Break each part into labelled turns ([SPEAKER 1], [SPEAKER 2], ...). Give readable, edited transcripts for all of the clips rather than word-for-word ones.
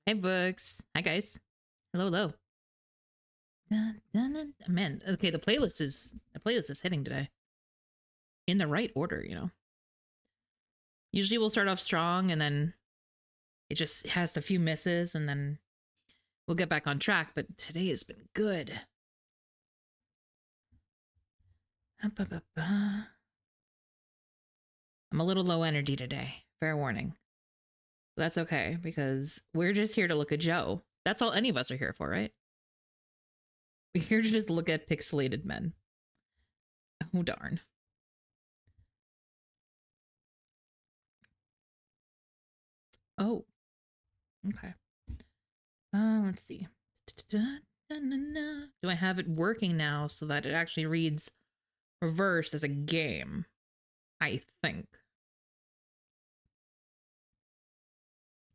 [SPEAKER 1] Hey, books. Hi, guys. Hello, hello. Dun, dun, dun. Man, okay, the playlist is hitting today in the right order. Usually we'll start off strong and then it just has a few misses and then we'll get back on track. But today has been good. I'm a little low energy today. Fair warning. But that's okay because we're just here to look at Joe. That's all any of us are here for, right? We're here to just look at pixelated men. Oh, darn. Oh, okay. Let's see. Do I have it working now so that it actually reads reverse as a game? I think.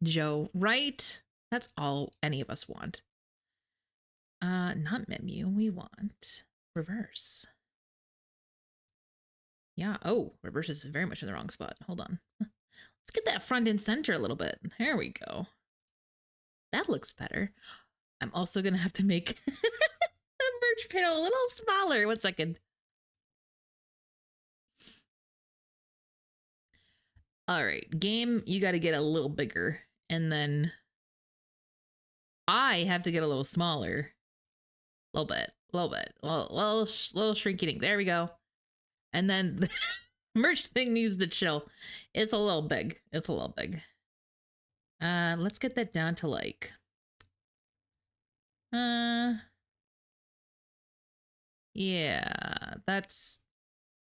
[SPEAKER 1] Joe, right? That's all any of us want. Not menu. We want reverse. Yeah. Oh, reverse is very much in the wrong spot. Hold on. Let's get that front and center a little bit. There we go. That looks better. I'm also gonna have to make the merge panel a little smaller. 1 second. All right, game, you got to get a little bigger, and then I have to get a little smaller. A little bit, little shrinking. There we go. And then the merch thing needs to chill. It's a little big. Let's get that down to like, yeah, that's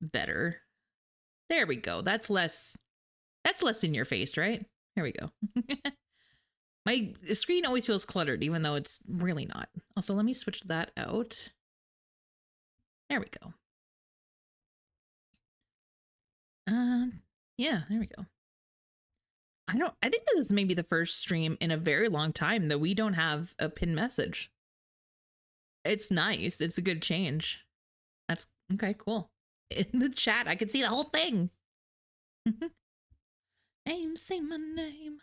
[SPEAKER 1] better. There we go. That's less in your face, right? There we go. My screen always feels cluttered, even though it's really not. Also, let me switch that out. There we go. Yeah, there we go. I think this is maybe the first stream in a very long time that we don't have a pinned message. It's nice. It's a good change. That's okay, cool. In the chat, I can see the whole thing. Name, say my name.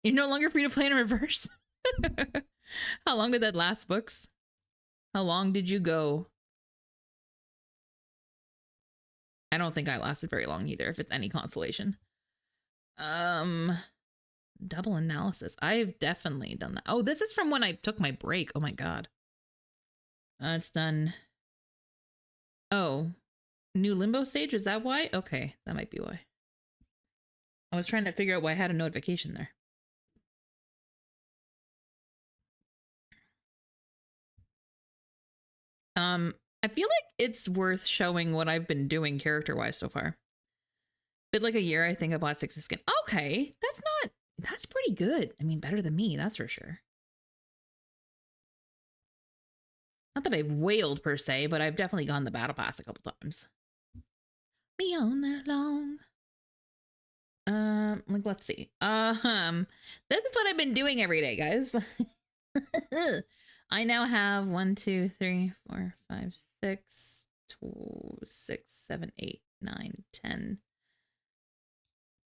[SPEAKER 1] You're no longer free to play in reverse. How long did that last, books? How long did you go? I don't think I lasted very long either, if it's any consolation. Double analysis. I've definitely done that. Oh, this is from when I took my break. Oh my god. It's done. Oh, new limbo stage? Is that why? Okay, that might be why. I was trying to figure out why I had a notification there. I feel like it's worth showing what I've been doing character-wise so far. Been like a year, I think, I bought 6 skin. Okay, that's pretty good. I mean, better than me, that's for sure. Not that I've wailed per se, but I've definitely gone the battle pass a couple times. Be on that long. Like, let's see. This is what I've been doing every day, guys. I now have 1, 2, 3, 4, 5, 6, 6, 7, 8, 9, 10.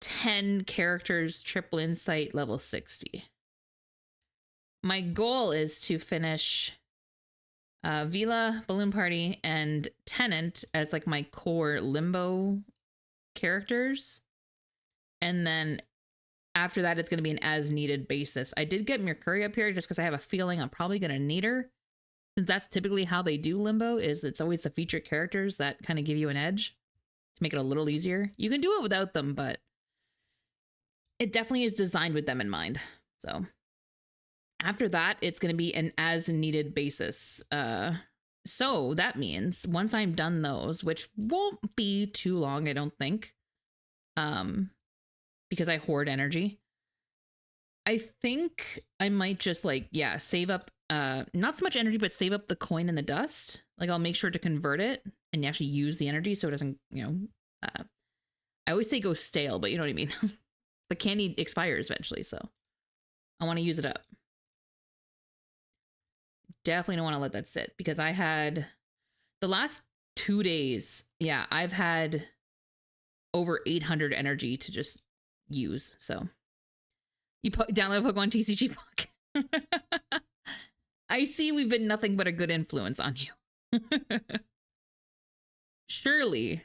[SPEAKER 1] 10 characters, triple insight, level 60. My goal is to finish Vila, Balloon Party, and Tenant as like my core limbo characters. And then after that, it's going to be an as needed basis. I did get Mercury up here just because I have a feeling I'm probably going to need her. Since that's typically how they do limbo, is it's always the featured characters that kind of give you an edge to make it a little easier. You can do it without them, but it definitely is designed with them in mind. So after that, it's going to be an as needed basis. So that means once I'm done those, which won't be too long, I don't think, because I hoard energy, I think I might just like, yeah, save up, not so much energy, but save up the coin and the dust. Like I'll make sure to convert it and actually use the energy so it doesn't, I always say go stale, but you know what I mean? The candy expires eventually, so I want to use it up. Definitely don't want to let that sit because I had the last 2 days. Yeah, I've had over 800 energy to just use. So You download Pokemon TCG Puck. I see we've been nothing but a good influence on you. Surely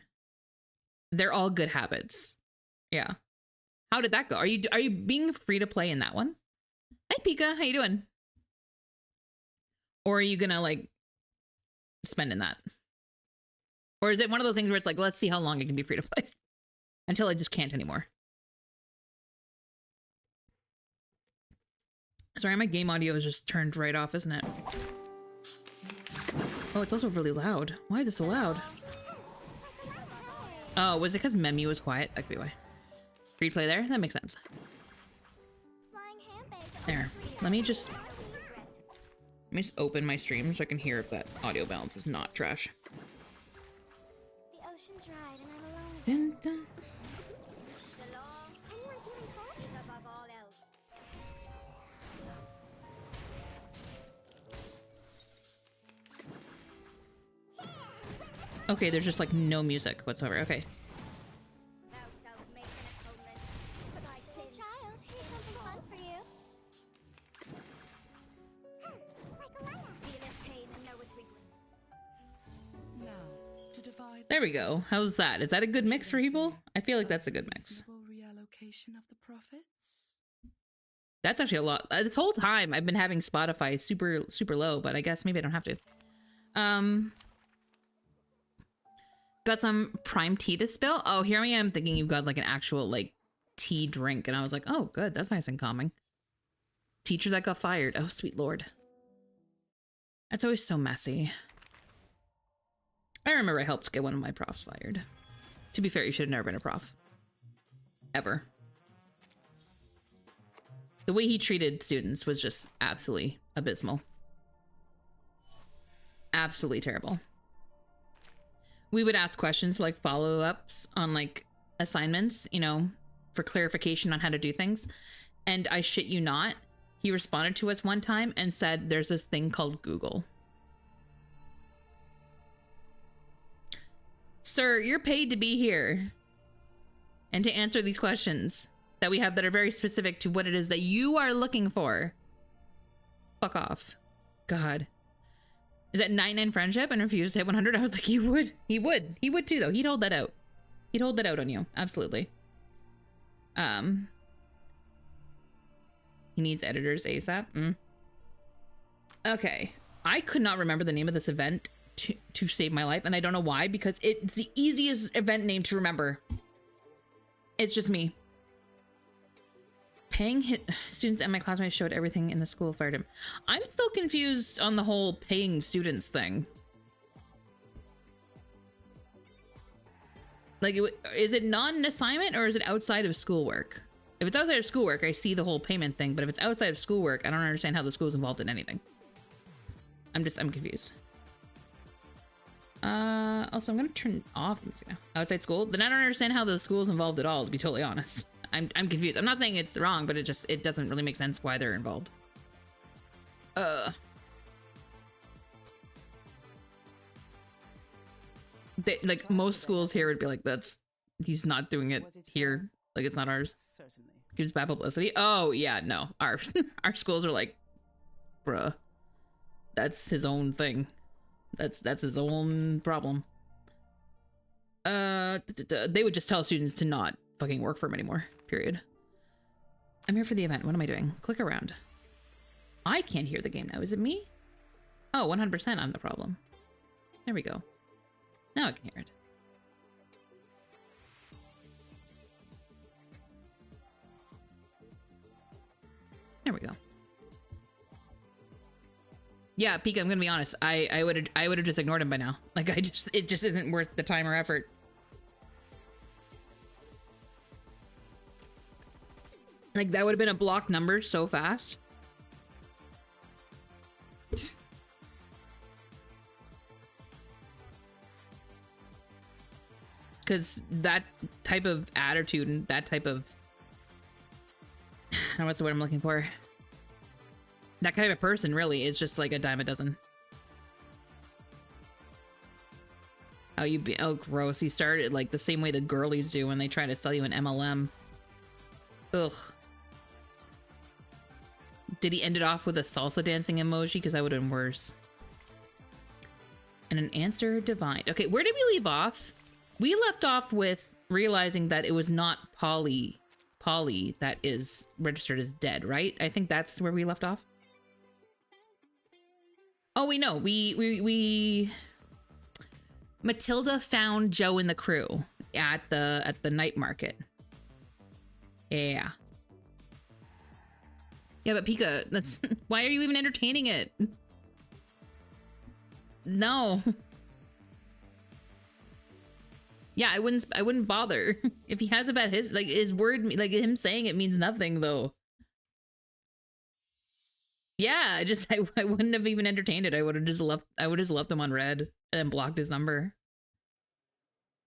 [SPEAKER 1] they're all good habits. Yeah. How did that go? Are you being free to play in that one? Hi Pika, how you doing? Or are you gonna like spend in that? Or is it one of those things where it's like, let's see how long it can be free to play until I just can't anymore? Sorry, my game audio is just turned right off, isn't it? Oh, it's also really loud. Why is it so loud? Oh, was it because Memu was quiet? That could be why. Free play there? That makes sense. There. Let me just open my stream so I can hear if that audio balance is not trash.
[SPEAKER 2] The ocean dried and I'm alone.
[SPEAKER 1] Dun, dun. Okay, there's just like no music whatsoever. Okay. There we go. How's that? Is that a good mix for people? I feel like that's a good mix. That's actually a lot. This whole time I've been having Spotify super low, but I guess maybe I don't have to. Got some prime tea to spill. Oh, here I am thinking you've got like an actual like tea drink, and I was like, oh, good, that's nice and calming. Teacher that got fired. Oh, sweet lord. That's always so messy. I remember I helped get one of my profs fired. To be fair, you should have never been a prof. Ever. The way he treated students was just absolutely abysmal. Absolutely terrible. We would ask questions like follow-ups on like assignments, you know, for clarification on how to do things. And I shit you not, he responded to us one time and said, there's this thing called Google. Sir, you're paid to be here and to answer these questions that we have that are very specific to what it is that you are looking for. Fuck off. God. Is that 99 friendship and refuse to hit 100? I was like, you would. He would. He would too, though. He'd hold that out. He'd hold that out on you. Absolutely. He needs editors ASAP. Okay. I could not remember the name of this event to save my life, and I don't know why, because it's the easiest event name to remember. It's just me. Paying students and my classmates showed everything in the school fired him. I'm still confused on the whole paying students thing. Like, is it not an assignment or is it outside of schoolwork? If it's outside of schoolwork, I see the whole payment thing, but if it's outside of schoolwork, I don't understand how the school is involved in anything. I'm confused. Also, I'm gonna turn off the music now. Outside school? Then I don't understand how the school is involved at all, to be totally honest. I'm confused. I'm not saying it's wrong, but it doesn't really make sense why they're involved. Like most schools here would be like, he's not doing it here. Like, it's not ours. Gives bad publicity. Oh yeah, no. Our schools are like, bruh, that's his own thing. That's his own problem. They would just tell students to not fucking work for him anymore. Period. I'm here for the event. What am I doing? Click around. I can't hear the game now. Is it me? Oh, 100% I'm the problem. There we go. Now I can hear it. There we go. Yeah, Pika, I'm gonna be honest. I would have just ignored him by now. Like, it just isn't worth the time or effort. Like, that would have been a blocked number so fast. Because that type of attitude and that type of... I don't know what's the word I'm looking for. That kind of person really is just like a dime a dozen. Oh, gross. He started like the same way the girlies do when they try to sell you an MLM. Ugh. Did he end it off with a salsa dancing emoji? Because that would have been worse. And an answer divined. Okay, where did we leave off? We left off with realizing that it was not Polly that is registered as dead, right? I think that's where we left off. Oh, we know. We Matilda found Joe and the crew at the night market. Yeah. Yeah, but Pika, that's why are you even entertaining it? No. Yeah, I wouldn't bother. If he has about his word, like him saying it means nothing though. Yeah, I wouldn't have even entertained it. I would have just left him on red and blocked his number.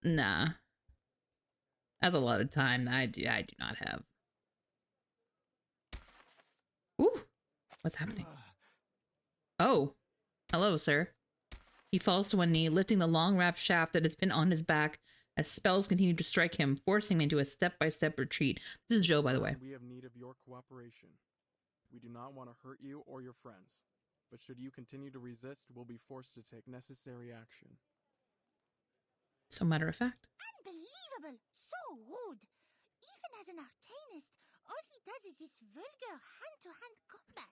[SPEAKER 1] Nah. That's a lot of time that I do not have. Ooh. What's happening? Oh. Hello, sir. He falls to one knee, lifting the long wrapped shaft that has been on his back as spells continue to strike him, forcing him into a step-by-step retreat. This is Joe, by the way.
[SPEAKER 3] We have need of your cooperation. We do not want to hurt you or your friends, but should you continue to resist, we'll be forced to take necessary action.
[SPEAKER 1] So matter of fact.
[SPEAKER 2] Unbelievable! So rude! Even as an arcanist, all he does is this vulgar hand-to-hand combat.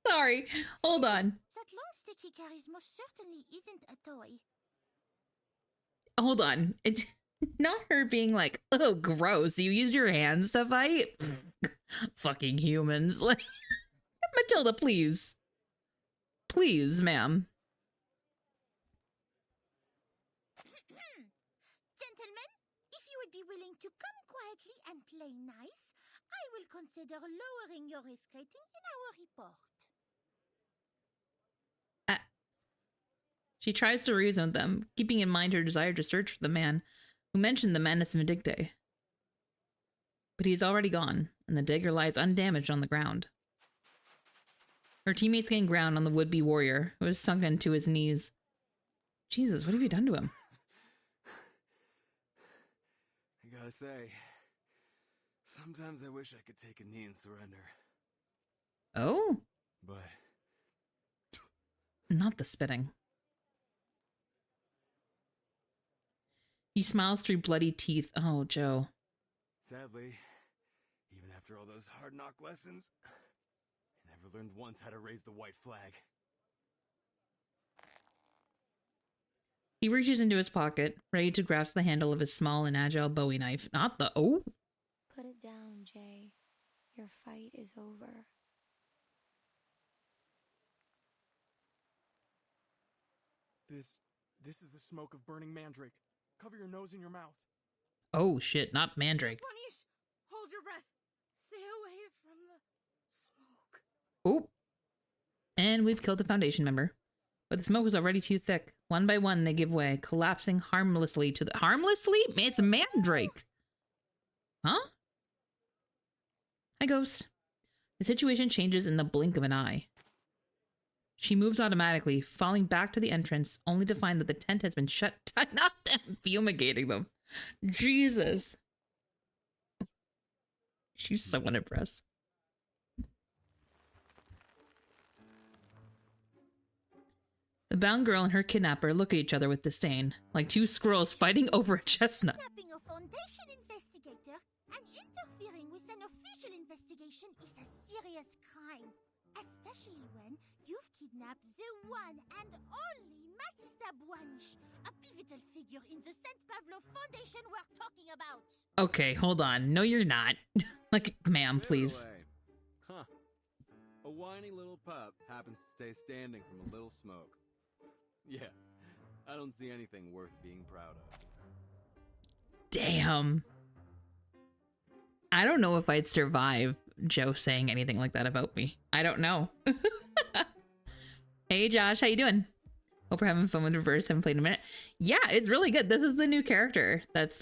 [SPEAKER 1] Sorry, hold on.
[SPEAKER 2] That long stick he carries most certainly isn't a toy.
[SPEAKER 1] Hold on. It's not her being like, oh, gross. You use your hands to fight? Fucking humans. Like, Matilda, please. Please, ma'am.
[SPEAKER 2] Gentlemen, if you would be willing to come quietly and play nice, I will consider lowering your risk rating in our report.
[SPEAKER 1] She tries to reason with them, keeping in mind her desire to search for the man who mentioned the Manus Vindictae. But he's already gone, and the dagger lies undamaged on the ground. Her teammates gain ground on the would-be warrior, who is sunken to his knees. Jesus, what have you done to him?
[SPEAKER 3] I gotta say, sometimes I wish I could take a knee and surrender.
[SPEAKER 1] Oh?
[SPEAKER 3] But
[SPEAKER 1] not the spitting. He smiles through bloody teeth. Oh, Joe.
[SPEAKER 3] Sadly, even after all those hard knock lessons, I never learned once how to raise the white flag.
[SPEAKER 1] He reaches into his pocket, ready to grasp the handle of his small and agile Bowie knife. Not the... Oh!
[SPEAKER 4] Put it down, Jay. Your fight is over.
[SPEAKER 3] This is the smoke of burning mandrake. Cover your nose and your mouth.
[SPEAKER 1] Oh shit, not mandrake.
[SPEAKER 5] Spanish, hold your breath. Stay away from the smoke.
[SPEAKER 1] Oh. And we've killed the Foundation member. But the smoke was already too thick. One by one, they give way, collapsing harmlessly to the... Harmlessly? It's mandrake. Huh? Hi, Ghost. The situation changes in the blink of an eye. She moves automatically, falling back to the entrance, only to find that the tent has been shut tight. Not them fumigating them. Jesus. She's so unimpressed. The bound girl and her kidnapper look at each other with disdain, like two squirrels fighting over a chestnut.
[SPEAKER 2] Kidnapping a Foundation investigator and interfering with an official investigation is a serious crime. Especially when you've kidnapped the one and only Matilda Buanish, a pivotal figure in the St. Pavlo Foundation we're talking about.
[SPEAKER 1] Okay, hold on. No, you're not. Like, ma'am, please.
[SPEAKER 3] Huh. A whiny little pup happens to stay standing from a little smoke. Yeah, I don't see anything worth being proud of.
[SPEAKER 1] Damn. I don't know if I'd survive Joe saying anything like that about me. I don't know. Hey Josh, how you doing? Hope we're having fun with Reverse. Haven't played in a minute. Yeah, it's really good. This is the new character that's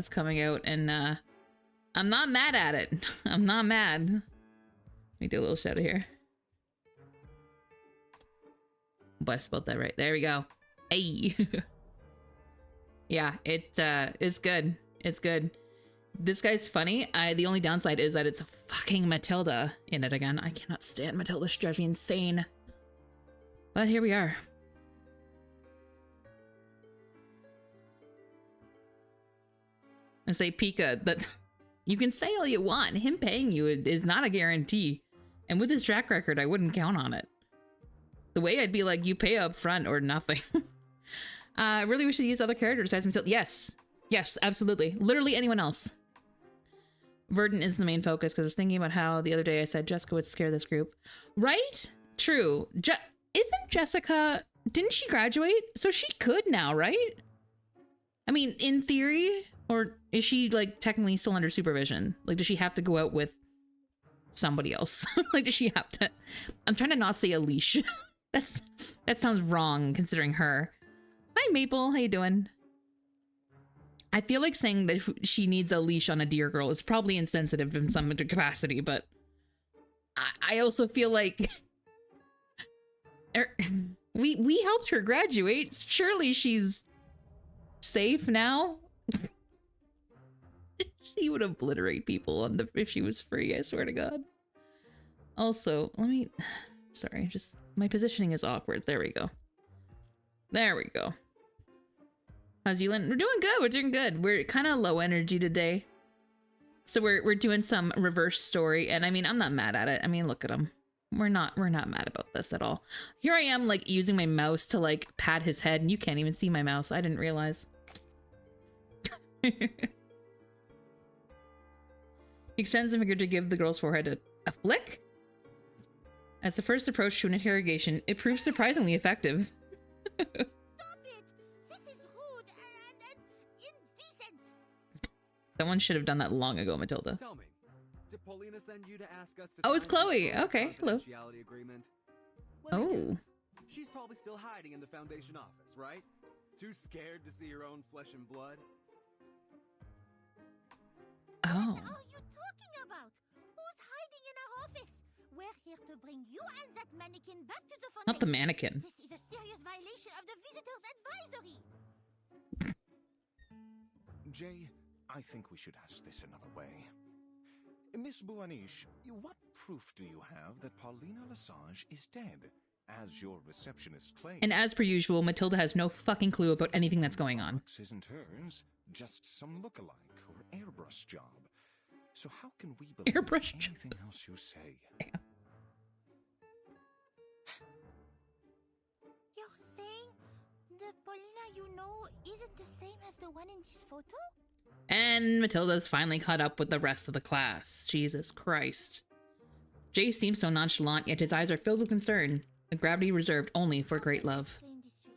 [SPEAKER 1] coming out, and I'm not mad at it. I'm not mad. Let me do a little shout out here. But I spelled that right. There we go. Hey. Yeah, it's good. It's good. This guy's funny. The only downside is that it's fucking Matilda in it again. I cannot stand Matilda. She drives me insane. But here we are. I say Pika, that you can say all you want. Him paying you is not a guarantee. And with his track record, I wouldn't count on it. The way I'd be like, you pay up front or nothing. Really, we should use other characters besides Matilda. Yes. Yes, absolutely. Literally anyone else. Verdant is the main focus because I was thinking about how the other day I said Jessica would scare this group. Right? True. Isn't Jessica... Didn't she graduate? So she could now, right? I mean, in theory... Or is she, like, technically still under supervision? Like, does she have to go out with somebody else? Like, does she have to... I'm trying to not say a leash. That sounds wrong, considering her. Hi, Maple. How you doing? I feel like saying that she needs a leash on a deer girl is probably insensitive in some capacity, but... I also feel like... we helped her graduate. Surely she's safe now? She would obliterate people on the if she was free, I swear to God. Also, let me... Sorry, just... My positioning is awkward. There we go. There we go. How's you, Lynn? We're doing good. We're doing good. We're kind of low energy today. So we're doing some reverse story, and I mean, I'm not mad at it. I mean, look at him. We're not mad about this at all. Here I am, like, using my mouse to, like, pat his head, and you can't even see my mouse. I didn't realize. He extends the finger to give the girl's forehead a flick. As the first approach to an interrogation, it proves surprisingly effective.
[SPEAKER 2] Stop it! This is rude and indecent!
[SPEAKER 1] Someone should have done that long ago, Matilda.
[SPEAKER 3] Tell me, did Paulina send you to ask us to
[SPEAKER 1] Oh, it's
[SPEAKER 3] sign
[SPEAKER 1] Chloe.
[SPEAKER 3] this
[SPEAKER 1] Okay, hello.
[SPEAKER 3] confidentiality agreement? Let me
[SPEAKER 1] Oh.
[SPEAKER 3] guess. She's probably still hiding in the Foundation office, right? Too scared to see her own flesh and blood?
[SPEAKER 1] Oh.
[SPEAKER 2] What are you talking about? Who's hiding in our office? We're here to bring you and that mannequin back to the foundation.
[SPEAKER 1] Not the mannequin.
[SPEAKER 2] This is a serious violation of the visitor's advisory.
[SPEAKER 6] Jay, I think we should ask this another way. Miss Buanish, what proof do you have that Paulina Lesage is dead, as your receptionist claims?
[SPEAKER 1] And as per usual, Matilda has no fucking clue about anything that's going on.
[SPEAKER 6] Box isn't hers, just some look-alike or airbrush job. So how can we believe
[SPEAKER 1] Airbrush
[SPEAKER 6] anything else you say?
[SPEAKER 2] You're saying the Paulina you know isn't the same as the one in this photo?
[SPEAKER 1] And Matilda's finally caught up with the rest of the class. Jesus Christ. Jay seems so nonchalant, yet his eyes are filled with concern. A gravity reserved only for great love.
[SPEAKER 2] Explain this to you.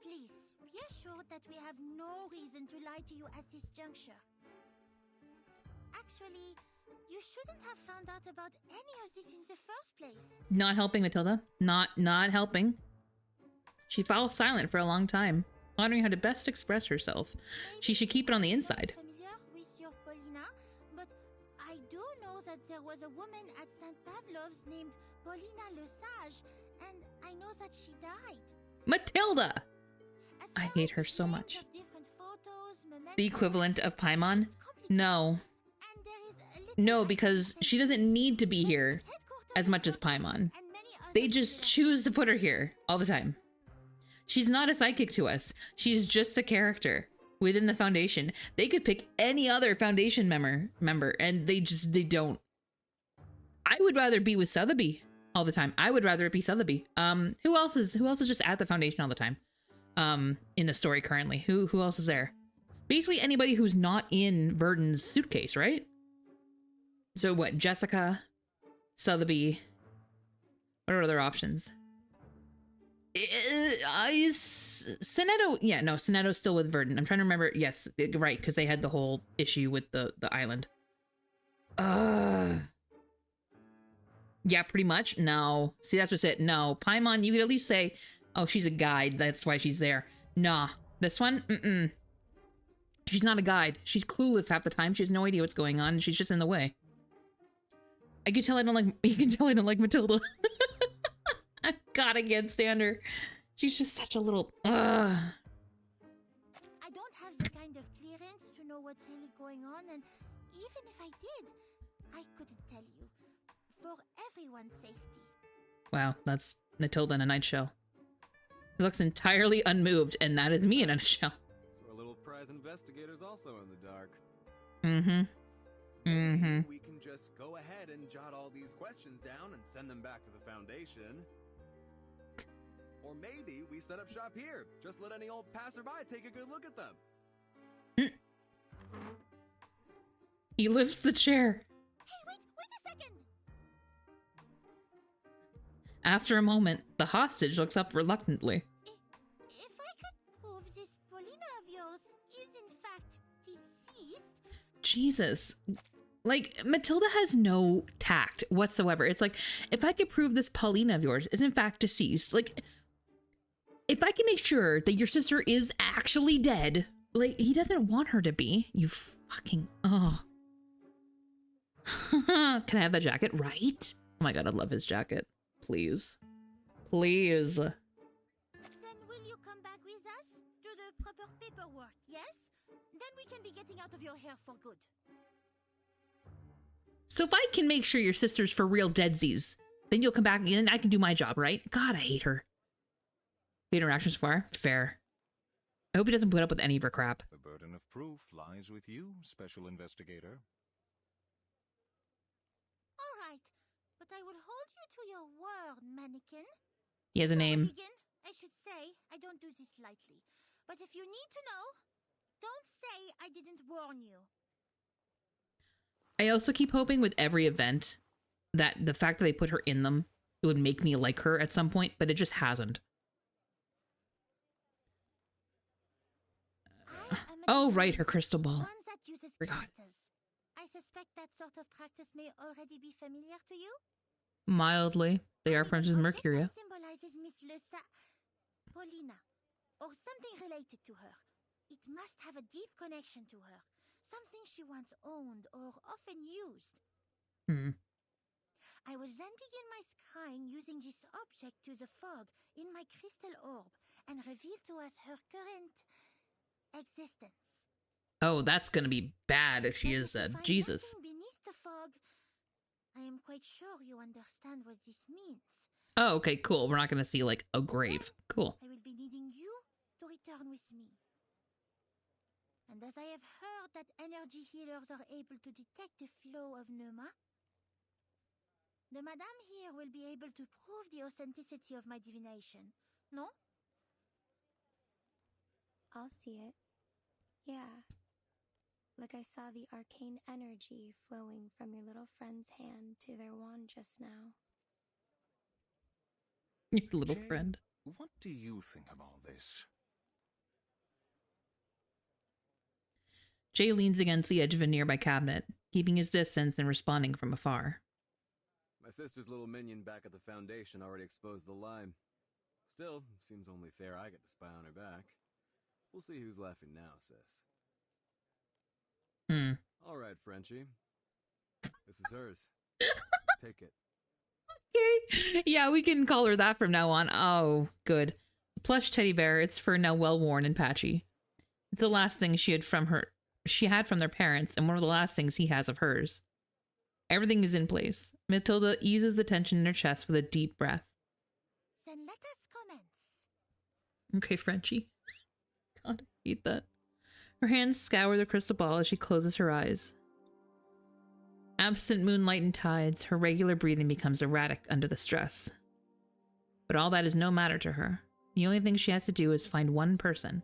[SPEAKER 2] Please, be assured that we have no reason to lie to you at this juncture. Actually, you shouldn't have found out about any of this in the first place.
[SPEAKER 1] Not helping, Matilda. Not helping. She falls silent for a long time, wondering how to best express herself. She should keep it on the inside.
[SPEAKER 2] I'm familiar with your Paulina, but I do know that there was a woman at St. Pavlov's named Paulina Lesage, and I know that she died.
[SPEAKER 1] Matilda!
[SPEAKER 2] As
[SPEAKER 1] I
[SPEAKER 2] far
[SPEAKER 1] hate
[SPEAKER 2] as
[SPEAKER 1] her
[SPEAKER 2] the
[SPEAKER 1] so
[SPEAKER 2] names
[SPEAKER 1] much.
[SPEAKER 2] of different photos, mementos,
[SPEAKER 1] The equivalent of Paimon?
[SPEAKER 2] it's complicated.
[SPEAKER 1] No.
[SPEAKER 2] And there is a little
[SPEAKER 1] No, because she doesn't need to be here
[SPEAKER 2] headquarters
[SPEAKER 1] as much as
[SPEAKER 2] in
[SPEAKER 1] Paimon.
[SPEAKER 2] and many
[SPEAKER 1] They
[SPEAKER 2] other
[SPEAKER 1] just
[SPEAKER 2] places.
[SPEAKER 1] choose to put her here all the time. She's not a psychic to us. She's just a character within the Foundation. They could pick any other Foundation member, and they don't. I would rather be with Sotheby all the time. I would rather it be Sotheby. Who else is just at the Foundation all the time? In the story currently, who else is there? Basically anybody who's not in Verdon's suitcase, right? So what? Jessica, Sotheby. What are other options? Sinetto, yeah, no, Sinetto's still with Verdon. I'm trying to remember. Yes, right, because they had the whole issue with the island. Yeah, pretty much. No, see, that's just it. No, Paimon, you could at least say, oh, she's a guide. That's why she's there. Nah, this one, she's not a guide. She's clueless half the time. She has no idea what's going on. And she's just in the way. I can tell I don't like. You can tell I don't like Matilda. God, I can't stand her. She's just such a little.
[SPEAKER 2] I don't don't have the kind of clearance to know what's really going on, and even if I did, I couldn't tell you. For everyone's safety.
[SPEAKER 1] Wow, that's Matilda in a nutshell. She looks entirely unmoved, and that is me in a nutshell.
[SPEAKER 3] So our little prize investigator's also in the dark.
[SPEAKER 1] Mm-hmm.
[SPEAKER 3] Maybe we can just go ahead and jot all these questions down and send them back to the Foundation. Or maybe we set up shop here. Just let any old passerby take a good look at them.
[SPEAKER 1] He lifts the chair.
[SPEAKER 2] Hey, wait a second!
[SPEAKER 1] After a moment, the hostage looks up reluctantly.
[SPEAKER 2] If I could prove this Paulina of yours is in fact deceased...
[SPEAKER 1] Jesus. Like, Matilda has no tact whatsoever. It's like, if I could prove this Paulina of yours is in fact deceased, like, if I can make sure that your sister is actually dead, like, he doesn't want her to be. You fucking, oh. Can I have that jacket? Right? Oh my god, I love his jacket. Please. Please.
[SPEAKER 2] Then will you come back with us to the proper paperwork, yes? Then we can be getting out of your hair for good.
[SPEAKER 1] So if I can make sure your sister's for real deadsies, then you'll come back and I can do my job, right? God, I hate her. Good interactions so far? Fair. I hope he doesn't put up with any of her crap.
[SPEAKER 6] The burden of proof lies with you, Special Investigator.
[SPEAKER 2] All right, but I will hold you to your word, mannequin.
[SPEAKER 1] He has a
[SPEAKER 2] Before we
[SPEAKER 1] name.
[SPEAKER 2] begin, I should say I don't do this lightly. But if you need to know, don't say I didn't warn you.
[SPEAKER 1] I also keep hoping with every event that the fact that they put her in them, it would make me like her at some point, but it just hasn't. Oh, right, her crystal ball.
[SPEAKER 2] One that uses
[SPEAKER 1] Forgot.
[SPEAKER 2] crystals. I suspect that sort of practice may already be familiar to you.
[SPEAKER 1] Mildly. They are
[SPEAKER 2] With
[SPEAKER 1] Princess
[SPEAKER 2] an object
[SPEAKER 1] Mercuria.
[SPEAKER 2] that symbolizes Miss Paulina, or something related to her. It must have a deep connection to her. Something she once owned or often used. I will then begin my scrying using this object to the fog in my crystal orb and reveal to us her current existence.
[SPEAKER 1] Oh, that's gonna be bad if she
[SPEAKER 2] But
[SPEAKER 1] is
[SPEAKER 2] if you
[SPEAKER 1] dead.
[SPEAKER 2] find
[SPEAKER 1] Jesus.
[SPEAKER 2] nothing beneath the fog, I am quite sure you understand what this means.
[SPEAKER 1] Oh, okay, cool. We're not gonna see, like, a grave. Cool.
[SPEAKER 2] I will be needing you to return with me. And as I have heard that energy healers are able to detect the flow of Numa, the madame here will be able to prove the authenticity of my divination. No?
[SPEAKER 4] I'll see it. Yeah. Like I saw the arcane energy flowing from your little friend's hand to their wand just now.
[SPEAKER 1] Your little
[SPEAKER 6] Jay,
[SPEAKER 1] friend.
[SPEAKER 6] What do you think of all this?
[SPEAKER 1] Jay leans against the edge of a nearby cabinet, keeping his distance and responding from afar.
[SPEAKER 3] My sister's little minion back at the Foundation already exposed the lie. Still, seems only fair I get to spy on her back. We'll see who's laughing now, sis. All right, Frenchie. This is hers. Take it.
[SPEAKER 1] Okay. Yeah, we can call her that from now on. Oh, good. Plush teddy bear. It's for now well worn and patchy. It's the last thing she had from their parents, and one of the last things he has of hers. Everything is in place. Matilda eases the tension in her chest with a deep breath.
[SPEAKER 2] Then let us commence.
[SPEAKER 1] Okay, Frenchie. God, I hate that. Her hands scour the crystal ball as she closes her eyes. Absent moonlight and tides, her regular breathing becomes erratic under the stress. But all that is no matter to her. The only thing she has to do is find one person,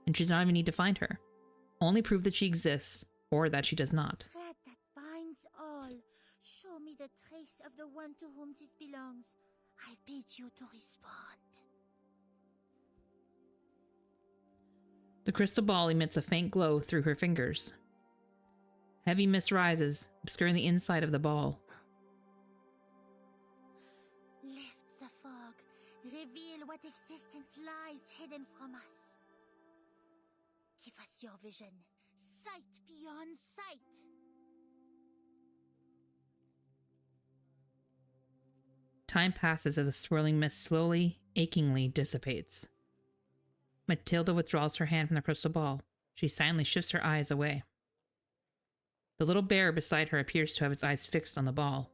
[SPEAKER 1] and she does not even need to find her. Only prove that she exists, or that she does not.
[SPEAKER 2] Thread that binds all. Show me the trace of the one to whom this belongs. I bid you to respond.
[SPEAKER 1] The crystal ball emits a faint glow through her fingers. Heavy mist rises, obscuring the inside of the ball.
[SPEAKER 2] Lift the fog. Reveal what existence lies hidden from us. Give us your vision. Sight beyond sight.
[SPEAKER 1] Time passes as a swirling mist slowly, achingly dissipates. Matilda withdraws her hand from the crystal ball, She silently shifts her eyes away. The little bear beside her appears to have its eyes fixed on the ball.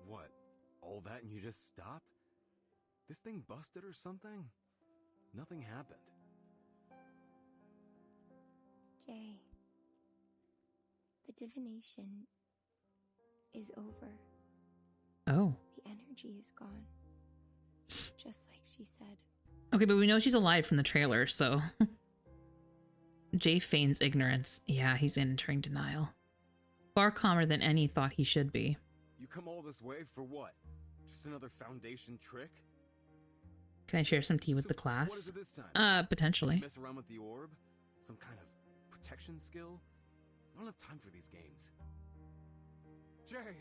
[SPEAKER 3] What? All that and you just stop? This thing busted or something? Nothing happened.
[SPEAKER 4] Jay, the divination is over.
[SPEAKER 1] Oh.
[SPEAKER 4] The energy is gone. Just like she said.
[SPEAKER 1] Okay, but we know she's alive from the trailer, so... Jay feigns ignorance. Yeah, he's entering denial. Far calmer than any thought he should be.
[SPEAKER 3] You come all this way for what? Just another Foundation trick?
[SPEAKER 1] Can I share some tea with
[SPEAKER 3] So
[SPEAKER 1] the class?
[SPEAKER 3] What is it this time?
[SPEAKER 1] Potentially.
[SPEAKER 3] Mess around with the orb? Some kind of protection skill? I don't have time for these games. Jay!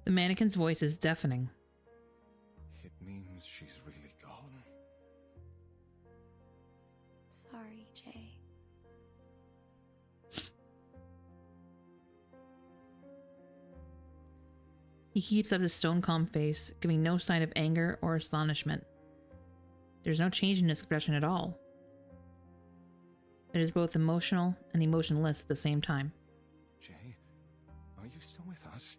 [SPEAKER 1] The mannequin's voice is deafening.
[SPEAKER 6] It means she's really gone.
[SPEAKER 4] Sorry, Jay.
[SPEAKER 1] He keeps up his stone calm face, giving no sign of anger or astonishment. There's no change in his expression at all. It is both emotional and emotionless at the same time.
[SPEAKER 6] Jay, are you still with us?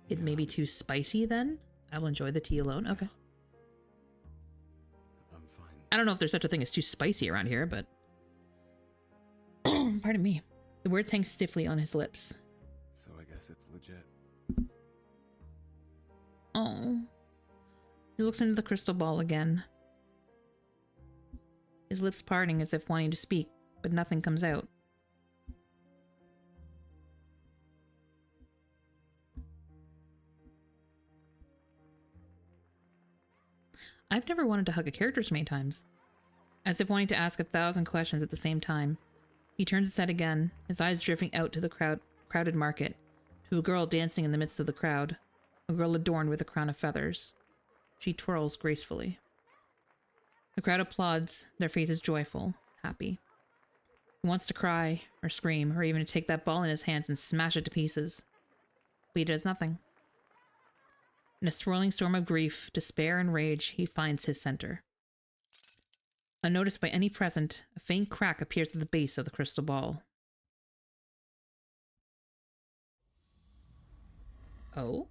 [SPEAKER 1] It may be too spicy then? I will enjoy the tea alone. Okay.
[SPEAKER 3] I'm fine.
[SPEAKER 1] I don't know if there's such a thing as too spicy around here, but... Pardon me. The words hang stiffly on his lips.
[SPEAKER 3] So I guess it's legit.
[SPEAKER 1] Oh. He looks into the crystal ball again. His lips parting as if wanting to speak, but nothing comes out. I've never wanted to hug a character so many times. As if wanting to ask 1,000 questions at the same time. He turns his head again, his eyes drifting out to the crowded market, to a girl dancing in the midst of the crowd, a girl adorned with a crown of feathers. She twirls gracefully. The crowd applauds, their faces joyful, happy. He wants to cry, or scream, or even to take that ball in his hands and smash it to pieces. But he does nothing. In a swirling storm of grief, despair, and rage, he finds his center. Unnoticed by any present, a faint crack appears at the base of the crystal ball. Oh?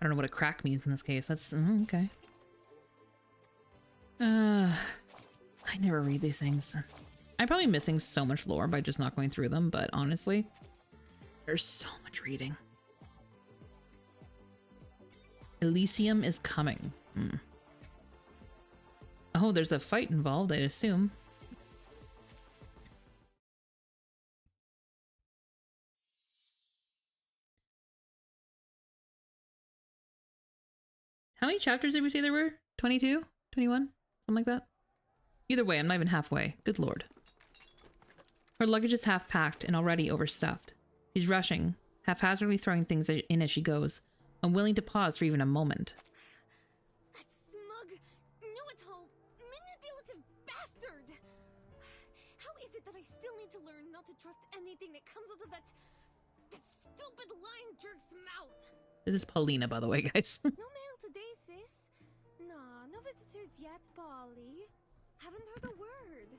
[SPEAKER 1] I don't know what a crack means in this case. That's okay. I never read these things. I'm probably missing so much lore by just not going through them, but honestly, there's so much reading. Elysium is coming. Oh, there's a fight involved, I assume. How many chapters did we say there were? 22? 21? Something like that? Either way, I'm not even halfway. Good lord. Her luggage is half packed and already overstuffed. She's rushing, haphazardly throwing things in as she goes, unwilling to pause for even a moment.
[SPEAKER 5] That smug, know-it-all, manipulative bastard! How is it that I still need to learn not to trust anything that comes out of that stupid lying jerk's mouth?
[SPEAKER 1] This is Paulina, by the way, guys.
[SPEAKER 5] No mail today, sis. Nah, no visitors yet, Polly. Haven't heard a word.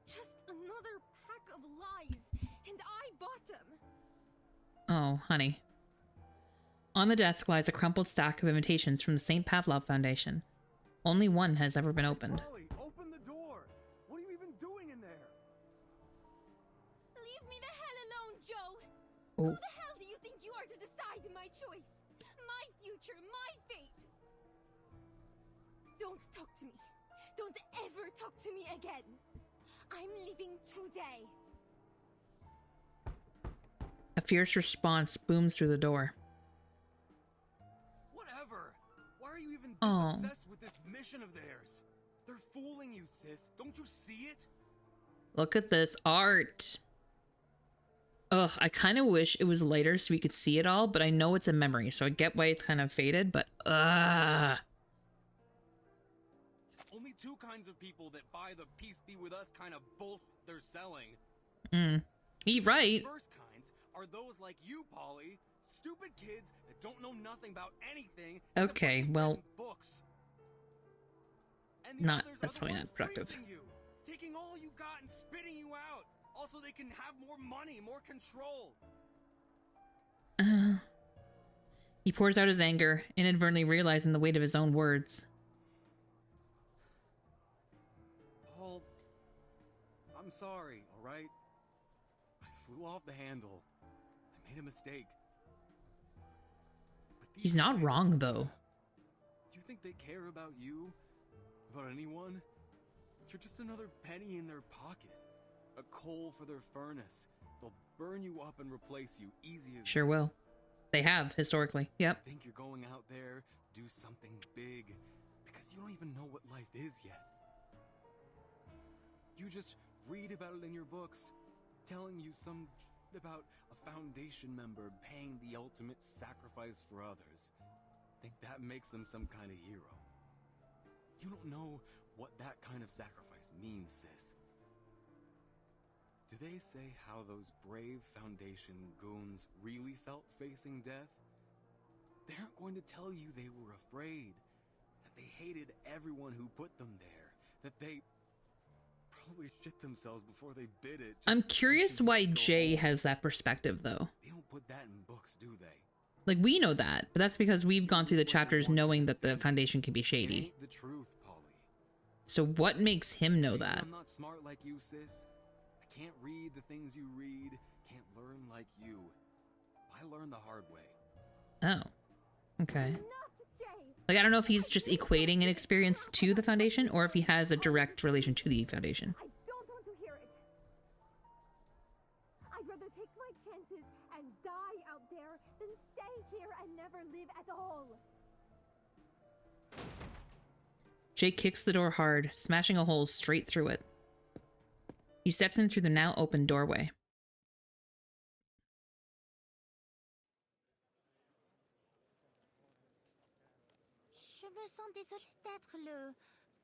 [SPEAKER 5] Just another pack of lies, and I bought them.
[SPEAKER 1] Oh, honey. On the desk lies a crumpled stack of invitations from the St. Pavlov Foundation. Only one has ever been opened.
[SPEAKER 3] Polly, open the door! What are you even doing in there?
[SPEAKER 5] Leave me the hell alone, Joe!
[SPEAKER 1] Oh.
[SPEAKER 5] Who the hell do you think you are to decide my choice? My future, my fate! Don't talk to me. Don't ever talk to me again. I'm leaving today.
[SPEAKER 1] A fierce response booms through the door.
[SPEAKER 3] Whatever! Why are you even this
[SPEAKER 1] Oh.
[SPEAKER 3] obsessed with this mission of theirs? They're fooling you, sis. Don't you see it?
[SPEAKER 1] Look at this art. Ugh, I kind of wish it was lighter so we could see it all, but I know it's a memory, so I get why it's kind of faded, but
[SPEAKER 3] Only two kinds of people that buy the peace be with us kind of bullshit they're selling.
[SPEAKER 1] He right.
[SPEAKER 3] First are those like you, Polly. Stupid kids that don't know nothing about anything.
[SPEAKER 1] Okay,
[SPEAKER 3] except what they've
[SPEAKER 1] well,
[SPEAKER 3] read in books. And the others are
[SPEAKER 1] that's
[SPEAKER 3] the
[SPEAKER 1] probably
[SPEAKER 3] ones
[SPEAKER 1] not productive.
[SPEAKER 3] praising you, taking all you got and spitting you out. Also, they can have more money, more control.
[SPEAKER 1] He pours out his anger, inadvertently realizing the weight of his own words.
[SPEAKER 3] Paul, I'm sorry, all right? I flew off the handle. I made a mistake. But
[SPEAKER 1] He's
[SPEAKER 3] these
[SPEAKER 1] not
[SPEAKER 3] kids,
[SPEAKER 1] wrong, though.
[SPEAKER 3] do you think they care about you? About anyone? You're just another penny in their pocket. A coal for their furnace. They'll burn you up and replace you easy as
[SPEAKER 1] Sure will. They have, historically. Yep.
[SPEAKER 3] think you're going out there, do something big, because you don't even know what life is yet. You just read about it in your books, telling you some about a Foundation member paying the ultimate sacrifice for others. Think that makes them some kind of hero. You don't know what that kind of sacrifice means, sis. Do they say how those brave Foundation goons really felt facing death? They aren't going to tell you they were afraid, that they hated everyone who put them there, that they probably shit themselves before they bid it.
[SPEAKER 1] I'm
[SPEAKER 3] just
[SPEAKER 1] curious
[SPEAKER 3] wishing they
[SPEAKER 1] why
[SPEAKER 3] could go
[SPEAKER 1] Jay
[SPEAKER 3] home.
[SPEAKER 1] has that perspective, though.
[SPEAKER 3] They don't put that in books, do they?
[SPEAKER 1] Like, we know that, but that's because we've gone through the chapters knowing that the Foundation can be
[SPEAKER 3] It
[SPEAKER 1] shady.
[SPEAKER 3] ain't the truth, Polly.
[SPEAKER 1] So what makes him know
[SPEAKER 3] Maybe
[SPEAKER 1] that?
[SPEAKER 3] I'm not smart like you, sis. I can't read the things you read, can't learn like you. I learned the hard way.
[SPEAKER 1] Oh. Okay.
[SPEAKER 5] Enough, Jay!
[SPEAKER 1] Like, I don't know if he's just equating an experience to the Foundation, or if he has a direct relation to the Foundation.
[SPEAKER 5] I don't want to hear it. I'd rather take my chances and die out there than stay here and never live at all.
[SPEAKER 1] Jake kicks the door hard, smashing a hole straight through it. He steps in through the now open doorway.
[SPEAKER 2] Je me sens désolée d'être le...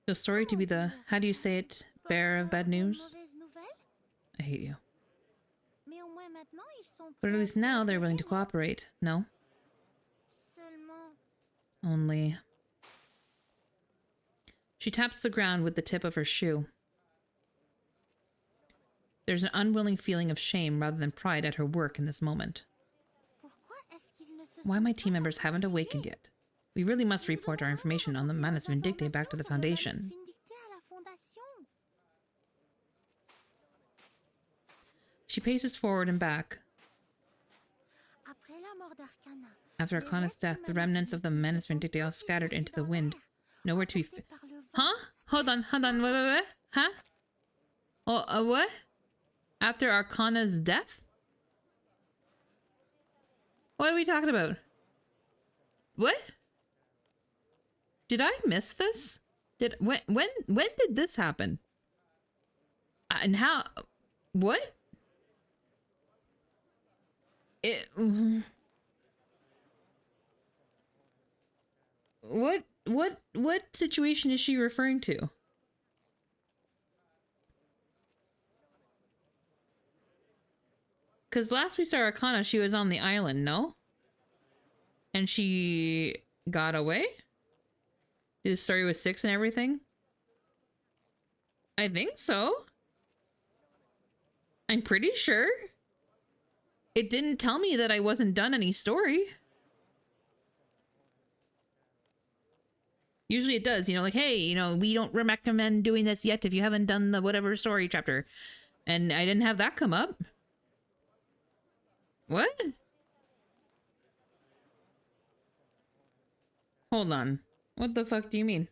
[SPEAKER 1] Feels sorry to be the, how do you say it, bearer of bad
[SPEAKER 2] porteur de
[SPEAKER 1] news?
[SPEAKER 2] mauvaises nouvelles.
[SPEAKER 1] I hate you.
[SPEAKER 2] Mais au moins maintenant, ils sont
[SPEAKER 1] But at
[SPEAKER 2] prêts
[SPEAKER 1] least
[SPEAKER 2] à
[SPEAKER 1] now they're willing to
[SPEAKER 2] coopérer.
[SPEAKER 1] cooperate. No?
[SPEAKER 2] Seulement...
[SPEAKER 1] Only... She taps the ground with the tip of her shoe. There's an unwilling feeling of shame rather than pride at her work in this moment.
[SPEAKER 2] Pourquoi est-ce qu'ils ne se
[SPEAKER 1] Why
[SPEAKER 2] sont
[SPEAKER 1] my
[SPEAKER 2] pas
[SPEAKER 1] team members haven't
[SPEAKER 2] appropriés?
[SPEAKER 1] awakened yet? We really must
[SPEAKER 2] Nous
[SPEAKER 1] report our
[SPEAKER 2] devons
[SPEAKER 1] information on the
[SPEAKER 2] rapporter
[SPEAKER 1] Manus
[SPEAKER 2] nos
[SPEAKER 1] Vindictae back to the
[SPEAKER 2] informations sur le
[SPEAKER 1] Foundation.
[SPEAKER 2] Manus Vindictae à la Fondation.
[SPEAKER 1] She paces forward and back.
[SPEAKER 2] Après la mort d'Arcana,
[SPEAKER 1] After
[SPEAKER 2] les
[SPEAKER 1] Arcana's
[SPEAKER 2] restes
[SPEAKER 1] death,
[SPEAKER 2] du
[SPEAKER 1] the
[SPEAKER 2] Manus
[SPEAKER 1] remnants of the
[SPEAKER 2] Vindictae
[SPEAKER 1] Manus
[SPEAKER 2] se sont
[SPEAKER 1] Vindictae all
[SPEAKER 2] tous
[SPEAKER 1] scattered
[SPEAKER 2] dispersés
[SPEAKER 1] into the
[SPEAKER 2] dans
[SPEAKER 1] wind.
[SPEAKER 2] l'air,
[SPEAKER 1] Nowhere to be...
[SPEAKER 2] emportés par le vent.
[SPEAKER 1] Huh? Hold on, wait. Huh? Oh, what? After Arcana's death? What are we talking about? What? Did I miss this? When did this happen? And how? What? It. What situation is she referring to? Because last we saw Arcana, she was on the island, no? And she got away? Did the story with 6 and everything? I think so. I'm pretty sure. It didn't tell me that I wasn't done any story. Usually it does, you know, like, hey, you know, we don't recommend doing this yet if you haven't done the whatever story chapter. And I didn't have that come up. What? Hold on. What the fuck do you mean?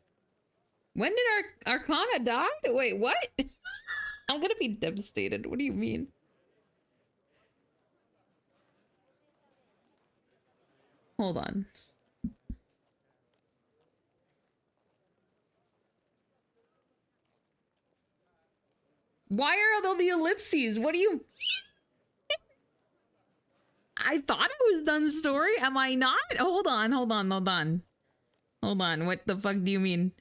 [SPEAKER 1] When did Arcana die? Wait, what? I'm gonna be devastated. What do you mean? Hold on. Why are all the ellipses? What do you... I thought I was done story. Am I not? Hold on. Hold on. What the fuck do you mean?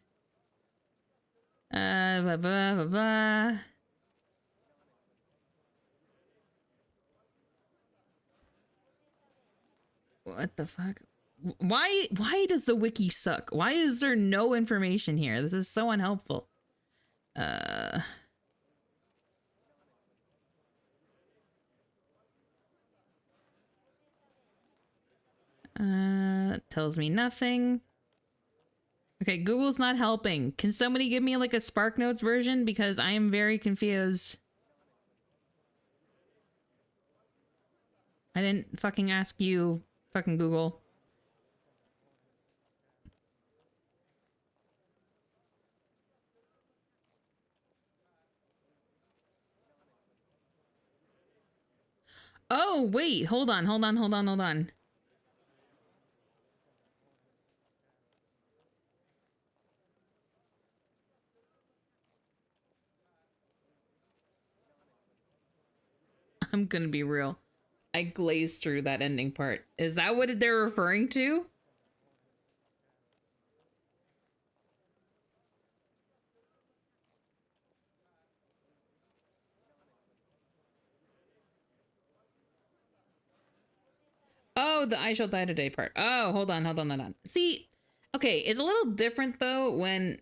[SPEAKER 1] Blah, blah, blah, blah. What the fuck? Why does the wiki suck? Why is there no information here? This is so unhelpful. Tells me nothing. Okay, Google's not helping. Can somebody give me like a SparkNotes version? Because I am very confused. I didn't fucking ask you, fucking Google. Oh, wait, hold on. I'm gonna be real. I glazed through that ending part. Is that what they're referring to? Oh, the I shall die today part. Oh, hold on. See, okay, it's a little different though when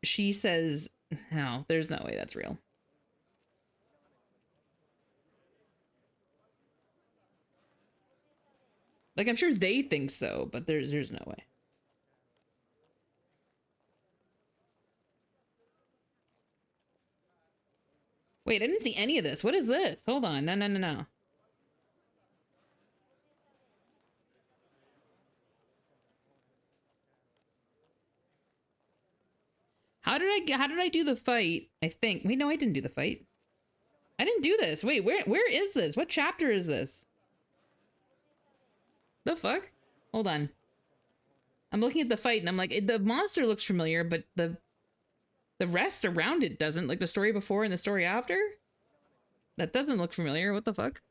[SPEAKER 1] she says, no, there's no way that's real. Like, I'm sure they think so, but there's no way. Wait, I didn't see any of this. What is this? Hold on. No. How did I do the fight? I think. Wait, no, I didn't do the fight. I didn't do this. Wait, where is this? What chapter is this? The fuck? Hold on. I'm looking at the fight and I'm like, the monster looks familiar, but the rest around it doesn't. Like the story before and the story after? That doesn't look familiar. What the fuck?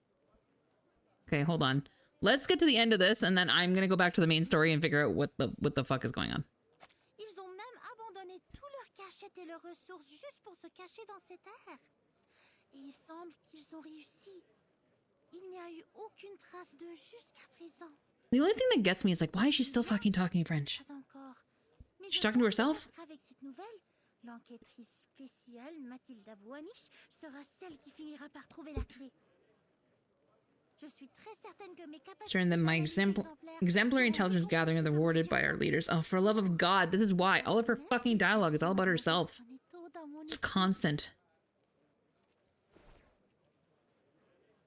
[SPEAKER 1] Okay, hold on. Let's get to the end of this and then I'm gonna go back to the main story and figure out what the fuck is going on.
[SPEAKER 2] Ils ont même abandonné tous leurs cachettes et leurs ressources juste pour se cacher dans cette ère. Et il semble qu'ils ont réussi. Il n'y a eu aucune trace d'eux jusqu'à présent.
[SPEAKER 1] The only thing that gets me is like, why is she still fucking talking French?
[SPEAKER 2] Pas encore. Mais
[SPEAKER 1] She's talking to herself?
[SPEAKER 2] avec cette nouvelle, l'enquêtrice spéciale Mathilda Voynich sera celle qui finira par trouver la clé. Je suis très certaine que mes capacités
[SPEAKER 1] Certain that my exemplary intelligence gathering are rewarded by our leaders. Oh, for the love of God, this is why. All of her fucking dialogue is all about herself. It's constant.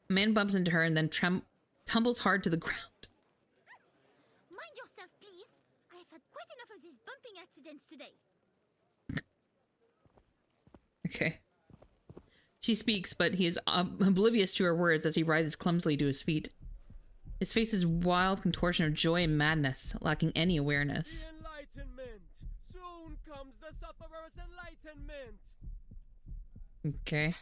[SPEAKER 1] A man bumps into her and then tumbles hard to the ground.
[SPEAKER 2] Mind yourself, please. I have had quite enough of these bumping accidents today.
[SPEAKER 1] Okay. She speaks, but he is oblivious to her words as he rises clumsily to his feet. His face is wild contortion of joy and madness, lacking any awareness.
[SPEAKER 7] The enlightenment! Soon comes the sufferer's enlightenment!
[SPEAKER 1] Okay.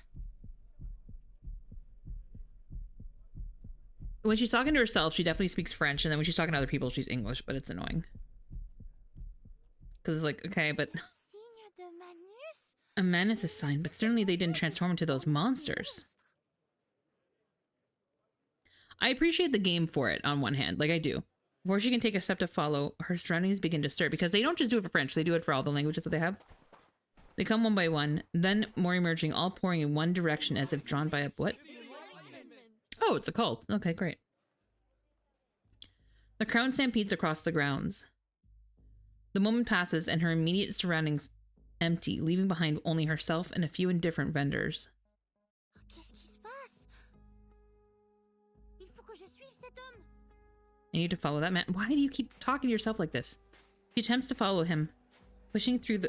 [SPEAKER 1] When she's talking to herself, she definitely speaks French, and then when she's talking to other people, she's English, but it's annoying. Because it's like, okay, but... A menace is sign, but certainly they didn't transform into those monsters. I appreciate the game for it, on one hand, like I do. Before she can take a step to follow, her surroundings begin to stir, because they don't just do it for French, they do it for all the languages that they have. They come one by one, then more emerging, all pouring in one direction as if drawn by a... what? Oh, it's a cult. Okay, great. The crowd stampedes across the grounds. The moment passes and her immediate surroundings empty, leaving behind only herself and a few indifferent vendors.
[SPEAKER 2] Qu'est-ce qui se passe? Il faut que je suive cet homme.
[SPEAKER 1] I need to follow that man. Why do you keep talking to yourself like this? She attempts to follow him, pushing through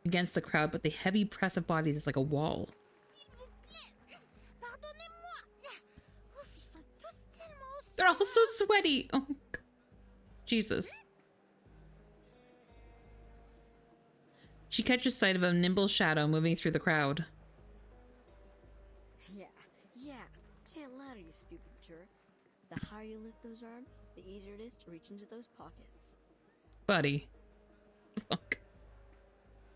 [SPEAKER 1] against the crowd, but the heavy press of bodies is like a wall. They're all so sweaty. Oh, God. Jesus. She catches sight of a nimble shadow moving through the crowd.
[SPEAKER 8] Yeah. Chant louder, you stupid jerks. The higher you lift those arms, the easier it is to reach into those pockets.
[SPEAKER 1] Buddy. Fuck.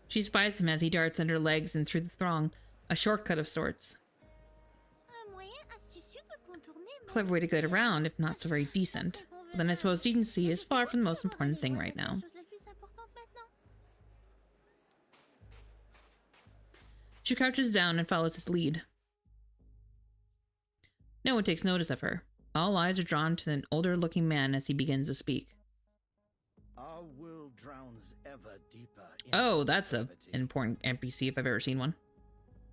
[SPEAKER 1] She spies him as he darts under legs and through the throng, a shortcut of sorts. Clever way to get around, if not so very decent. Then I suppose decency is far from the most important thing right now. She crouches down and follows his lead. No one takes notice of her. All eyes are drawn to an older-looking man as he begins to speak.
[SPEAKER 9] Our world drowns ever deeper.
[SPEAKER 1] Oh, that's an important NPC if I've ever seen one.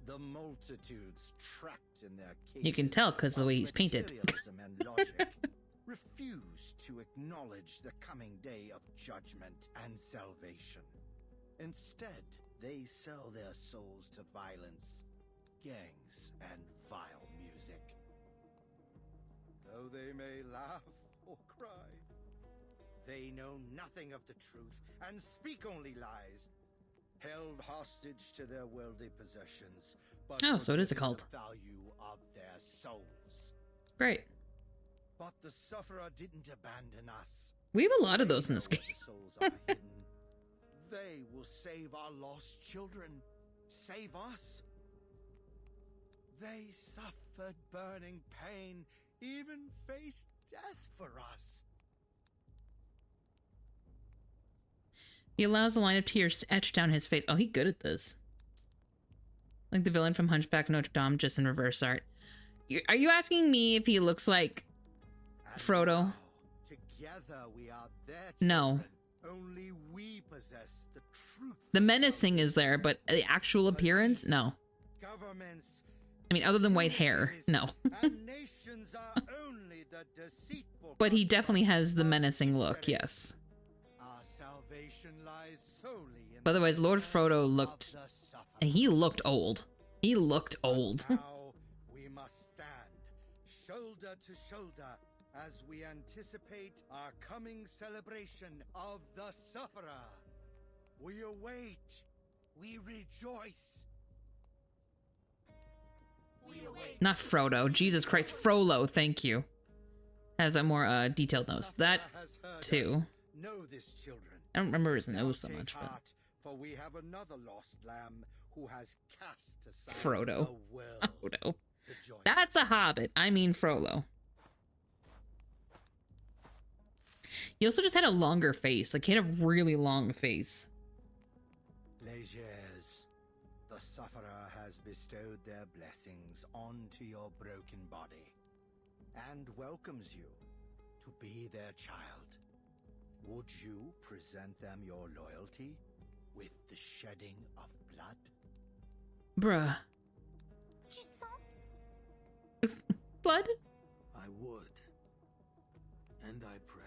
[SPEAKER 9] The multitudes trapped in their cages.
[SPEAKER 1] You can tell because of the way he's painted.
[SPEAKER 9] Materialism and logic refuse to acknowledge the coming day of judgment and salvation. Instead, they sell their souls to violence, gangs, and vile music. Though they may laugh or cry, they know nothing of the truth and speak only lies, held hostage to their worldly possessions. But
[SPEAKER 1] oh, so it is a cult.
[SPEAKER 9] the value of their souls.
[SPEAKER 1] Great.
[SPEAKER 9] But the sufferer didn't abandon us.
[SPEAKER 1] We have a lot of those in this game.
[SPEAKER 9] The souls are hidden. They will save our lost children. Save us. They suffered burning pain, even faced death for us.
[SPEAKER 1] He allows a line of tears to etch down his face. Oh, he's good at this. Like the villain from Hunchback of Notre Dame, just in reverse art. Are you asking me if he looks like Frodo?
[SPEAKER 9] Now, together we are their
[SPEAKER 1] No.
[SPEAKER 9] children. Only we possess the truth.
[SPEAKER 1] The menacing is there, but the actual appearance? No.
[SPEAKER 9] Governments,
[SPEAKER 1] I mean, other than white hair, no.
[SPEAKER 9] and nations are only the deceitful.
[SPEAKER 1] But he definitely has the menacing look, yes.
[SPEAKER 9] Our salvation lies solely in
[SPEAKER 1] Otherwise, Lord
[SPEAKER 9] the
[SPEAKER 1] Frodo
[SPEAKER 9] hand
[SPEAKER 1] looked...
[SPEAKER 9] of the sufferer.
[SPEAKER 1] And he looked old. He looked old.
[SPEAKER 9] Now we must stand shoulder to shoulder as we anticipate our coming celebration of the sufferer. We await. We rejoice. We await.
[SPEAKER 1] Not Frodo. Jesus Christ. Frollo, thank you. Has a more detailed nose. That, too.
[SPEAKER 9] Know this, children.
[SPEAKER 1] I don't remember his nose so
[SPEAKER 9] Now
[SPEAKER 1] much,
[SPEAKER 9] take
[SPEAKER 1] but...
[SPEAKER 9] heart, for we have another lost lamb who has cast aside
[SPEAKER 1] Frodo.
[SPEAKER 9] the world.
[SPEAKER 1] Frodo.
[SPEAKER 9] to join
[SPEAKER 1] That's a hobbit. I mean Frollo. He also just had a longer face. Like, he had a really long face.
[SPEAKER 9] Leges, the sufferer has bestowed their blessings onto your broken body and welcomes you to be their child. Would you present them your loyalty with the shedding of blood?
[SPEAKER 1] Bruh. Blood?
[SPEAKER 3] I would. And I pray.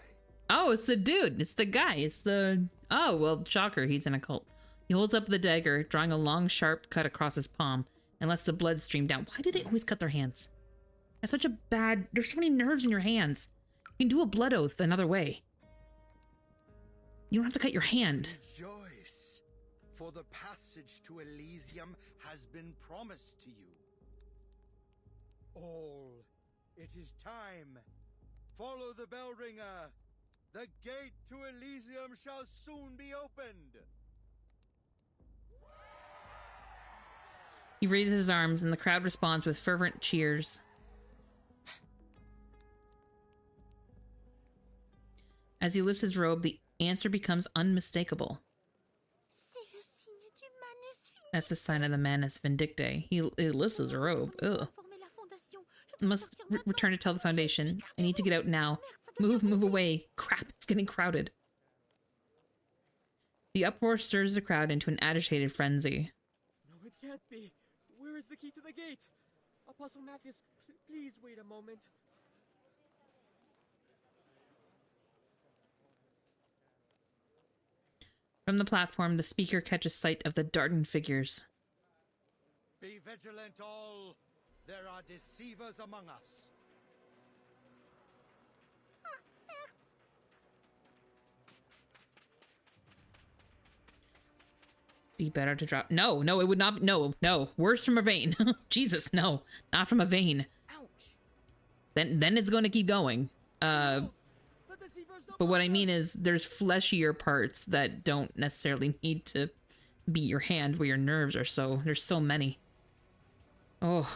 [SPEAKER 1] Oh, it's the dude. It's the guy. It's the... Oh, well, shocker. He's in a cult. He holds up the dagger, drawing a long, sharp cut across his palm, and lets the blood stream down. Why do they always cut their hands? That's such a bad... There's so many nerves in your hands. You can do a blood oath another way. You don't have to cut your hand.
[SPEAKER 9] Rejoice, for the passage to Elysium has been promised to you. All, it is time. Follow the bell ringer. The gate to Elysium shall soon be opened.
[SPEAKER 1] He raises his arms, and the crowd responds with fervent cheers. As he lifts his robe, the answer becomes unmistakable. That's the sign of the Manus Vindictae. He lifts his robe. Ugh. Must return to tell the Foundation. I need to get out now. Move away. Crap, it's getting crowded. The uproar stirs the crowd into an agitated frenzy.
[SPEAKER 7] No, it can't be. Where is the key to the gate? Apostle Matthias, please wait a moment.
[SPEAKER 1] From the platform, the speaker catches sight of the darting figures.
[SPEAKER 9] Be vigilant all. There are deceivers among us.
[SPEAKER 1] Be better to drop. No, it would not. No. Worse from a vein. Jesus, no, not from a vein.
[SPEAKER 8] Ouch.
[SPEAKER 1] Then it's going to keep going.
[SPEAKER 7] The deceivers
[SPEAKER 1] But what I mean is there's fleshier parts that don't necessarily need to be your hand where your nerves are there's so many. Oh.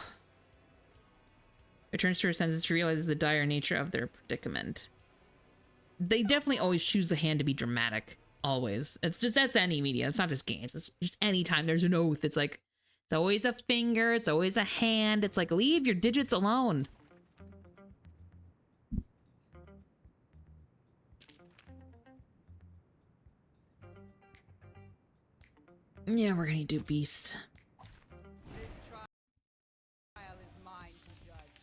[SPEAKER 1] Returns to her senses to realize the dire nature of their predicament. they definitely always choose the hand to be dramatic. Always. It's just, that's any media. It's not just games. It's just any time there's an oath. It's like, it's always a finger. It's always a hand. It's like, leave your digits alone. Yeah, we're gonna do Beast.
[SPEAKER 10] This trial is mine to judge.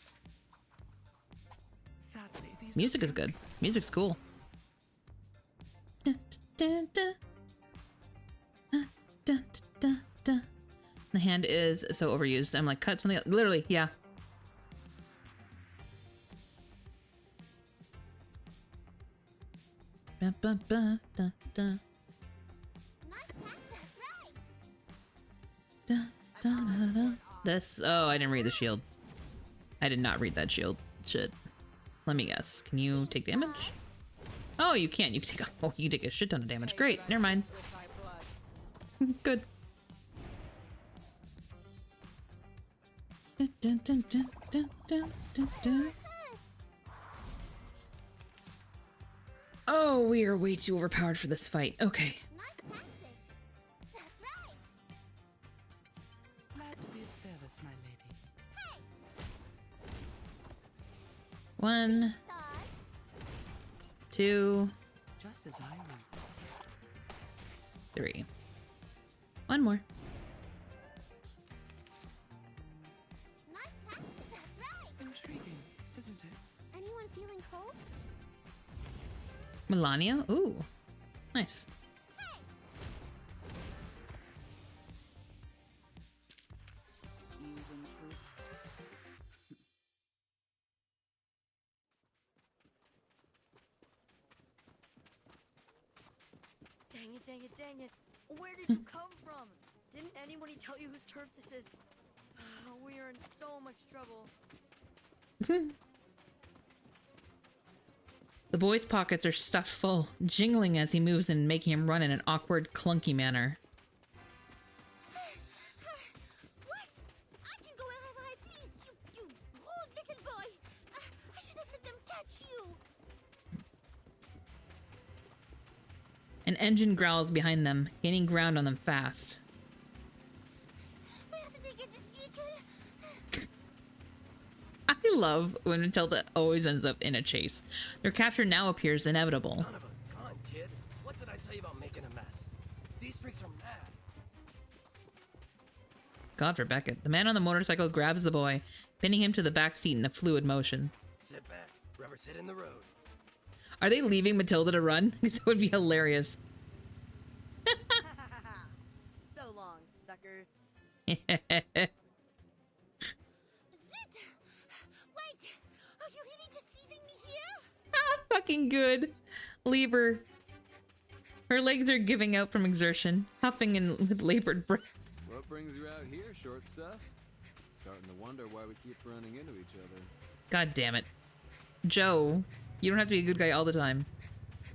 [SPEAKER 10] Sadly, these
[SPEAKER 1] Music is good. Music's cool. Dun, dun, dun, dun. Dun, dun, dun. The hand is so overused. I'm like, cut something. Literally, yeah. Ba, ba, ba, da, da. Da, da, da, da. This. Oh, I didn't read the shield. I did not read that shield. Shit. Let me guess. Can you take damage? Oh, you can't. You can take. Oh, you can take a shit ton of damage. Great. Never mind. Good. Dun, dun, dun, dun, dun, dun, dun, dun. Oh, we are way too overpowered for this fight. Okay.
[SPEAKER 10] glad to be of service, my lady.
[SPEAKER 1] 1, 2,
[SPEAKER 10] Just as I would.
[SPEAKER 1] 3. One more.
[SPEAKER 10] Intriguing, isn't it?
[SPEAKER 2] Anyone feeling cold?
[SPEAKER 1] Melania? Ooh. Nice.
[SPEAKER 10] Using troops.
[SPEAKER 8] Dang it, dang it, dang it. Where did you come from? Didn't anybody tell you whose turf this is? We are in so much trouble.
[SPEAKER 1] The boy's pockets are stuffed full, jingling as he moves and making him run in an awkward, clunky manner.
[SPEAKER 2] What? I can go wherever I please, you rude little boy. I should have let them catch you.
[SPEAKER 1] An engine growls behind them, gaining ground on them fast.
[SPEAKER 2] Where did they get this vehicle?
[SPEAKER 1] I love when Matilda always ends up in a chase. Their capture now appears inevitable.
[SPEAKER 7] Son of a gun, kid. What did I tell you about making a mess? These freaks are mad.
[SPEAKER 1] God for Beckett. The man on the motorcycle grabs the boy, pinning him to the back seat in a fluid motion.
[SPEAKER 7] Sit back. Rubber's hitting the road.
[SPEAKER 1] Are they leaving Matilda to run? This would be hilarious.
[SPEAKER 8] So long, suckers.
[SPEAKER 2] Zit! Wait! Are you really just leaving me here?
[SPEAKER 1] Ah, fucking good. Leave her. Her legs are giving out from exertion, huffing in with labored breath.
[SPEAKER 3] What brings you out here, short stuff? Starting to wonder why we keep running into each other.
[SPEAKER 1] God damn it. Joe, you don't have to be a good guy all the time.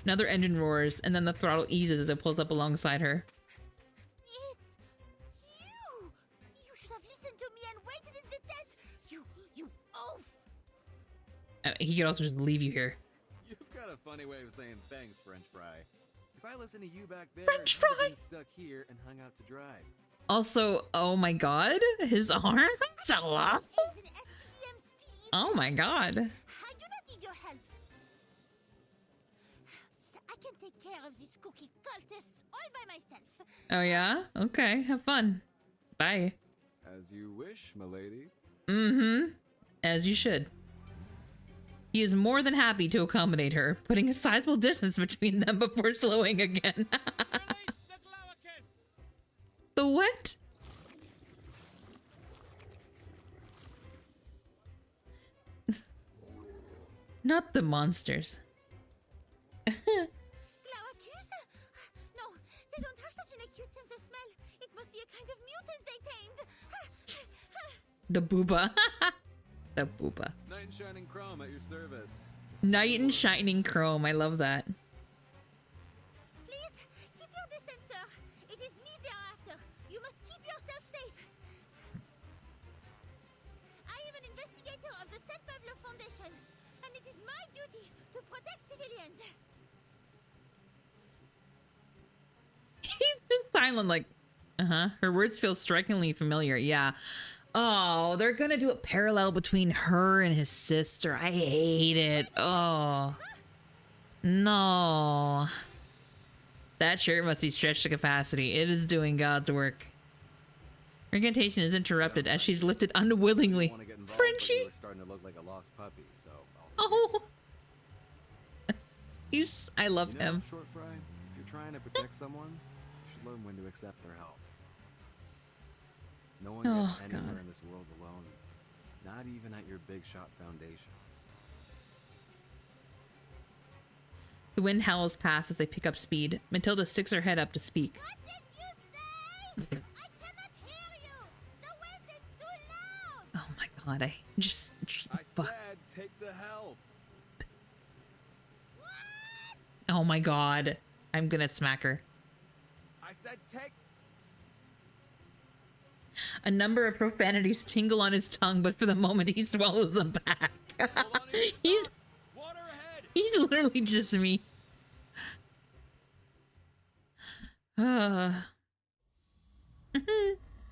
[SPEAKER 1] Another engine roars, and then the throttle eases as it pulls up alongside her.
[SPEAKER 2] It's you! You should have listened to me and waited in the tent! You oaf!
[SPEAKER 1] He could also just leave you here.
[SPEAKER 3] You've got a funny way of saying thanks, French fry. If I listened to you back there,
[SPEAKER 1] French
[SPEAKER 3] you'd have
[SPEAKER 1] fry!
[SPEAKER 3] been stuck here and hung out to dry.
[SPEAKER 1] Also, oh my god, his arms? A lot?
[SPEAKER 2] It's an SPDM speed!
[SPEAKER 1] Oh my god.
[SPEAKER 2] I do not need your help! I can take care of these cookie cultists all by myself!
[SPEAKER 1] Oh yeah? Okay, have fun. Bye.
[SPEAKER 3] As you wish, milady.
[SPEAKER 1] Mm-hmm. As you should. He is more than happy to accommodate her, putting a sizable distance between them before slowing again. The what? Not the monsters.
[SPEAKER 2] Glaucus? No, they don't have such an acute sense of smell. It must be a kind of mutant they tamed.
[SPEAKER 1] The booba. The booba.
[SPEAKER 3] Knight in shining chrome at your service.
[SPEAKER 1] Knight in shining chrome. I love that.
[SPEAKER 2] Please, keep your distance, sir. It is me they are after. You must keep yourself safe. I am an investigator of the St. Pablo Foundation, and it is my duty to protect civilians.
[SPEAKER 1] Kylan like, her words feel strikingly familiar. Yeah. Oh, they're gonna do a parallel between her and his sister. I hate it. Oh. No. That shirt must be stretched to capacity. It is doing God's work. Incantation is interrupted as she's lifted unwillingly. Frenchie!
[SPEAKER 3] You're starting to look like a lost puppy, so
[SPEAKER 1] Oh. I love him.
[SPEAKER 3] Short fry, if you're trying to protect someone, you should learn when to accept their help. No one gets anywhere in this world alone, not even at your big shot foundation.
[SPEAKER 1] The wind howls past as they pick up speed. Matilda sticks her head up to speak.
[SPEAKER 2] What did you say? I cannot hear you. The wind is too loud.
[SPEAKER 1] Oh my god, I
[SPEAKER 3] said take the help.
[SPEAKER 1] Oh my god. I'm gonna smack her.
[SPEAKER 3] I said take.
[SPEAKER 1] A number of profanities tingle on his tongue, but for the moment he swallows them back. He's literally just me.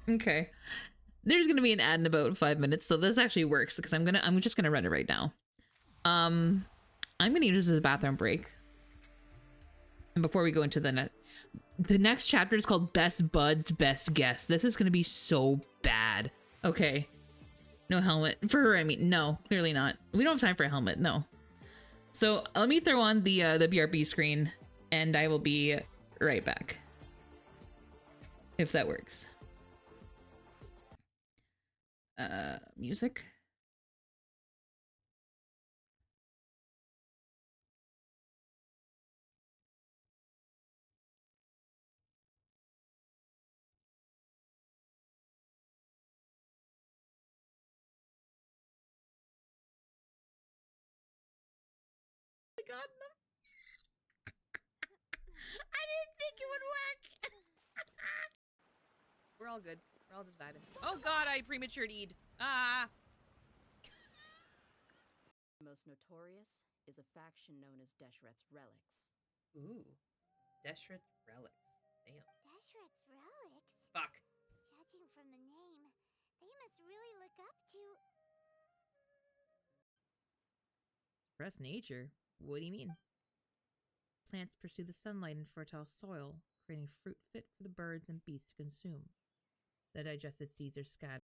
[SPEAKER 1] Okay. There's gonna be an ad in about 5 minutes, so this actually works because I'm just gonna run it right now. I'm gonna use this as a bathroom break. And before we go into the next chapter is called Best Buds, Best Guests. This is gonna be so bad. Okay. No helmet. For her, I mean, no, clearly not. We don't have time for a helmet, no. So let me throw on the BRB screen and I will be right back. If that works. Music. God, no. I didn't think it would work. We're all good. We're all just vibing. Oh god, I prematured Eid. Ah.
[SPEAKER 11] Most notorious is a faction known as Deshret's Relics.
[SPEAKER 1] Ooh. Deshret's Relics. Damn.
[SPEAKER 2] Deshret's relics?
[SPEAKER 1] Fuck.
[SPEAKER 2] Judging from the name, they must really look up to...
[SPEAKER 1] Express nature? What do you mean? Plants pursue the sunlight in fertile soil, creating fruit fit for the birds and beasts to consume. The digested seeds are scattered.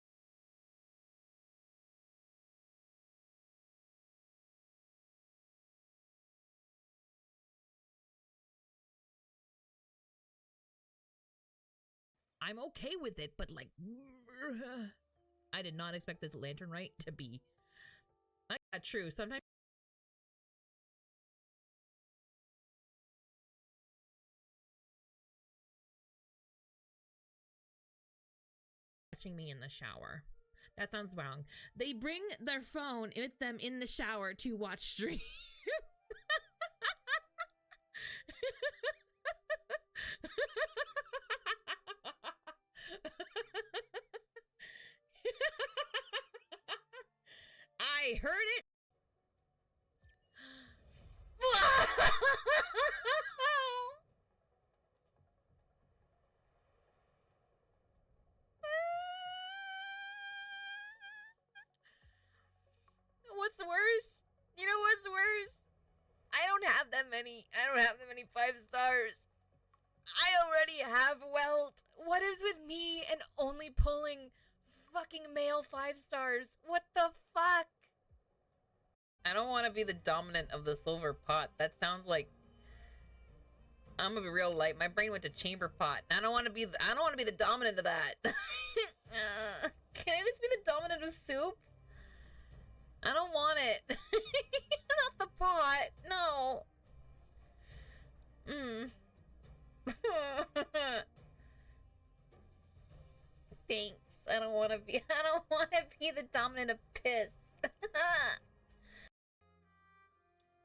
[SPEAKER 1] I'm okay with it, but like... I did not expect this lantern right to be... That's true. Sometimes... Watching me in the shower. That sounds wrong. They bring their phone with them in the shower to watch stream. I heard it. What's worse? You know what's worse? I don't have that many 5 stars. I already have Welt. What is with me and only pulling fucking male 5 stars? What the fuck? I don't want to be the dominant of the silver pot. That sounds like... I'm gonna be real light. My brain went to chamber pot. I don't want to be the dominant of that. Can I just be the dominant of soup? I don't want it. Not the pot. No. Thanks. I don't want to be the dominant of piss.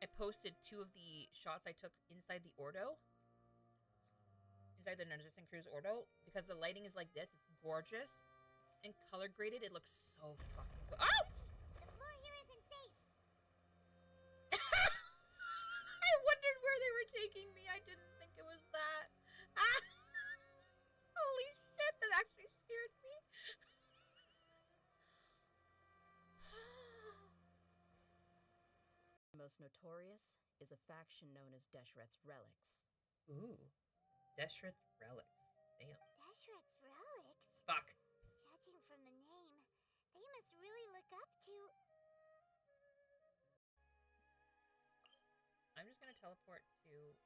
[SPEAKER 1] I posted 2 of the shots I took inside the Ordo. Inside the Nerdzistan Cruise Ordo. Because the lighting is like this. It's gorgeous. And color graded. It looks so fucking good. Oh!
[SPEAKER 2] The floor here isn't safe.
[SPEAKER 1] I wondered where they were taking me. I didn't think it was that.
[SPEAKER 11] most notorious is a faction known as Deshret's Relics.
[SPEAKER 12] Ooh. Deshret's Relics. Damn.
[SPEAKER 2] Deshret's relics?
[SPEAKER 12] Fuck.
[SPEAKER 2] Judging from the name, they must really look up to...
[SPEAKER 12] I'm just gonna teleport to here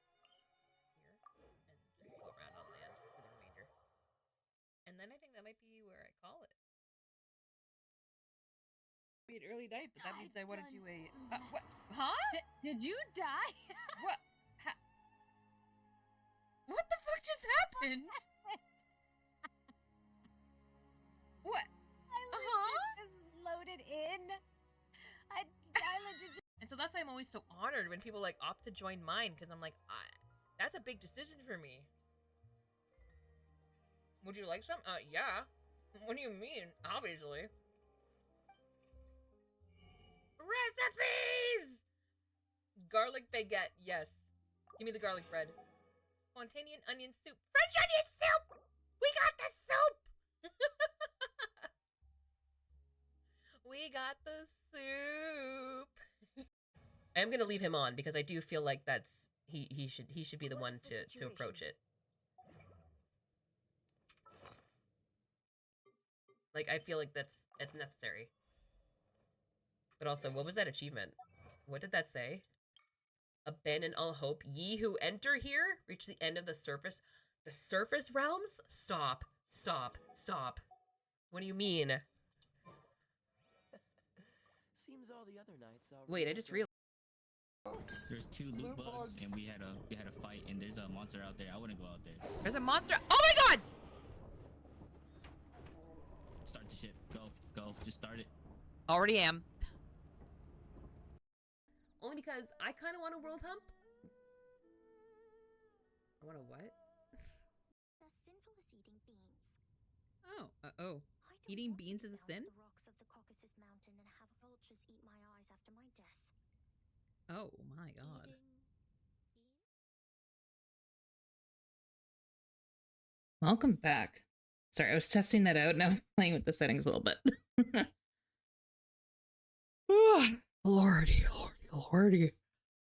[SPEAKER 12] and just go around on land for the remainder. And then I think that might be where I call it. Be an early night, but that means I want to do a. What? Huh?
[SPEAKER 5] Did you die?
[SPEAKER 12] What? What the fuck just happened? What?
[SPEAKER 5] I legit just loaded in. I legit just...
[SPEAKER 12] And so that's why I'm always so honored when people like opt to join mine, because I'm like, that's a big decision for me. Would you like some? Yeah. What do you mean? Obviously. Recipes! Garlic baguette, yes. Give me the garlic bread. Spontaneous onion soup. French onion soup! We got the soup! We got the soup. I'm gonna leave him on because I do feel like that's he should be the one to approach it. Like I feel like it's necessary. But also, what was that achievement? What did that say? Abandon all hope. Ye who enter here reach the end of the surface. The surface realms? Stop. Stop. Stop. What do you mean?
[SPEAKER 7] Seems all the other nights are...
[SPEAKER 12] Wait, I just realized.
[SPEAKER 13] There's 2 loot bugs, and we had a fight, and there's a monster out there. I wouldn't go out there.
[SPEAKER 12] There's a monster. Oh my god!
[SPEAKER 13] Start the ship. Go. Just start it.
[SPEAKER 12] Already am. Only because I kind of want a world hump. I want a what?
[SPEAKER 2] As sinful as eating beans.
[SPEAKER 1] Oh. Eating beans is a sin?
[SPEAKER 2] The rocks of the Caucasus Mountain and have vultures eat my eyes after my death.
[SPEAKER 1] Oh my god. Welcome back. Sorry, I was testing that out and I was playing with the settings a little bit. Lordy.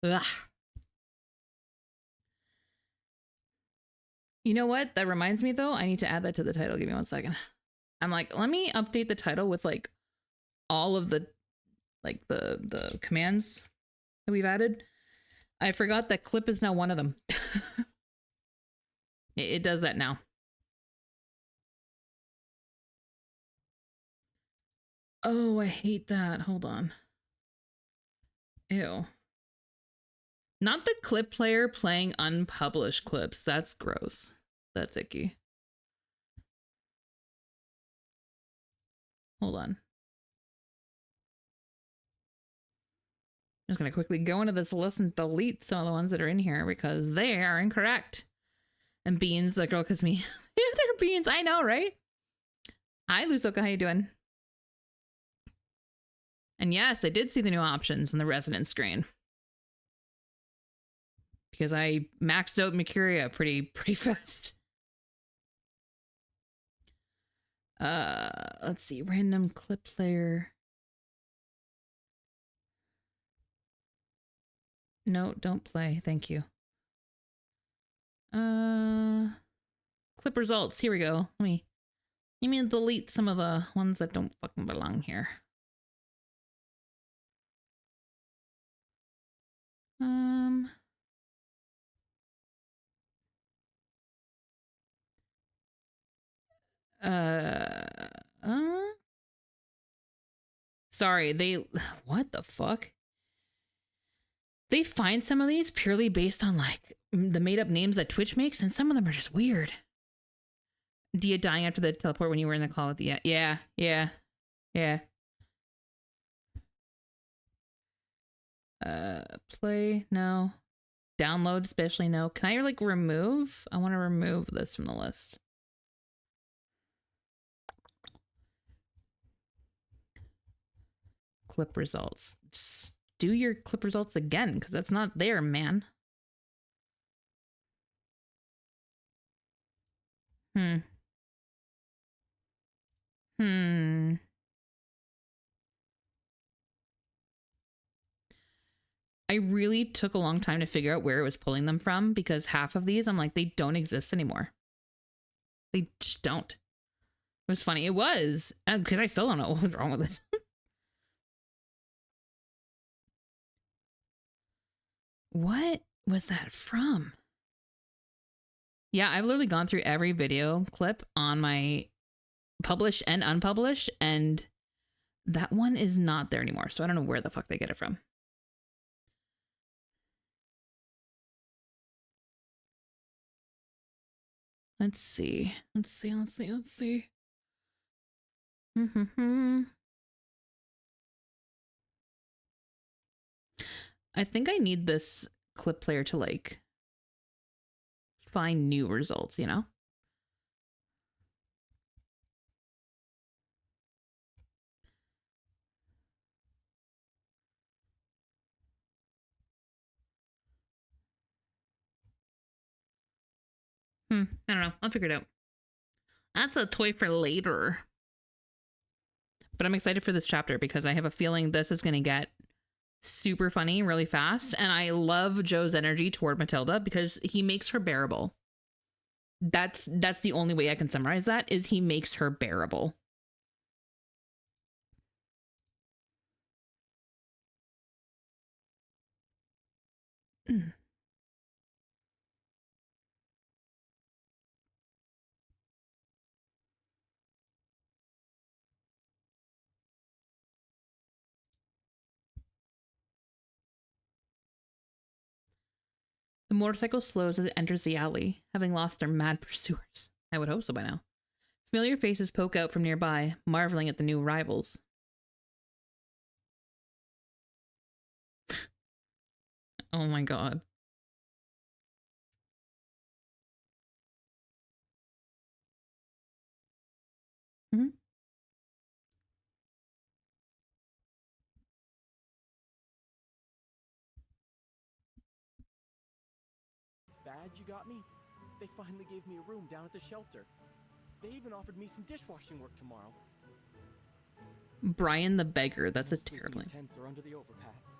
[SPEAKER 1] Ugh. You know what? That reminds me though, I need to add that to the title. Give me 1 second. I'm like, let me update the title with like all of the like the commands that we've added. I forgot that clip is now one of them. It does that now. Oh, I hate that. Hold on. Ew. Not the clip player playing unpublished clips. That's gross. That's icky. Hold on. I'm just going to quickly go into this list and delete some of the ones that are in here because they are incorrect. And Beans, that girl calls me. They're Beans. I know, right? Hi, Lusoka. How you doing? And yes, I did see the new options in the resident screen. Because I maxed out Mercuria pretty fast. Let's see. Random clip player. No, don't play. Thank you. Clip results. Here we go. Let me delete some of the ones that don't fucking belong here. Sorry, what the fuck? They find some of these purely based on like the made up names that Twitch makes, and some of them are just weird. Dia dying after the teleport when you were in the call with the yeah. Play, no. Download, especially no. Can I like remove? I want to remove this from the list. Clip results. Just do your clip results again, because that's not there, man. I really took a long time to figure out where it was pulling them from, because half of these, I'm like, they don't exist anymore. They just don't. It was funny. It was, because I still don't know what was wrong with this. What was that from? Yeah, I've literally gone through every video clip on my published and unpublished, and that one is not there anymore. So I don't know where the fuck they get it from. Let's see. Let's see. Let's see. Let's see. I think I need this clip player to like find new results, you know? I don't know. I'll figure it out. That's a toy for later. But I'm excited for this chapter because I have a feeling this is going to get super funny really fast. And I love Joe's energy toward Matilda because he makes her bearable. That's the only way I can summarize that, is he makes her bearable. The motorcycle slows as it enters the alley, having lost their mad pursuers. I would hope so by now. Familiar faces poke out from nearby, marveling at the new arrivals. Oh my god.
[SPEAKER 7] Bad you got me? They finally gave me a room down at the shelter. They even offered me some dishwashing work tomorrow.
[SPEAKER 1] Brian the Beggar, that's a terrible name.
[SPEAKER 7] Tents are under the overpass.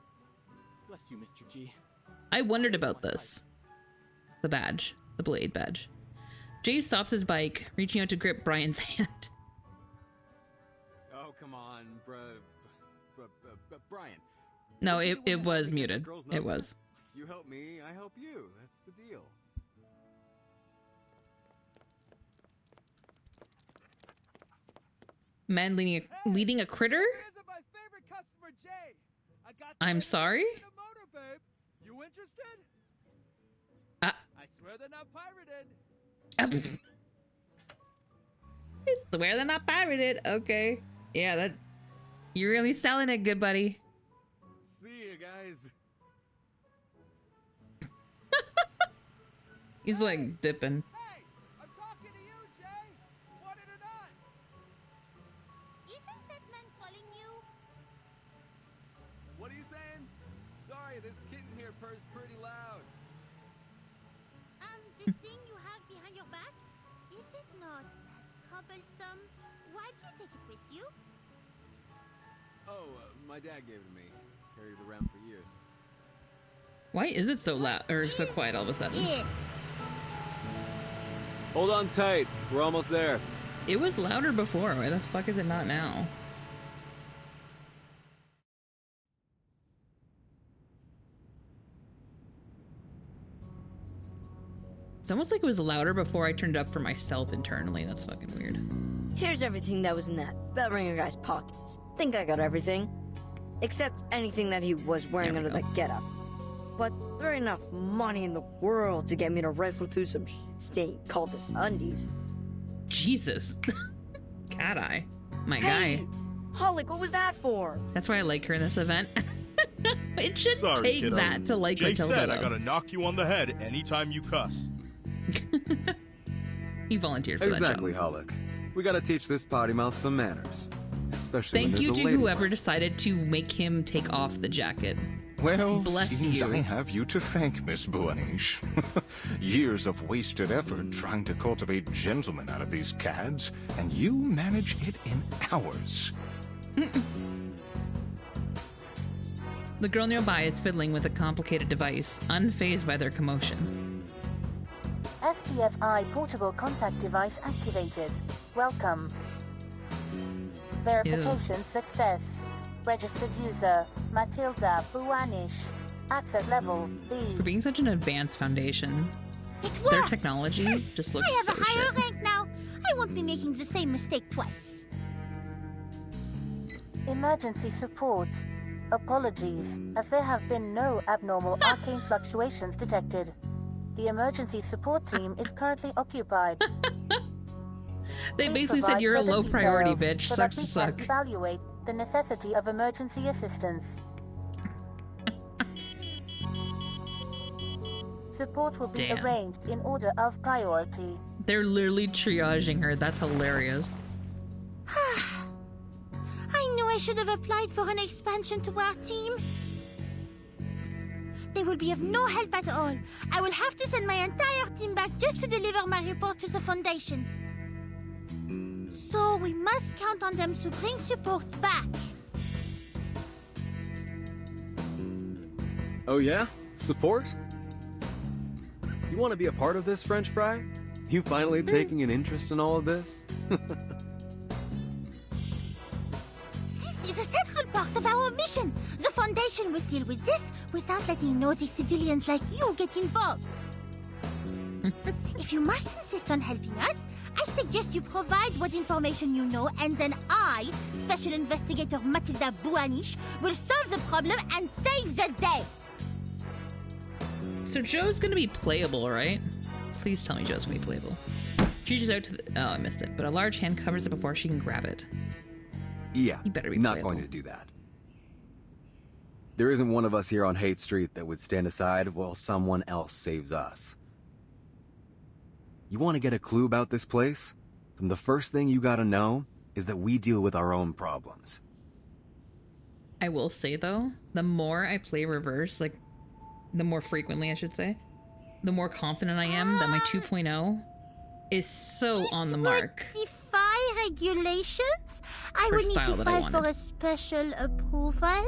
[SPEAKER 7] Bless you, Mr. G.
[SPEAKER 1] I wondered about this. The badge. The blade badge. Jay stops his bike, reaching out to grip Brian's hand.
[SPEAKER 3] Oh, come on, Brian.
[SPEAKER 1] No, it was muted. It was.
[SPEAKER 3] You help me, I help you. That's the deal.
[SPEAKER 1] Man leading a critter? I'm sorry?
[SPEAKER 7] You interested?
[SPEAKER 1] I
[SPEAKER 7] swear they're not pirated.
[SPEAKER 1] I swear they're not pirated. Okay. Yeah, that you're really selling it, good buddy.
[SPEAKER 3] See you guys.
[SPEAKER 1] He's like dipping.
[SPEAKER 7] Hey, I'm talking to you, Jay. Want it or not?
[SPEAKER 2] Isn't that man calling you?
[SPEAKER 3] What are you saying? Sorry, this kitten here purrs pretty loud.
[SPEAKER 2] The thing you have behind your back? Is it not that troublesome? Why do you take it with you?
[SPEAKER 3] Oh, my dad gave it to me. Carried it around for years.
[SPEAKER 1] Why is it so loud or so quiet all of a sudden?
[SPEAKER 3] Hold on tight. We're almost there.
[SPEAKER 1] It was louder before. Why the fuck is it not now? It's almost like it was louder before I turned it up for myself internally. That's fucking weird.
[SPEAKER 8] Here's everything that was in that bell ringer guy's pockets. Think I got everything. Except anything that he was wearing under that getup. But there ain't enough money in the world to get me to rifle through some shit-stained cultist undies.
[SPEAKER 1] Jesus. Cat eye. My
[SPEAKER 8] hey,
[SPEAKER 1] guy.
[SPEAKER 8] Hollick, what was that for?
[SPEAKER 1] That's why I like her in this event. It shouldn't
[SPEAKER 14] Sorry,
[SPEAKER 1] take
[SPEAKER 14] kiddo.
[SPEAKER 1] that to like
[SPEAKER 14] Jay
[SPEAKER 1] Matilda.
[SPEAKER 14] said
[SPEAKER 1] though.
[SPEAKER 14] I gotta knock you on the head anytime you cuss.
[SPEAKER 1] He volunteered for
[SPEAKER 3] Exactly,
[SPEAKER 1] that job.
[SPEAKER 3] Hollick. We gotta teach this potty mouth some manners. Especially when
[SPEAKER 1] Thank you
[SPEAKER 3] there's a
[SPEAKER 1] to
[SPEAKER 3] lady
[SPEAKER 1] whoever
[SPEAKER 3] present.
[SPEAKER 1] decided to make him take off the jacket.
[SPEAKER 6] Well,
[SPEAKER 1] Bless
[SPEAKER 6] seems
[SPEAKER 1] you.
[SPEAKER 6] I have you to thank, Miss Buanish. Years of wasted effort trying to cultivate gentlemen out of these cads, and you manage it in hours.
[SPEAKER 1] The girl nearby is fiddling with a complicated device, unfazed by their commotion.
[SPEAKER 15] SPFI portable contact device activated. Welcome. Verification success. Registered user Matilda Buanish. Access level B.
[SPEAKER 1] For being such an advanced foundation, their technology just looks
[SPEAKER 2] I
[SPEAKER 1] so
[SPEAKER 2] have a higher
[SPEAKER 1] shit.
[SPEAKER 2] rank now. I won't be making the same mistake twice.
[SPEAKER 15] Emergency support. Apologies, as there have been no abnormal arcane fluctuations detected. The emergency support team is currently occupied.
[SPEAKER 1] They
[SPEAKER 15] Please
[SPEAKER 1] basically said
[SPEAKER 15] provide
[SPEAKER 1] you're a
[SPEAKER 15] further
[SPEAKER 1] low priority,
[SPEAKER 15] details
[SPEAKER 1] bitch.
[SPEAKER 15] so
[SPEAKER 1] Sucks
[SPEAKER 15] that
[SPEAKER 1] to
[SPEAKER 15] we
[SPEAKER 1] suck.
[SPEAKER 15] can evaluate the necessity of emergency assistance. Support will be
[SPEAKER 1] Damn.
[SPEAKER 15] arranged in order of priority.
[SPEAKER 1] They're literally triaging her. That's hilarious.
[SPEAKER 2] I knew I should have applied for an expansion to our team. They will be of no help at all. I will have to send my entire team back just to deliver my report to the Foundation. So we must count on them to bring support back.
[SPEAKER 3] Oh yeah? Support? You want to be a part of this, French fry? You finally taking an interest in all of this?
[SPEAKER 2] This is a central part of our mission. The Foundation will deal with this without letting nosy civilians like you get involved. If you must insist on helping us, I suggest you provide what information you know, and then I, Special Investigator Matilda Buanish, will solve the problem and save the day.
[SPEAKER 1] So Joe's gonna be playable, right? Please tell me Joe's gonna be playable. She reaches out to the— oh, I missed it. But a large hand covers it before she can grab it.
[SPEAKER 3] Yeah,
[SPEAKER 1] You better be
[SPEAKER 3] not
[SPEAKER 1] playable.
[SPEAKER 3] going to do that. There isn't one of us here on Hate Street that would stand aside while someone else saves us. You want to get a clue about this place? Then the first thing you gotta know is that we deal with our own problems.
[SPEAKER 1] I will say though, the more I play reverse, like the more frequently I should say, the more confident I am that my 2.0 is so on the mark.
[SPEAKER 2] Defy regulations? I
[SPEAKER 1] For
[SPEAKER 2] would need
[SPEAKER 1] style
[SPEAKER 2] to
[SPEAKER 1] that I
[SPEAKER 2] file for
[SPEAKER 1] wanted.
[SPEAKER 2] a special approval.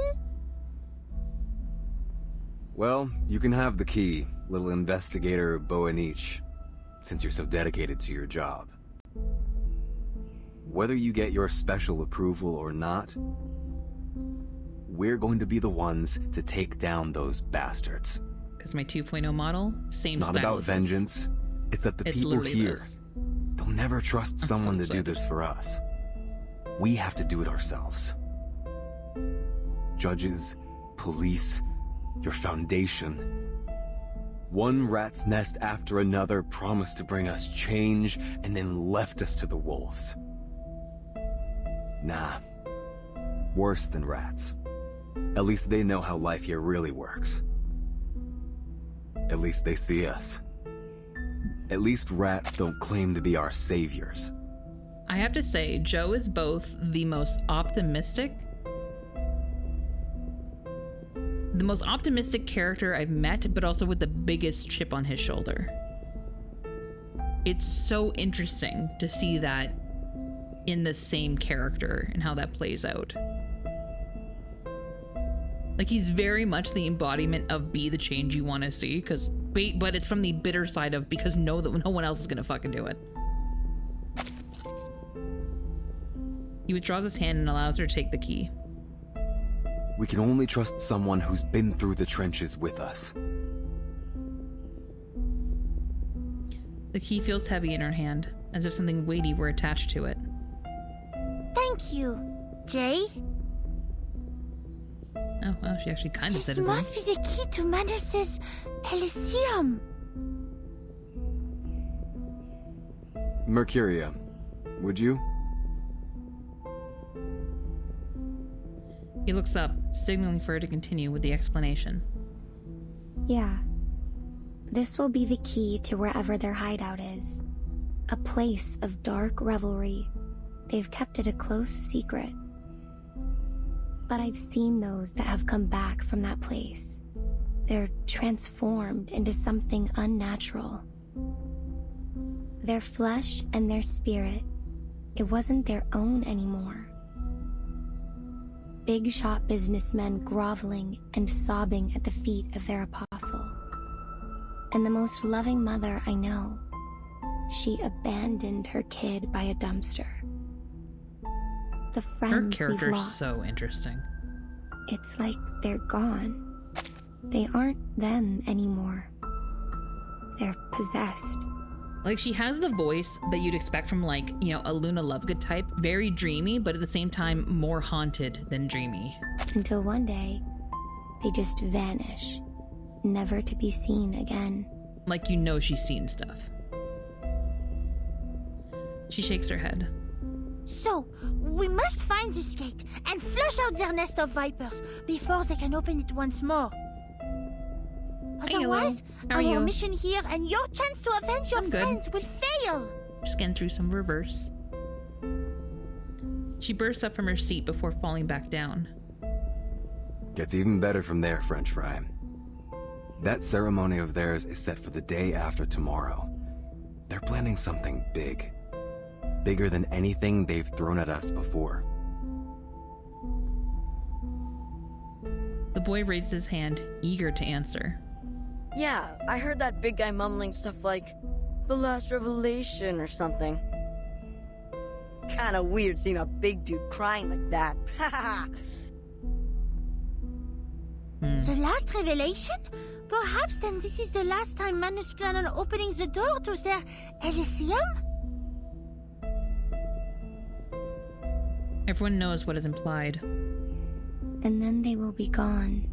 [SPEAKER 3] Well, you can have the key, little investigator Boanich, since you're so dedicated to your job. Whether you get your special approval or not, we're going to be the ones to take down those bastards.
[SPEAKER 1] Because my 2.0 model, same
[SPEAKER 3] It's not
[SPEAKER 1] style
[SPEAKER 3] about
[SPEAKER 1] as this.
[SPEAKER 3] vengeance. It's that the
[SPEAKER 1] It's
[SPEAKER 3] people
[SPEAKER 1] literally
[SPEAKER 3] here,
[SPEAKER 1] this.
[SPEAKER 3] they'll never trust
[SPEAKER 1] I'm so
[SPEAKER 3] someone to do
[SPEAKER 1] excited.
[SPEAKER 3] this for us. We have to do it ourselves. Judges, police, your foundation. One rat's nest after another promised to bring us change and then left us to the wolves. Nah. Worse than rats. At least they know how life here really works. At least they see us. At least rats don't claim to be our saviors.
[SPEAKER 1] I have to say, Joe is both the most optimistic character I've met, but also with the biggest chip on his shoulder. It's so interesting to see that in the same character and how that plays out. Like, he's very much the embodiment of be the change you want to see, but it's from the bitter side of because no one else is gonna fucking do it. He withdraws his hand and allows her to take the key.
[SPEAKER 3] We can only trust someone who's been through the trenches with us.
[SPEAKER 1] The key feels heavy in her hand, as if something weighty were attached to it.
[SPEAKER 2] Thank you, Jay.
[SPEAKER 1] Oh, well, she actually kind of said his
[SPEAKER 2] This
[SPEAKER 1] name.
[SPEAKER 2] must be the key to Manus's Elysium.
[SPEAKER 3] Mercuria, would you?
[SPEAKER 1] He looks up, signaling for her to continue with the explanation.
[SPEAKER 4] Yeah. This will be the key to wherever their hideout is. A place of dark revelry. They've kept it a close secret. But I've seen those that have come back from that place. They're transformed into something unnatural. Their flesh and their spirit, it wasn't their own anymore. big shot businessmen groveling and sobbing at the feet of their apostle. And the most loving mother I know, she abandoned her kid by a dumpster. The friends
[SPEAKER 1] Her
[SPEAKER 4] we've
[SPEAKER 1] character's
[SPEAKER 4] lost,
[SPEAKER 1] so interesting.
[SPEAKER 4] it's like they're gone. They aren't them anymore. They're possessed.
[SPEAKER 1] Like, she has the voice that you'd expect from, like, you know, a Luna Lovegood type. Very dreamy, but at the same time, more haunted than dreamy.
[SPEAKER 4] Until one day, they just vanish, never to be seen again.
[SPEAKER 1] Like, you know she's seen stuff. She shakes her head.
[SPEAKER 2] So, we must find this gate and flush out their nest of vipers before they can open it once more. Otherwise,
[SPEAKER 1] How are
[SPEAKER 2] our
[SPEAKER 1] you?
[SPEAKER 2] mission here and your chance to avenge your
[SPEAKER 1] I'm good.
[SPEAKER 2] friends will fail.
[SPEAKER 1] Just getting through some reverse. She bursts up from her seat before falling back down.
[SPEAKER 3] Gets even better from there, French fry. That ceremony of theirs is set for the day after tomorrow. They're planning something big. Bigger than anything they've thrown at us before.
[SPEAKER 1] The boy raised his hand, eager to answer.
[SPEAKER 8] Yeah, I heard that big guy mumbling stuff like, the last revelation or something. Kinda weird seeing a big dude crying like that.
[SPEAKER 2] The last revelation? Perhaps then this is the last time Manus plan on opening the door to their Elysium?
[SPEAKER 1] Everyone knows what is implied.
[SPEAKER 4] And then they will be gone,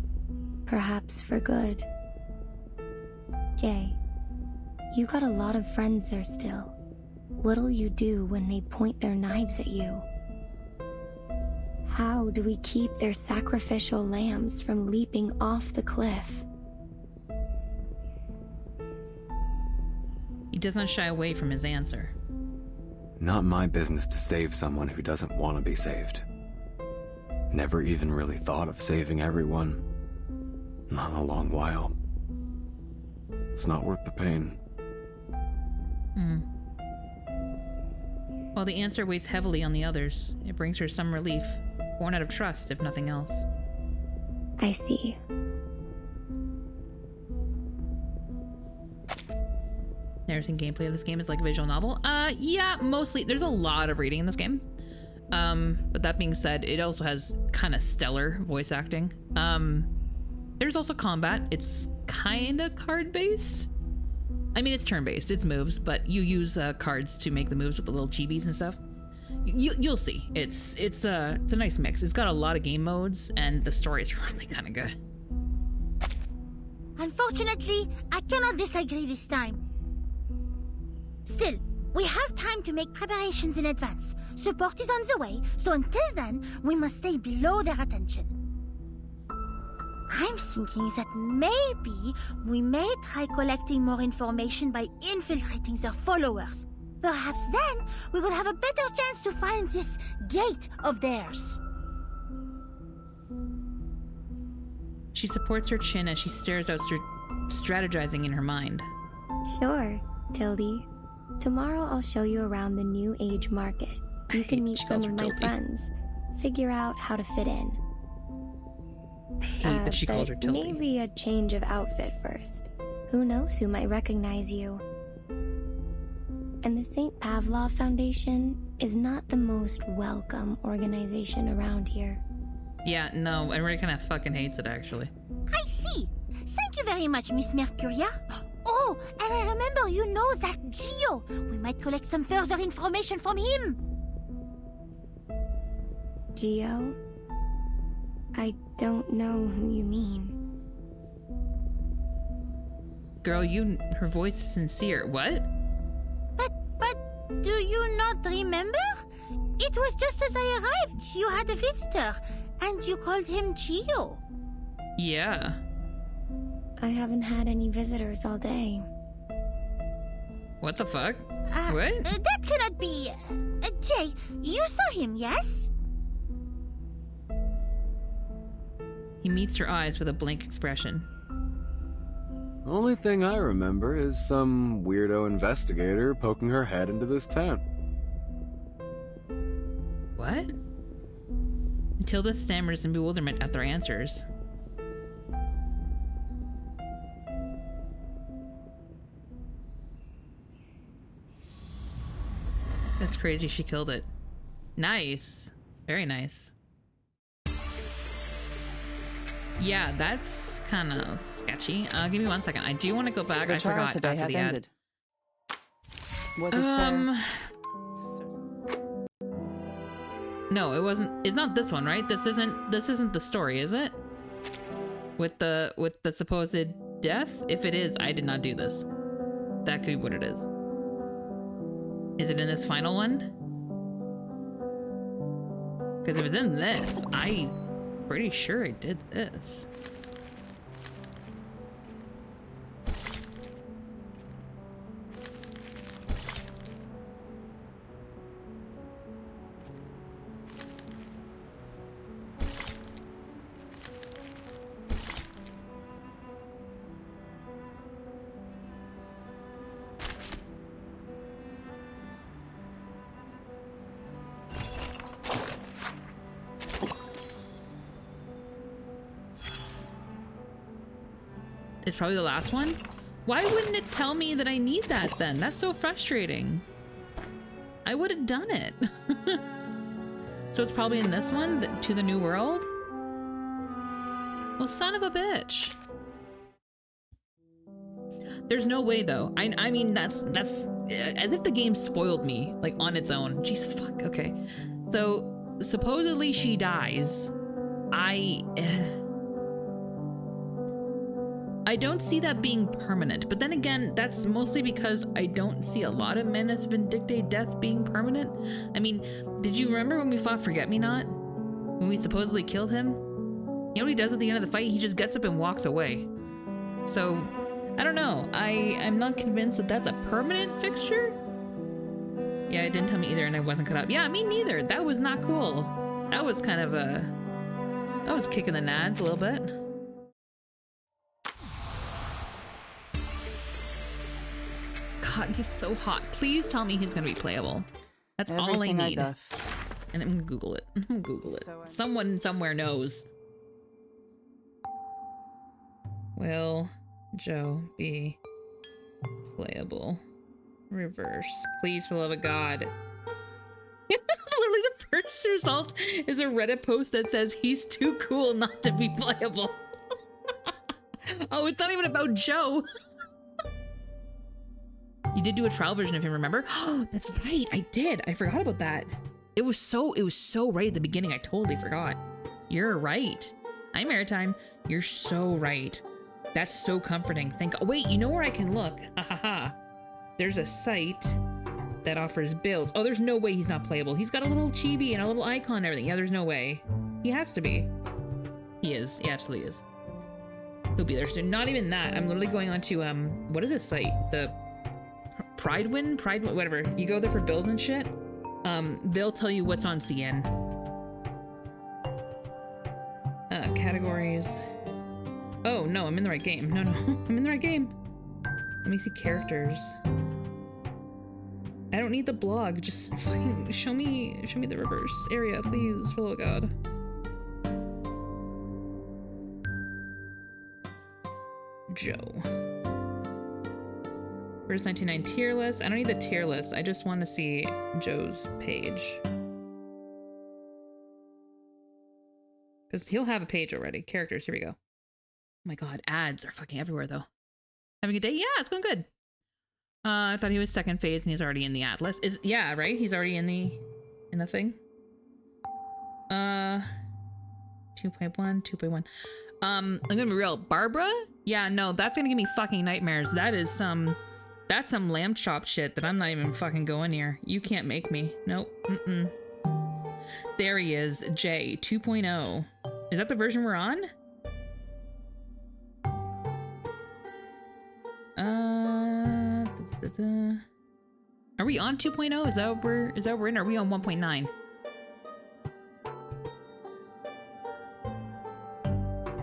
[SPEAKER 4] perhaps for good. Jay, you got a lot of friends there still. What'll you do when they point their knives at you? How do we keep their sacrificial lambs from leaping off the cliff?
[SPEAKER 1] He does not shy away from his answer.
[SPEAKER 3] Not my business to save someone who doesn't want to be saved. Never even really thought of saving everyone. Not in a long while. It's not worth the pain.
[SPEAKER 1] While the answer weighs heavily on the others, it brings her some relief, born out of trust, if nothing else.
[SPEAKER 4] I see.
[SPEAKER 1] Narrative gameplay of this game is like a visual novel. Yeah, mostly. There's a lot of reading in this game. But that being said, it also has kind of stellar voice acting. There's also combat. It's kind of card-based. I mean, it's turn-based. It's moves, but you use cards to make the moves with the little chibis and stuff. You'll see. It's a nice mix. It's got a lot of game modes, and the story is really kind of good.
[SPEAKER 2] Unfortunately, I cannot disagree this time. Still, we have time to make preparations in advance. Support is on the way, so until then, we must stay below their attention. I'm thinking that maybe we may try collecting more information by infiltrating their followers. Perhaps then we will have a better chance to find this gate of theirs.
[SPEAKER 1] She supports her chin as she stares out, strategizing in her mind.
[SPEAKER 4] Sure, Tildy. Tomorrow I'll show you around the New Age market. You can meet some of my friends, figure out how to fit in.
[SPEAKER 1] I hate that she calls her Tildy.
[SPEAKER 4] Maybe a change of outfit first. Who knows who might recognize you? And the St. Pavlov Foundation is not the most welcome organization around here.
[SPEAKER 1] Yeah, no, everybody kind of fucking hates it, actually.
[SPEAKER 2] I see. Thank you very much, Miss Mercuria. Oh, and I remember you know that Gio. We might collect some further information from him.
[SPEAKER 4] Gio? I don't know who you mean.
[SPEAKER 1] Girl, her voice is sincere. What?
[SPEAKER 2] But do you not remember? It was just as I arrived. You had a visitor, and you called him Gio.
[SPEAKER 1] Yeah.
[SPEAKER 4] I haven't had any visitors all day.
[SPEAKER 1] What the fuck? What?
[SPEAKER 2] That cannot be. Jay, you saw him, yes?
[SPEAKER 1] He meets her eyes with a blank expression.
[SPEAKER 3] Only thing I remember is some weirdo investigator poking her head into this tent.
[SPEAKER 1] What? Tilda stammers in bewilderment at their answers. That's crazy she killed it. Nice. Very nice. Yeah, that's kind of sketchy. Give me 1 second. I do want to go back.
[SPEAKER 10] The
[SPEAKER 1] I
[SPEAKER 10] trial
[SPEAKER 1] forgot
[SPEAKER 10] today
[SPEAKER 1] after
[SPEAKER 10] hath
[SPEAKER 1] the ad.
[SPEAKER 10] ended. Was it fair?
[SPEAKER 1] No, it wasn't. It's not this one, right? This isn't the story, is it? With the supposed death? If it is, I did not do this. That could be what it is. Is it in this final one? Because if it's in this, I'm pretty sure I did this. It's probably the last one. Why wouldn't it tell me that I need that then? That's so frustrating. I would have done it. So it's probably in this one, To the New World? Well, son of a bitch. There's no way though. I mean, that's as if the game spoiled me, like on its own. Jesus fuck, okay. So supposedly she dies. I don't see that being permanent, but then again, that's mostly because I don't see a lot of Menace Vindicte death being permanent. I mean, did you remember when we fought Forget-Me-Not? When we supposedly killed him? You know what he does at the end of the fight? He just gets up and walks away. So, I don't know. I'm not convinced that that's a permanent fixture. Yeah, it didn't tell me either and I wasn't cut up. Yeah, me neither. That was not cool. That was kind of that was kicking the nads a little bit. God, he's so hot. Please tell me he's gonna be playable. That's all I need. And I'm gonna Google it. I'm gonna Google it. Someone somewhere knows. Will Joe be playable? Reverse. Please, for the love of God. Literally, the first result is a Reddit post that says he's too cool not to be playable. Oh, it's not even about Joe. You did do a trial version of him, remember? Oh, that's right, I did. I forgot about that. It was so right at the beginning. I totally forgot. You're right. Hi, Maritime. You're so right. That's so comforting. Wait, you know where I can look? Ha ha ha. There's a site that offers builds. Oh, there's no way he's not playable. He's got a little chibi and a little icon and everything. Yeah, there's no way. He has to be. He is. He absolutely is. He'll be there soon. Not even that. I'm literally going on to, what is this site? The Pride, whatever. You go there for builds and shit. They'll tell you what's on CN. Categories. Oh, no, I'm in the right game. No, I'm in the right game. Let me see characters. I don't need the blog. Just fucking show me the reverse area, please, for the love of God. Joe. Where's 99 tier list? I don't need the tier list. I just want to see Joe's page. Because he'll have a page already. Characters, here we go. Oh my god, ads are fucking everywhere though. Having a day? Yeah, it's going good. I thought he was second phase and he's already in the atlas. Yeah, right? He's already in the thing. 2.1, 2.1. I'm gonna be real. Barbara? Yeah, no, that's gonna give me fucking nightmares. That's some lamb chop shit that I'm not even fucking going near. You can't make me. Nope. There he is. J 2.0. Is that the version we're on? Are we on 2.0? Is that what we're in? Or are we on 1.9?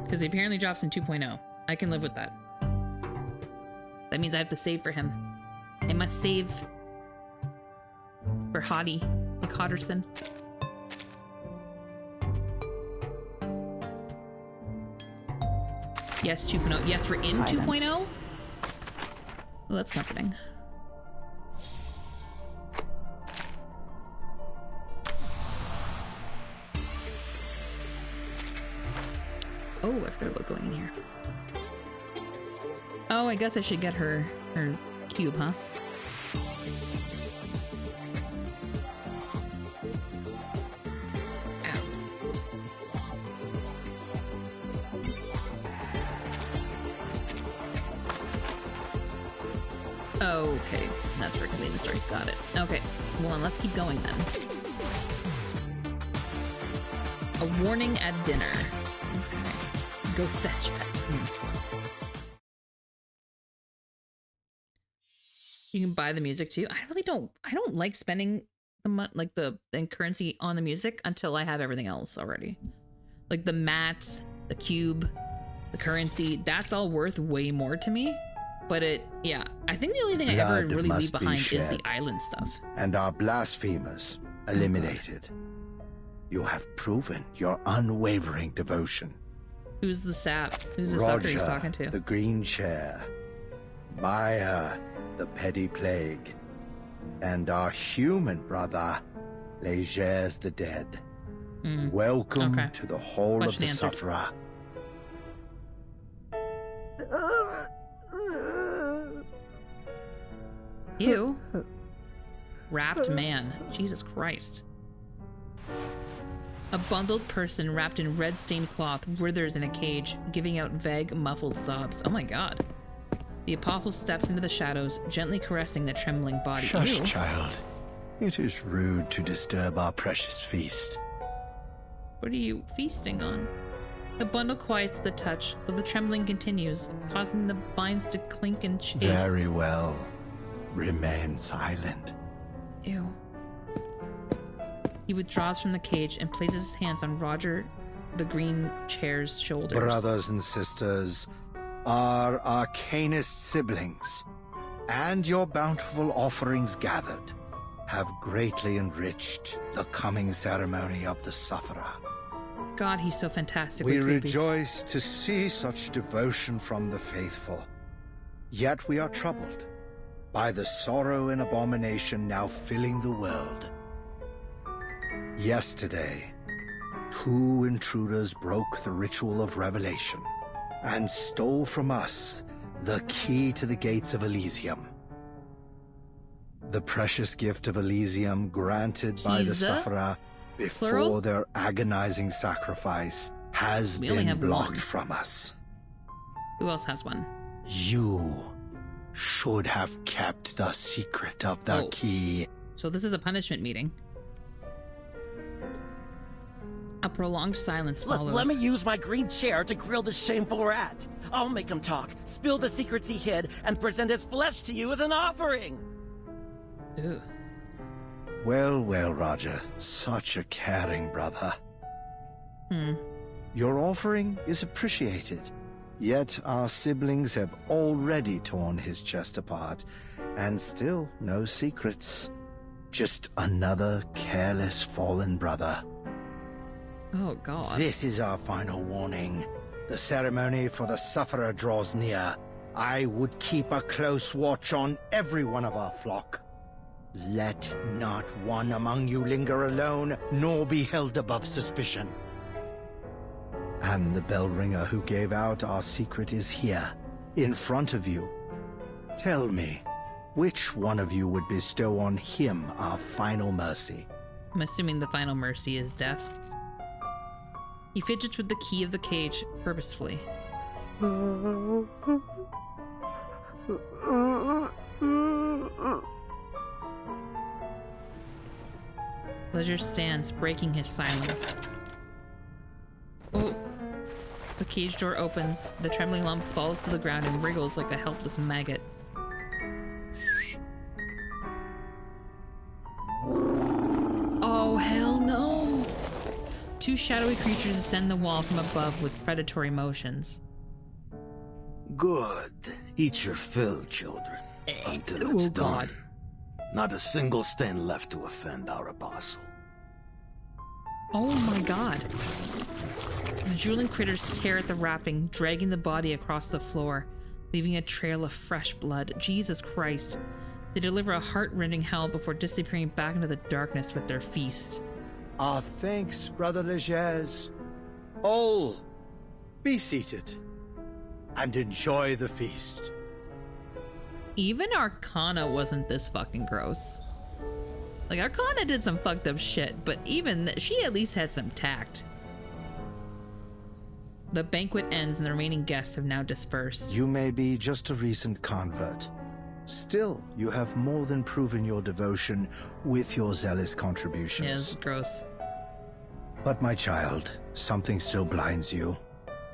[SPEAKER 1] Because he apparently drops in 2.0. I can live with that. That means I have to save for him. I must save for Hottie, like Hodderson. Yes, 2.0. Yes, we're in
[SPEAKER 10] Silence.
[SPEAKER 1] 2.0. Well, that's comforting. Oh, I forgot about going in here. Oh, I guess I should get her cube, huh? Okay, that's for completing the story. Got it. Okay, well then let's keep going then. A warning at dinner. Okay. Go fetch pet. You can buy the music too. I don't like spending the currency on the music until I have everything else already. Like the mats, the cube, the currency, that's all worth way more to me. But I think the only thing I ever really leave behind is the island stuff.
[SPEAKER 9] And our blasphemers eliminated. You have proven your unwavering devotion.
[SPEAKER 1] Who's the sap? Who's the sucker he's talking to?
[SPEAKER 9] The Green Chair, Maya, the Petty Plague, and our human brother, Legers the Dead. Welcome to the Hall of the Sufferer.
[SPEAKER 1] Ew. Wrapped man. Jesus Christ. A bundled person wrapped in red-stained cloth withers in a cage, giving out vague, muffled sobs. Oh my god. The apostle steps into the shadows, gently caressing the trembling body.
[SPEAKER 9] Shush,
[SPEAKER 1] Ew.
[SPEAKER 9] child. It is rude to disturb our precious feast.
[SPEAKER 1] What are you feasting on? The bundle quiets the touch, though the trembling continues, causing the binds to clink and chafe.
[SPEAKER 9] Very well. Remain silent.
[SPEAKER 1] Ew. He withdraws from the cage and places his hands on Roger the Green Chair's shoulders.
[SPEAKER 9] Brothers and sisters, our arcanist siblings, and your bountiful offerings gathered have greatly enriched the coming ceremony of the Sufferer.
[SPEAKER 1] God, he's so fantastically
[SPEAKER 9] We
[SPEAKER 1] creepy.
[SPEAKER 9] rejoice to see such devotion from the faithful. Yet we are troubled by the sorrow and abomination now filling the world. Yesterday, 2 intruders broke the ritual of revelation and stole from us the key to the gates of Elysium. The precious gift of Elysium granted by the Sufferer before
[SPEAKER 1] Plural?
[SPEAKER 9] their agonizing sacrifice has
[SPEAKER 1] We only
[SPEAKER 9] been
[SPEAKER 1] have
[SPEAKER 9] blocked
[SPEAKER 1] one.
[SPEAKER 9] from us.
[SPEAKER 1] Who else has one?
[SPEAKER 9] You should have kept the secret of the key.
[SPEAKER 1] So this is a punishment meeting. A prolonged silence follows.
[SPEAKER 16] Look, let me use my green chair to grill this shameful rat. I'll make him talk, spill the secrets he hid, and present his flesh to you as an offering.
[SPEAKER 1] Ew.
[SPEAKER 9] Well, well, Roger. Such a caring brother. Your offering is appreciated. Yet our siblings have already torn his chest apart, and still no secrets. Just another careless fallen brother.
[SPEAKER 1] Oh, God.
[SPEAKER 9] This is our final warning. The ceremony for the Sufferer draws near. I would keep a close watch on every one of our flock. Let not one among you linger alone, nor be held above suspicion. And the bell ringer who gave out our secret is here, in front of you. Tell me, which one of you would bestow on him our final mercy?
[SPEAKER 1] I'm assuming the final mercy is death. He fidgets with the key of the cage purposefully. Ledger stands, breaking his silence. Oh. The cage door opens. The trembling lump falls to the ground and wriggles like a helpless maggot. Oh, hell no! 2 shadowy creatures ascend the wall from above with predatory motions.
[SPEAKER 17] Good. Eat your fill, children. Until it's done. Not a single stain left to offend our apostle.
[SPEAKER 1] Oh my god. The drooling critters tear at the wrapping, dragging the body across the floor, leaving a trail of fresh blood. Jesus Christ. They deliver a heart-rending howl before disappearing back into the darkness with their feast.
[SPEAKER 9] Our thanks, Brother Legers. All, be seated and enjoy the feast.
[SPEAKER 1] Even Arcana wasn't this fucking gross. Like, Arcana did some fucked up shit, but even she at least had some tact. The banquet ends and the remaining guests have now dispersed.
[SPEAKER 9] You may be just a recent convert. Still, you have more than proven your devotion with your zealous contributions.
[SPEAKER 1] Yes, gross.
[SPEAKER 9] But my child, something still blinds you,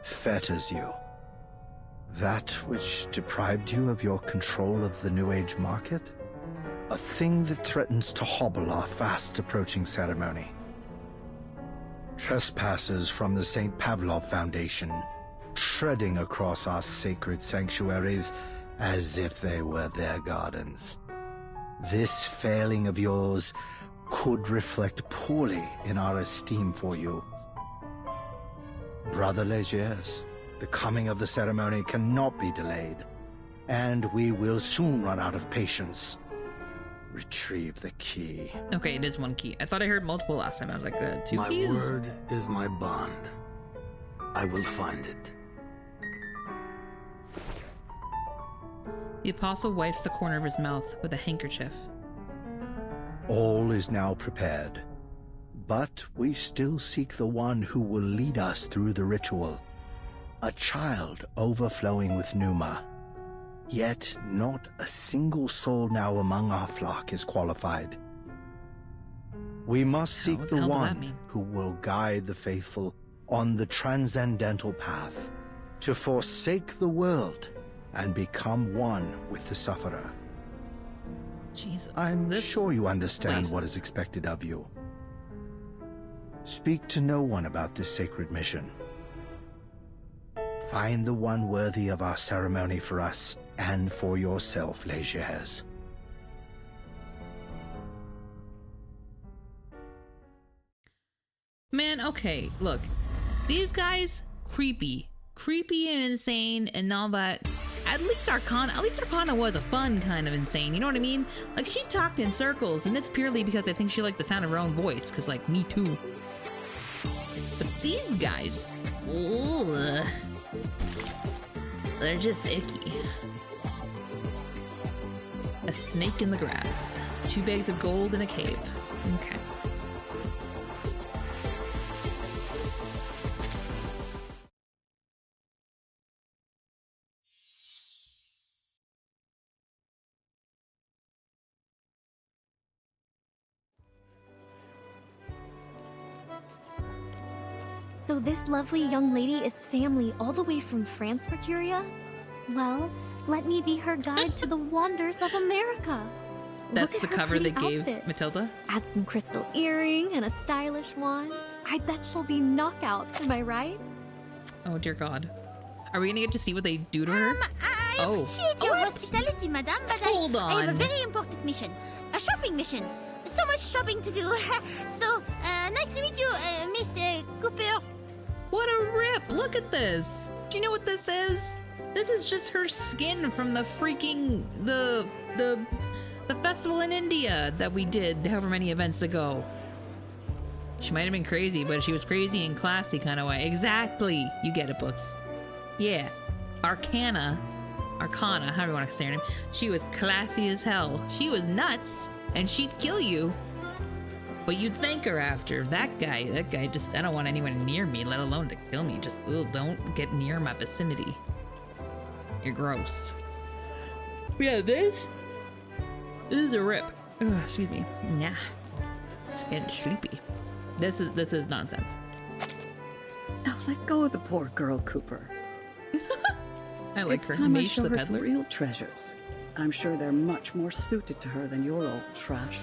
[SPEAKER 9] fetters you. That which deprived you of your control of the New Age market? A thing that threatens to hobble our fast approaching ceremony. Trespassers from the St. Pavlov Foundation, treading across our sacred sanctuaries as if they were their gardens. This failing of yours could reflect poorly in our esteem for you. Brother Legers, the coming of the ceremony cannot be delayed, and we will soon run out of patience. Retrieve the key.
[SPEAKER 1] Okay, it is one key. I thought I heard multiple last time. I was like, two keys?
[SPEAKER 17] My word is my bond. I will find it.
[SPEAKER 1] The apostle wipes the corner of his mouth with a handkerchief.
[SPEAKER 9] All is now prepared, but we still seek the one who will lead us through the ritual. A child overflowing with pneuma. Yet not a single soul now among our flock is qualified. We must seek the one who will guide the faithful on the transcendental path, to forsake the world and become one with the sufferer.
[SPEAKER 1] Jesus,
[SPEAKER 9] I'm sure you understand what is expected of you. Speak to no one about this sacred mission. Find the one worthy of our ceremony for us and for yourself, Legers.
[SPEAKER 1] Man, okay, look. These guys, creepy and insane and all that. At least Arcana was a fun kind of insane, you know what I mean? Like, she talked in circles, and it's purely because I think she liked the sound of her own voice, because, like, me too. But these guys, ugh, they're just icky. A snake in the grass. 2 bags of gold in a cave. Okay.
[SPEAKER 15] So this lovely young lady is family all the way from France, Mercuria? Well, let me be her guide to the wonders of America.
[SPEAKER 1] That's the cover they gave Matilda?
[SPEAKER 15] Add some crystal earring and a stylish one. I bet she'll be knockout, am I right?
[SPEAKER 1] Oh dear God. Are we gonna get to see what they do to her?
[SPEAKER 2] I appreciate your hospitality, madame, but I have a very important mission. A shopping mission. So much shopping to do. So, nice to meet you, Miss Cooper.
[SPEAKER 1] What a rip! Look at this! Do you know what this is? This is just her skin from the freaking the festival in India that we did however many events ago. She might have been crazy, but she was crazy in classy kind of way. Exactly! You get it, books. Yeah. Arcana, however you want to say her name, she was classy as hell. She was nuts, and she'd kill you. But you'd thank her after. That guy just, I don't want anyone near me, let alone to kill me. Just, don't get near my vicinity. You're gross. Yeah, this is a rip. Ugh, excuse me. Nah. It's getting sleepy. This is nonsense.
[SPEAKER 10] Now let go of the poor girl, Cooper.
[SPEAKER 1] I like
[SPEAKER 10] it's
[SPEAKER 1] her.
[SPEAKER 10] Time I
[SPEAKER 1] Mage
[SPEAKER 10] show
[SPEAKER 1] the
[SPEAKER 10] her some
[SPEAKER 1] peddler.
[SPEAKER 10] real treasures. I'm sure they're much more suited to her than your old trash.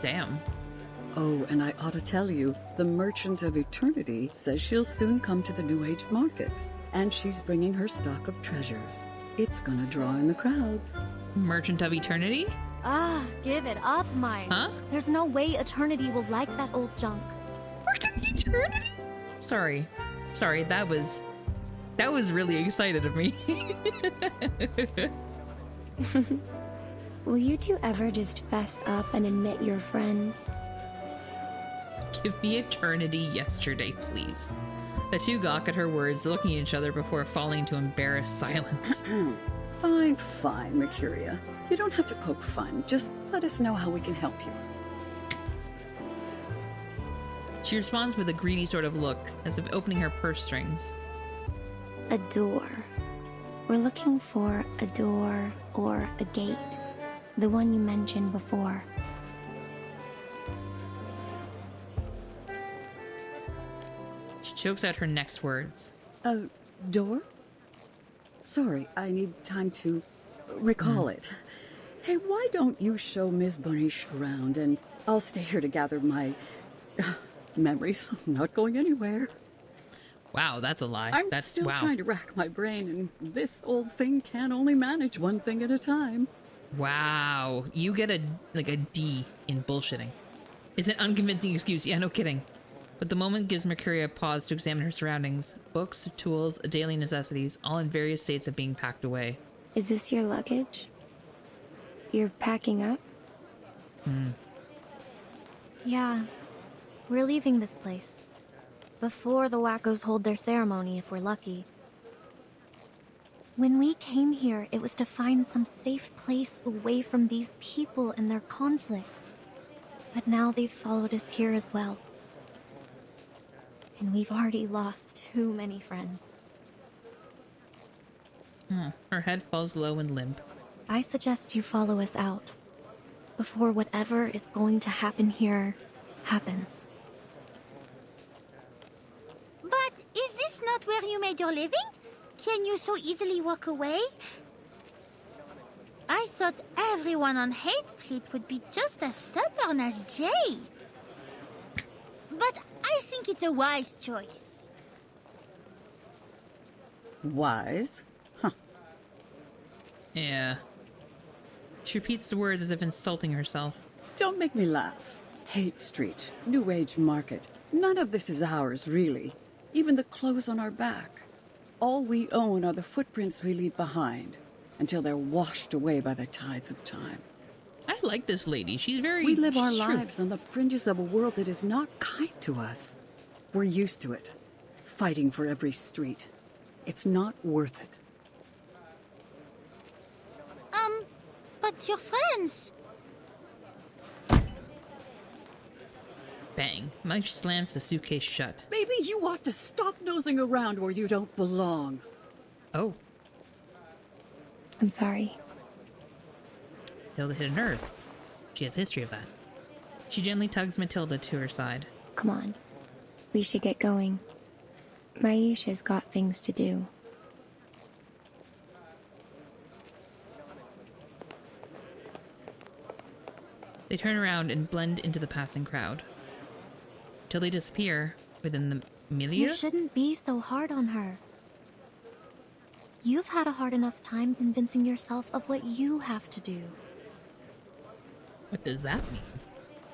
[SPEAKER 1] Damn.
[SPEAKER 10] Oh, and I ought to tell you, the Merchant of Eternity says she'll soon come to the New Age market, and she's bringing her stock of treasures. It's gonna draw in the crowds.
[SPEAKER 1] Merchant of Eternity?
[SPEAKER 15] Ah, give it up, Mike.
[SPEAKER 1] Huh?
[SPEAKER 15] There's no way Eternity will like that old junk.
[SPEAKER 1] eternity? Sorry, that was really excited of me.
[SPEAKER 4] Will you two ever just fess up and admit you're friends?
[SPEAKER 1] Give me eternity yesterday, please. The two gawk at her words, looking at each other before falling into embarrassed silence.
[SPEAKER 10] Fine, Mercuria. You don't have to poke fun. Just let us know how we can help you.
[SPEAKER 1] She responds with a greedy sort of look, as if opening her purse strings.
[SPEAKER 4] A door. We're looking for a door or a gate. The one you mentioned before.
[SPEAKER 1] She chokes out her next words.
[SPEAKER 10] A door? Sorry, I need time to recall it. Hey, why don't you show Ms. Bonish around and I'll stay here to gather my memories. I'm not going anywhere.
[SPEAKER 1] Wow, that's a lie.
[SPEAKER 10] I'm
[SPEAKER 1] That's
[SPEAKER 10] still
[SPEAKER 1] wow.
[SPEAKER 10] trying to rack my brain, and this old thing can only manage one thing at a time.
[SPEAKER 1] Wow, you get a D in bullshitting. It's an unconvincing excuse. Yeah, no kidding. But the moment gives Mercuria a pause to examine her surroundings. Books, tools, daily necessities, all in various states of being packed away.
[SPEAKER 4] Is this your luggage? You're packing up?
[SPEAKER 15] Yeah. We're leaving this place. Before the wackos hold their ceremony, if we're lucky. When we came here, it was to find some safe place away from these people and their conflicts. But now they've followed us here as well. And we've already lost too many friends.
[SPEAKER 1] Her head falls low and limp.
[SPEAKER 15] I suggest you follow us out. Before whatever is going to happen here happens.
[SPEAKER 2] But is this not where you made your living? Can you so easily walk away? I thought everyone on Hate Street would be just as stubborn as Jay. But I think it's a wise choice.
[SPEAKER 10] Wise? Huh.
[SPEAKER 1] Yeah. She repeats the words as if insulting herself.
[SPEAKER 10] Don't make me laugh. Hate Street, New Age Market. None of this is ours, really. Even the clothes on our back. All we own are the footprints we leave behind, until they're washed away by the tides of time.
[SPEAKER 1] I like this lady. She's very...
[SPEAKER 10] We live our
[SPEAKER 1] true.
[SPEAKER 10] lives on the fringes of a world that is not kind to us. We're used to it. Fighting for every street. It's not worth it.
[SPEAKER 2] But your friends...
[SPEAKER 1] Bang. Mike slams the suitcase shut.
[SPEAKER 10] Maybe you ought to stop nosing around where you don't belong.
[SPEAKER 1] Oh.
[SPEAKER 4] I'm sorry.
[SPEAKER 1] Matilda hit a nerve. She has a history of that. She gently tugs Matilda to her side.
[SPEAKER 4] Come on. We should get going. Maisha's got things to do.
[SPEAKER 1] They turn around and blend into the passing crowd. Till they disappear within the milieu.
[SPEAKER 15] You shouldn't be so hard on her. You've had a hard enough time convincing yourself of what you have to do.
[SPEAKER 1] What does that mean?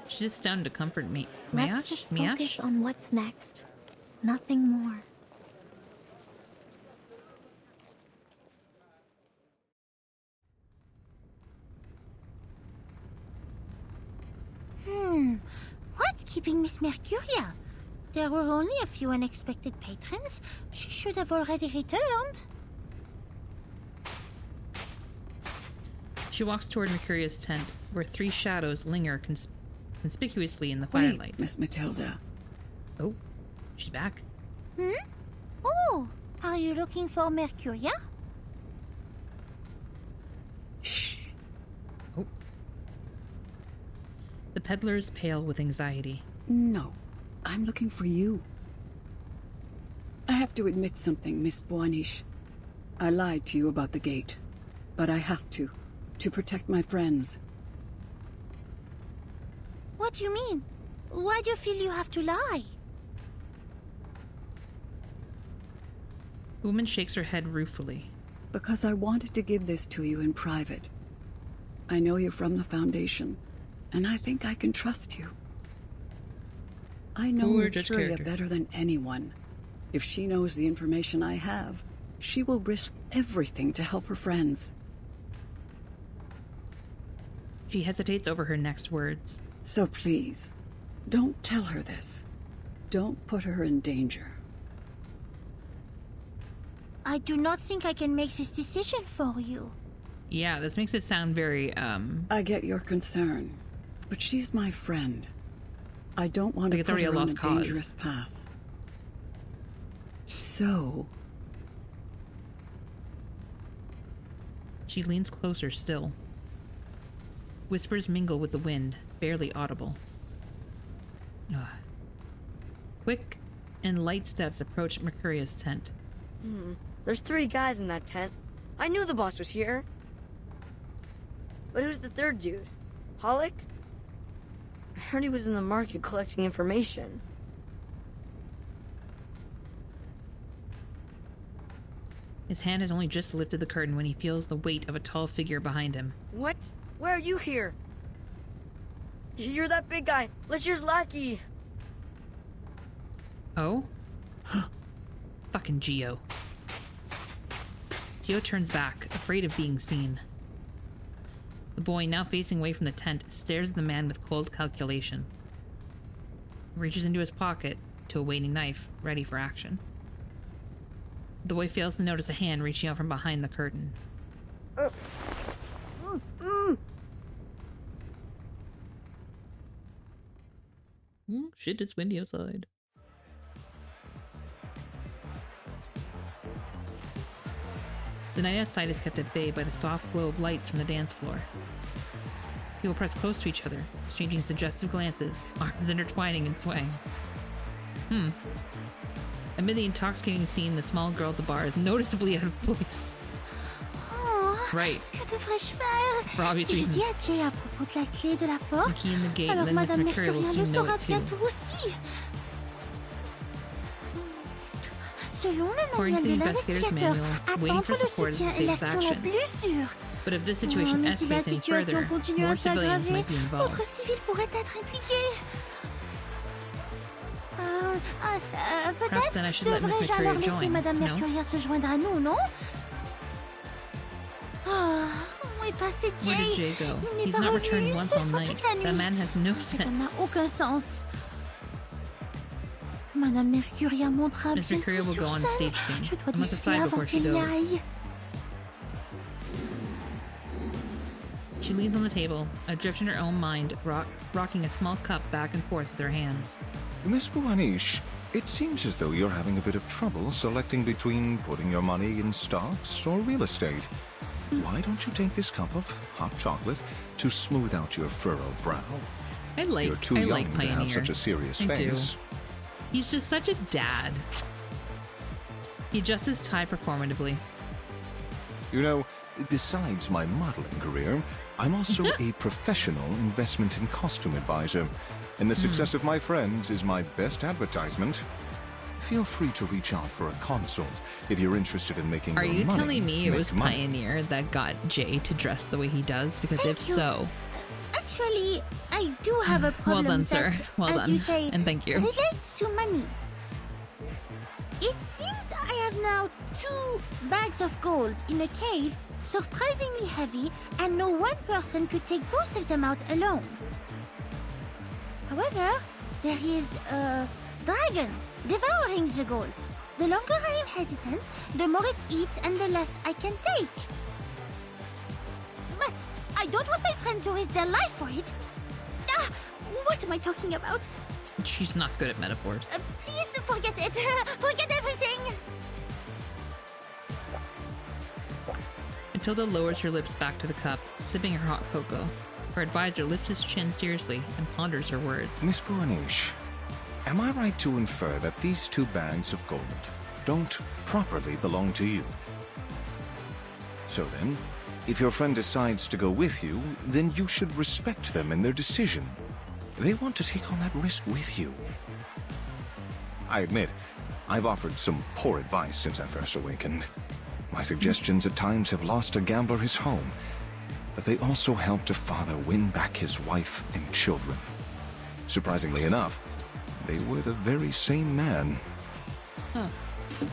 [SPEAKER 1] She sits down to comfort me.
[SPEAKER 15] Let's just focus on what's next. Nothing more.
[SPEAKER 2] What's keeping Miss Mercuria? There were only a few unexpected patrons. She should have already returned.
[SPEAKER 1] She walks toward Mercuria's tent, where three shadows linger conspicuously in the firelight.
[SPEAKER 10] Wait, Miss Matilda.
[SPEAKER 1] Oh, she's back.
[SPEAKER 2] Oh, are you looking for Mercuria?
[SPEAKER 10] Shh.
[SPEAKER 1] Oh. The peddler is pale with anxiety.
[SPEAKER 10] No, I'm looking for you. I have to admit something, Miss Boanish. I lied to you about the gate, but I have to protect my friends.
[SPEAKER 2] What do you mean? Why do you feel you have to lie?
[SPEAKER 1] The woman shakes her head ruefully.
[SPEAKER 10] Because I wanted to give this to you in private. I know you're from the Foundation, and I think I can trust you. I know
[SPEAKER 1] Poor judge
[SPEAKER 10] Mercuria
[SPEAKER 1] character.
[SPEAKER 10] better than anyone. If she knows the information I have, she will risk everything to help her friends.
[SPEAKER 1] She hesitates over her next words.
[SPEAKER 10] So please, don't tell her this. Don't put her in danger.
[SPEAKER 2] I do not think I can make this decision for you.
[SPEAKER 1] Yeah, this makes it sound very,
[SPEAKER 10] I get your concern, but she's my friend. I don't want
[SPEAKER 1] like
[SPEAKER 10] to
[SPEAKER 1] it's
[SPEAKER 10] put
[SPEAKER 1] already
[SPEAKER 10] her
[SPEAKER 1] a
[SPEAKER 10] on
[SPEAKER 1] lost
[SPEAKER 10] a
[SPEAKER 1] cause.
[SPEAKER 10] dangerous path. So...
[SPEAKER 1] She leans closer still. Whispers mingle with the wind, barely audible. Ugh. Quick and light steps approach Mercuria's tent.
[SPEAKER 8] There's 3 guys in that tent. I knew the boss was here. But who's the 3rd dude? Holic? I heard he was in the market collecting information.
[SPEAKER 1] His hand has only just lifted the curtain when he feels the weight of a tall figure behind him.
[SPEAKER 8] What? Why are you here? You're that big guy. Lecher's lackey.
[SPEAKER 1] Oh? Fucking Geo. Geo turns back, afraid of being seen. The boy, now facing away from the tent, stares at the man with cold calculation. He reaches into his pocket to a waiting knife, ready for action. The boy fails to notice a hand reaching out from behind the curtain. Shit, it's windy outside. The night outside is kept at bay by the soft glow of lights from the dance floor. People press close to each other, exchanging suggestive glances, arms intertwining and swaying. Amid the intoxicating scene, the small girl at the bar is noticeably out of place.
[SPEAKER 2] Oh,
[SPEAKER 1] Right.
[SPEAKER 2] que devrais-je faire?
[SPEAKER 1] For obvious
[SPEAKER 2] Si je dis
[SPEAKER 1] reasons.
[SPEAKER 2] à Jay à propos de la clé de la
[SPEAKER 1] The
[SPEAKER 2] porte,
[SPEAKER 1] key in the gate,
[SPEAKER 2] alors
[SPEAKER 1] then Miss
[SPEAKER 2] Madame
[SPEAKER 1] Mercuria will
[SPEAKER 2] Mercurian le
[SPEAKER 1] soon know
[SPEAKER 2] saura
[SPEAKER 1] it too.
[SPEAKER 2] bientôt aussi. Selon le
[SPEAKER 1] According to the
[SPEAKER 2] manuel de
[SPEAKER 1] investigator's
[SPEAKER 2] l'investigateur,
[SPEAKER 1] manual, waiting for
[SPEAKER 2] attendre le
[SPEAKER 1] support is the
[SPEAKER 2] soutien est
[SPEAKER 1] safest
[SPEAKER 2] l'action la
[SPEAKER 1] action.
[SPEAKER 2] plus sûre.
[SPEAKER 1] But if this situation
[SPEAKER 2] Mais si la
[SPEAKER 1] escalates any
[SPEAKER 2] situation
[SPEAKER 1] further,
[SPEAKER 2] continue
[SPEAKER 1] more
[SPEAKER 2] à
[SPEAKER 1] civilians
[SPEAKER 2] s'aggraver,
[SPEAKER 1] might be involved.
[SPEAKER 2] d'autres civils pourraient être impliqués.
[SPEAKER 1] Perhaps
[SPEAKER 2] Peut-être
[SPEAKER 1] then I should let Miss
[SPEAKER 2] devrais-je alors
[SPEAKER 1] Mercuria
[SPEAKER 2] laisser
[SPEAKER 1] join,
[SPEAKER 2] Madame
[SPEAKER 1] no?
[SPEAKER 2] Mercurian se joindre à nous, non? Où est passé Jay?
[SPEAKER 1] Where did Jay go?
[SPEAKER 2] Il n'est
[SPEAKER 1] He's
[SPEAKER 2] pas
[SPEAKER 1] not
[SPEAKER 2] revenu
[SPEAKER 1] returned
[SPEAKER 2] une
[SPEAKER 1] once
[SPEAKER 2] seule
[SPEAKER 1] all
[SPEAKER 2] fois
[SPEAKER 1] night.
[SPEAKER 2] toute la
[SPEAKER 1] That
[SPEAKER 2] nuit.
[SPEAKER 1] man has no
[SPEAKER 2] Ça n'a
[SPEAKER 1] sense.
[SPEAKER 2] aucun sens. Madame Mercuria montera
[SPEAKER 1] Miss
[SPEAKER 2] bientôt
[SPEAKER 1] Mercuria will
[SPEAKER 2] sur
[SPEAKER 1] go on
[SPEAKER 2] scène.
[SPEAKER 1] stage soon.
[SPEAKER 2] Je dois
[SPEAKER 1] I must
[SPEAKER 2] décider
[SPEAKER 1] decide
[SPEAKER 2] avant
[SPEAKER 1] before she
[SPEAKER 2] qu'elle y
[SPEAKER 1] goes.
[SPEAKER 2] aille.
[SPEAKER 1] She leans on the table, adrift in her own mind, rocking a small cup back and forth with her hands.
[SPEAKER 6] Miss Buanish, it seems as though you're having a bit of trouble selecting between putting your money in stocks or real estate. Why don't you take this cup of hot chocolate to smooth out your furrowed brow? You're too
[SPEAKER 1] I
[SPEAKER 6] young
[SPEAKER 1] like
[SPEAKER 6] to
[SPEAKER 1] Pioneer.
[SPEAKER 6] have such a serious
[SPEAKER 1] I do.
[SPEAKER 6] face.
[SPEAKER 1] He's just such a dad. He adjusts his tie performatively.
[SPEAKER 6] You know, besides my modeling career, I'm also a professional investment and costume advisor, and the success of my friends is my best advertisement. Feel free to reach out for a consult if you're interested in making
[SPEAKER 1] Are
[SPEAKER 6] your
[SPEAKER 1] you
[SPEAKER 6] money
[SPEAKER 1] telling me it
[SPEAKER 6] make
[SPEAKER 1] was
[SPEAKER 6] money.
[SPEAKER 1] Pioneer that got Jay to dress the way he does? Because
[SPEAKER 2] Thank
[SPEAKER 1] if
[SPEAKER 2] you.
[SPEAKER 1] so,
[SPEAKER 2] Actually, I do have a problem
[SPEAKER 1] well done,
[SPEAKER 2] that,
[SPEAKER 1] sir. Well
[SPEAKER 2] as
[SPEAKER 1] done.
[SPEAKER 2] you say,
[SPEAKER 1] And thank you.
[SPEAKER 2] relates to money. It seems I have now 2 bags of gold in a cave, surprisingly heavy, and no one person could take both of them out alone. However, there is a dragon devouring the gold. The longer I am hesitant, the more it eats and the less I can take. But I don't want my friend to risk their life for it. Ah, what am I talking about?
[SPEAKER 1] she's not good at metaphors.
[SPEAKER 2] Please forget it. Forget everything.
[SPEAKER 1] Matilda lowers her lips back to the cup, sipping her hot cocoa. Her advisor lifts his chin seriously and ponders her words.
[SPEAKER 6] Miss Buanish, am I right to infer that these 2 bags of gold don't properly belong to you? So then, if your friend decides to go with you, then you should respect them in their decision. They want to take on that risk with you. I admit, I've offered some poor advice since I first awakened. My suggestions at times have lost a gambler his home, but they also helped a father win back his wife and children. Surprisingly enough, they were the very same man.
[SPEAKER 1] Huh.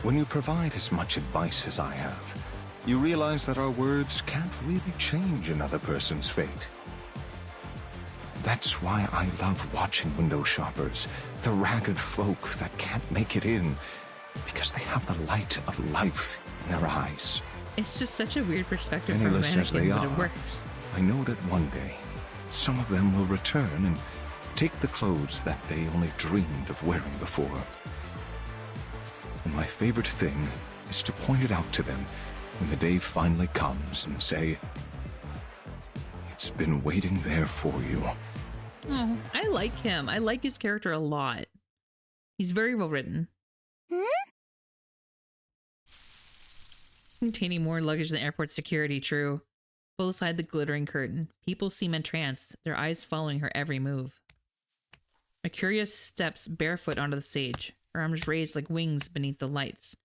[SPEAKER 6] When you provide as much advice as I have, you realize that our words can't really change another person's fate. That's why I love watching window shoppers, the ragged folk that can't make it in, because they have the light of life in their eyes.
[SPEAKER 1] It's just such a weird perspective from a
[SPEAKER 6] Penniless as they
[SPEAKER 1] mannequin, but it
[SPEAKER 6] are,
[SPEAKER 1] works.
[SPEAKER 6] I know that one day, some of them will return and take the clothes that they only dreamed of wearing before. And my favorite thing is to point it out to them when the day finally comes and say, "It's been waiting there for you."
[SPEAKER 1] Oh, I like him. I like his character a lot. He's very well written. Containing more luggage than airport security, true. Pull aside the glittering curtain. People seem entranced, their eyes following her every move. Mercuria steps barefoot onto the stage, her arms raised like wings beneath the lights.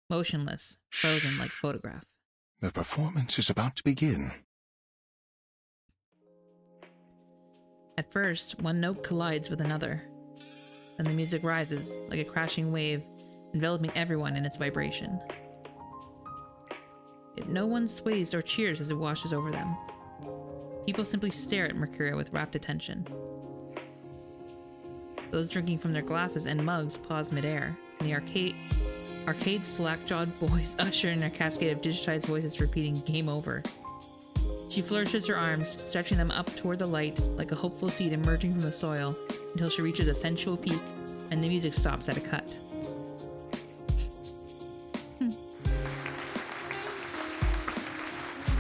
[SPEAKER 1] Motionless, frozen like photograph.
[SPEAKER 6] The performance is about to begin.
[SPEAKER 1] At first, one note collides with another. Then the music rises, like a crashing wave, enveloping everyone in its vibration. Yet no one sways or cheers as it washes over them. People simply stare at Mercuria with rapt attention. Those drinking from their glasses and mugs pause midair, and the arcade slack-jawed boys usher in a cascade of digitized voices repeating "Game over." She flourishes her arms, stretching them up toward the light like a hopeful seed emerging from the soil, until she reaches a sensual peak, and the music stops at a cut.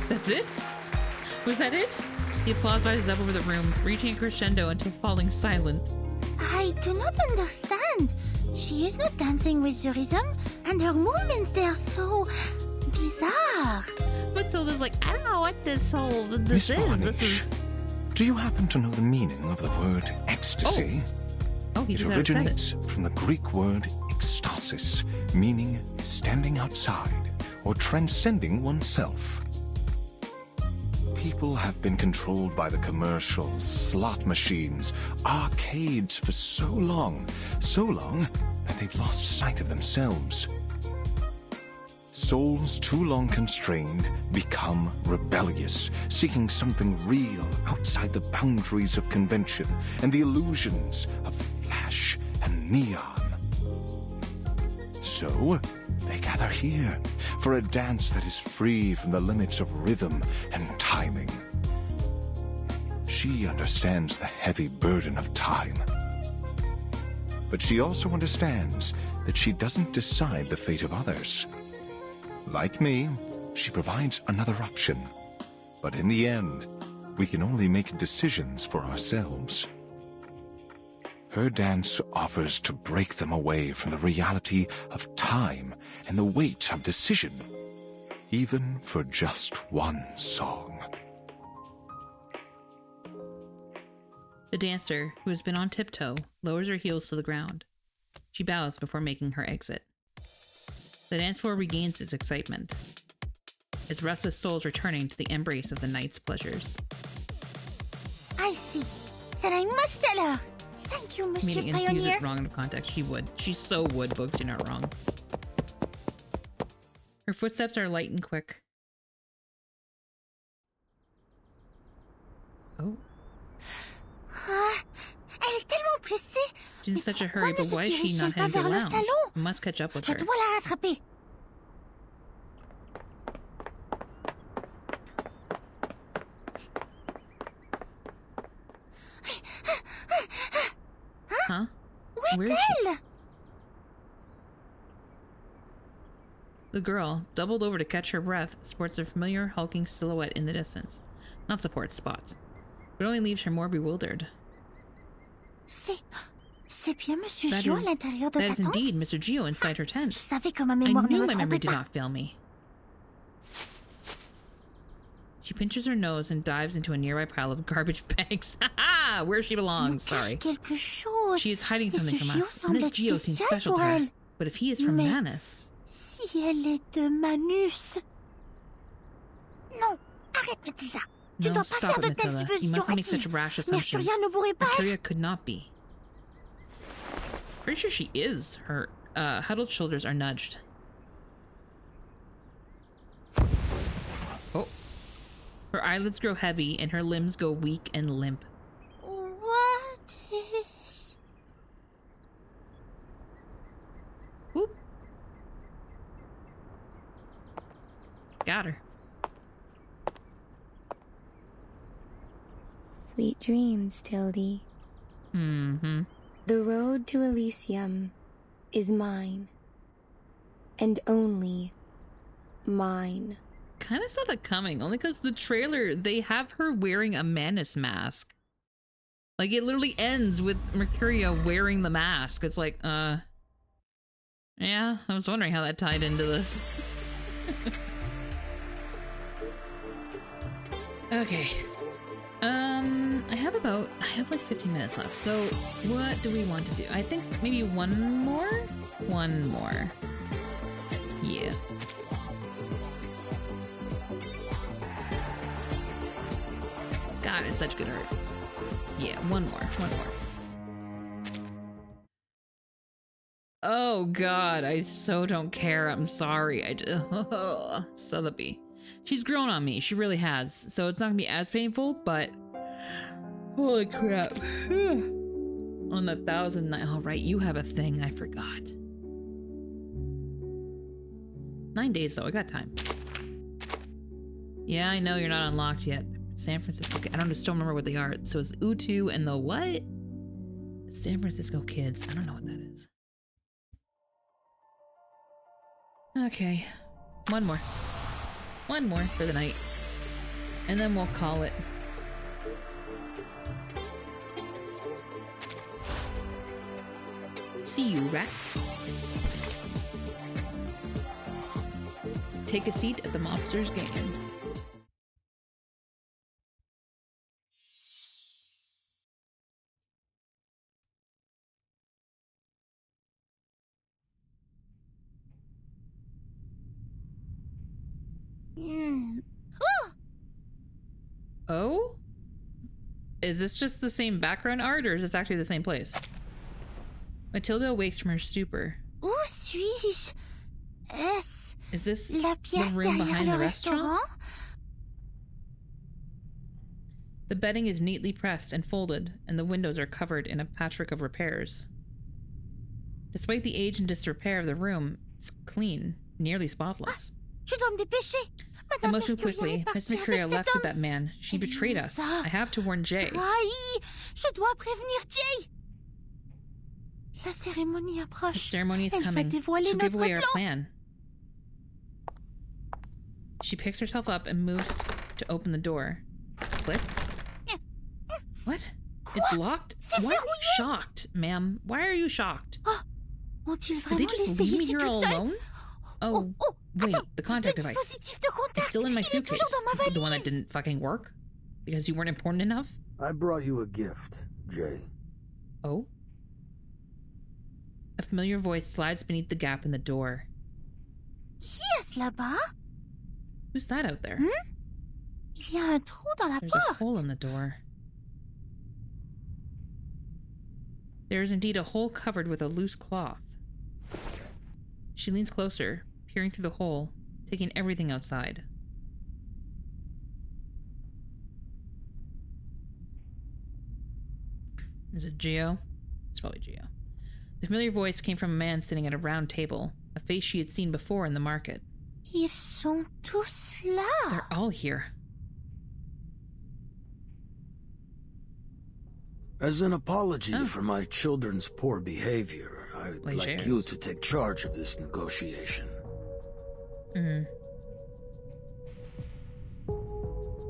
[SPEAKER 1] That's it? Was that it? The applause rises up over the room, reaching a crescendo until falling silent.
[SPEAKER 2] I do not understand. She is not dancing with the rhythm, and her movements, they are so bizarre.
[SPEAKER 1] Matilda's like, I don't know what this whole
[SPEAKER 6] Miss
[SPEAKER 1] is.
[SPEAKER 6] Varnish, do you happen to know the meaning of the word ecstasy?
[SPEAKER 1] Oh, he
[SPEAKER 6] It
[SPEAKER 1] just said it.
[SPEAKER 6] originates from the Greek word ekstasis, meaning standing outside or transcending oneself. People have been controlled by the commercials, slot machines, arcades for so long that they've lost sight of themselves. Souls too long constrained become rebellious, seeking something real outside the boundaries of convention and the illusions of flash and neon. So, they gather here for a dance that is free from the limits of rhythm and timing. She understands the heavy burden of time. But she also understands that she doesn't decide the fate of others. Like me, she provides another option. But in the end, we can only make decisions for ourselves. Her dance offers to break them away from the reality of time and the weight of decision, even for just one song.
[SPEAKER 1] The dancer, who has been on tiptoe, lowers her heels to the ground. She bows before making her exit. The dance floor regains its excitement, its restless souls returning to the embrace of the night's pleasures.
[SPEAKER 2] I see. Then I must tell her. Thank you, Monsieur
[SPEAKER 1] Meaning,
[SPEAKER 2] Pioneer.
[SPEAKER 1] use it wrong in context. She would. She so would, Books, you're not wrong. Her footsteps are light and quick. Oh.
[SPEAKER 2] Elle est tellement pressée.
[SPEAKER 1] She's in such a hurry, but why is she not heading to the lounge? I must catch up with
[SPEAKER 2] Je
[SPEAKER 1] her.
[SPEAKER 2] dois la rattraper.
[SPEAKER 1] Huh?
[SPEAKER 2] Où
[SPEAKER 1] Where is she?
[SPEAKER 2] est-elle?
[SPEAKER 1] The girl, doubled over to catch her breath, sports a familiar hulking silhouette in the distance. Not supports spots. But only leaves her more bewildered.
[SPEAKER 2] C'est bien Monsieur
[SPEAKER 1] That
[SPEAKER 2] Gio
[SPEAKER 1] is,
[SPEAKER 2] à l'intérieur de
[SPEAKER 1] that
[SPEAKER 2] sa
[SPEAKER 1] is
[SPEAKER 2] tente?
[SPEAKER 1] indeed Mr. Gio inside her tent.
[SPEAKER 2] Je savais que ma
[SPEAKER 1] I
[SPEAKER 2] mémoire ne
[SPEAKER 1] knew
[SPEAKER 2] me
[SPEAKER 1] my memory
[SPEAKER 2] trompait
[SPEAKER 1] did
[SPEAKER 2] pas.
[SPEAKER 1] not fail me. She pinches her nose and dives into a nearby pile of garbage bags. Ha! Where she belongs, sorry.
[SPEAKER 2] Quelque chose.
[SPEAKER 1] She is hiding something
[SPEAKER 2] Monsieur
[SPEAKER 1] from
[SPEAKER 2] Gio
[SPEAKER 1] us, and this
[SPEAKER 2] semble
[SPEAKER 1] Gio seems
[SPEAKER 2] spécial
[SPEAKER 1] special to
[SPEAKER 2] pour
[SPEAKER 1] her.
[SPEAKER 2] elle.
[SPEAKER 1] But if he is from
[SPEAKER 2] Mais
[SPEAKER 1] Manus...
[SPEAKER 2] si elle est de Manus... Non, arrête Mathilda. Tu
[SPEAKER 1] No,
[SPEAKER 2] dois pas
[SPEAKER 1] stop
[SPEAKER 2] faire
[SPEAKER 1] it,
[SPEAKER 2] de telles
[SPEAKER 1] Matilda. You
[SPEAKER 2] suppositions,
[SPEAKER 1] mustn't make
[SPEAKER 2] Hattie.
[SPEAKER 1] such rash assumptions.
[SPEAKER 2] Mercuria ne pourrait pas...
[SPEAKER 1] Mercuria could not be. Pretty sure she is. Her huddled shoulders are nudged. Oh. Her eyelids grow heavy and her limbs go weak and limp.
[SPEAKER 2] What is...
[SPEAKER 1] Whoop. Got her.
[SPEAKER 4] Sweet dreams, Tildy.
[SPEAKER 1] Mm-hmm.
[SPEAKER 4] The road to Elysium is mine. And only mine.
[SPEAKER 1] Kind of saw that coming, only because the trailer, they have her wearing a Manus mask. Like, it literally ends with Mercuria wearing the mask. It's like, yeah, I was wondering how that tied into this. Okay. I have like 15 minutes left, so what do we want to do? I think maybe one more? One more. Yeah. God, it's such good art. Yeah, one more. Oh God, I so don't care. I'm sorry. I just Sotheby. She's grown on me. She really has. So it's not gonna be as painful, but holy crap. On the 1,000 night. Oh right, you have a thing. I forgot. 9 days though. I got time. Yeah, I know you're not unlocked yet. San Francisco. I don't still remember what they are. So it's Utu and the what? San Francisco kids. I don't know what that is. Okay. One more. One more for the night. And then we'll call it. See you, rats. Take a seat at the mobster's game. Oh? Is this just the same background art, or is this actually the same place? Matilda awakes from her stupor.
[SPEAKER 2] Où suis-je?
[SPEAKER 1] Is this
[SPEAKER 2] la pièce
[SPEAKER 1] the room behind
[SPEAKER 2] derrière
[SPEAKER 1] the
[SPEAKER 2] le
[SPEAKER 1] restaurant? The bedding is neatly pressed and folded, and the windows are covered in a patchwork of repairs. Despite the age and disrepair of the room, it's clean, nearly spotless.
[SPEAKER 2] Je dois me dépêcher.
[SPEAKER 1] And most quickly, Miss Mercuria left with that man. She betrayed us. I have to warn Jay.
[SPEAKER 2] Trahi. Je dois prévenir Jay. La cérémonie approche.
[SPEAKER 1] The ceremony is coming.
[SPEAKER 2] She'll
[SPEAKER 1] give away our plan. She picks herself up and moves to open the door. Click. What? It's locked? Why are you shocked, ma'am? Why are you shocked? Did they just leave me here all alone? Oh, wait, the contact device. It's still in my suitcase. The one that didn't fucking work? Because you weren't important enough?
[SPEAKER 17] I brought you a gift, Jay.
[SPEAKER 1] Oh? A familiar voice slides beneath the gap in the door.
[SPEAKER 2] Qui est-ce là-bas?
[SPEAKER 1] Who's that out there?
[SPEAKER 2] Il y a un trou dans la
[SPEAKER 1] There's a hole in the door. There is indeed a hole covered with a loose cloth. She leans closer, peering through the hole, taking everything outside. Is it Geo? It's probably Geo. The familiar voice came from a man sitting at a round table, a face she had seen before in the market.
[SPEAKER 2] Ils sont tous là.
[SPEAKER 1] They're all here.
[SPEAKER 17] As an apology for my children's poor behavior, I'd like you to take charge of this negotiation.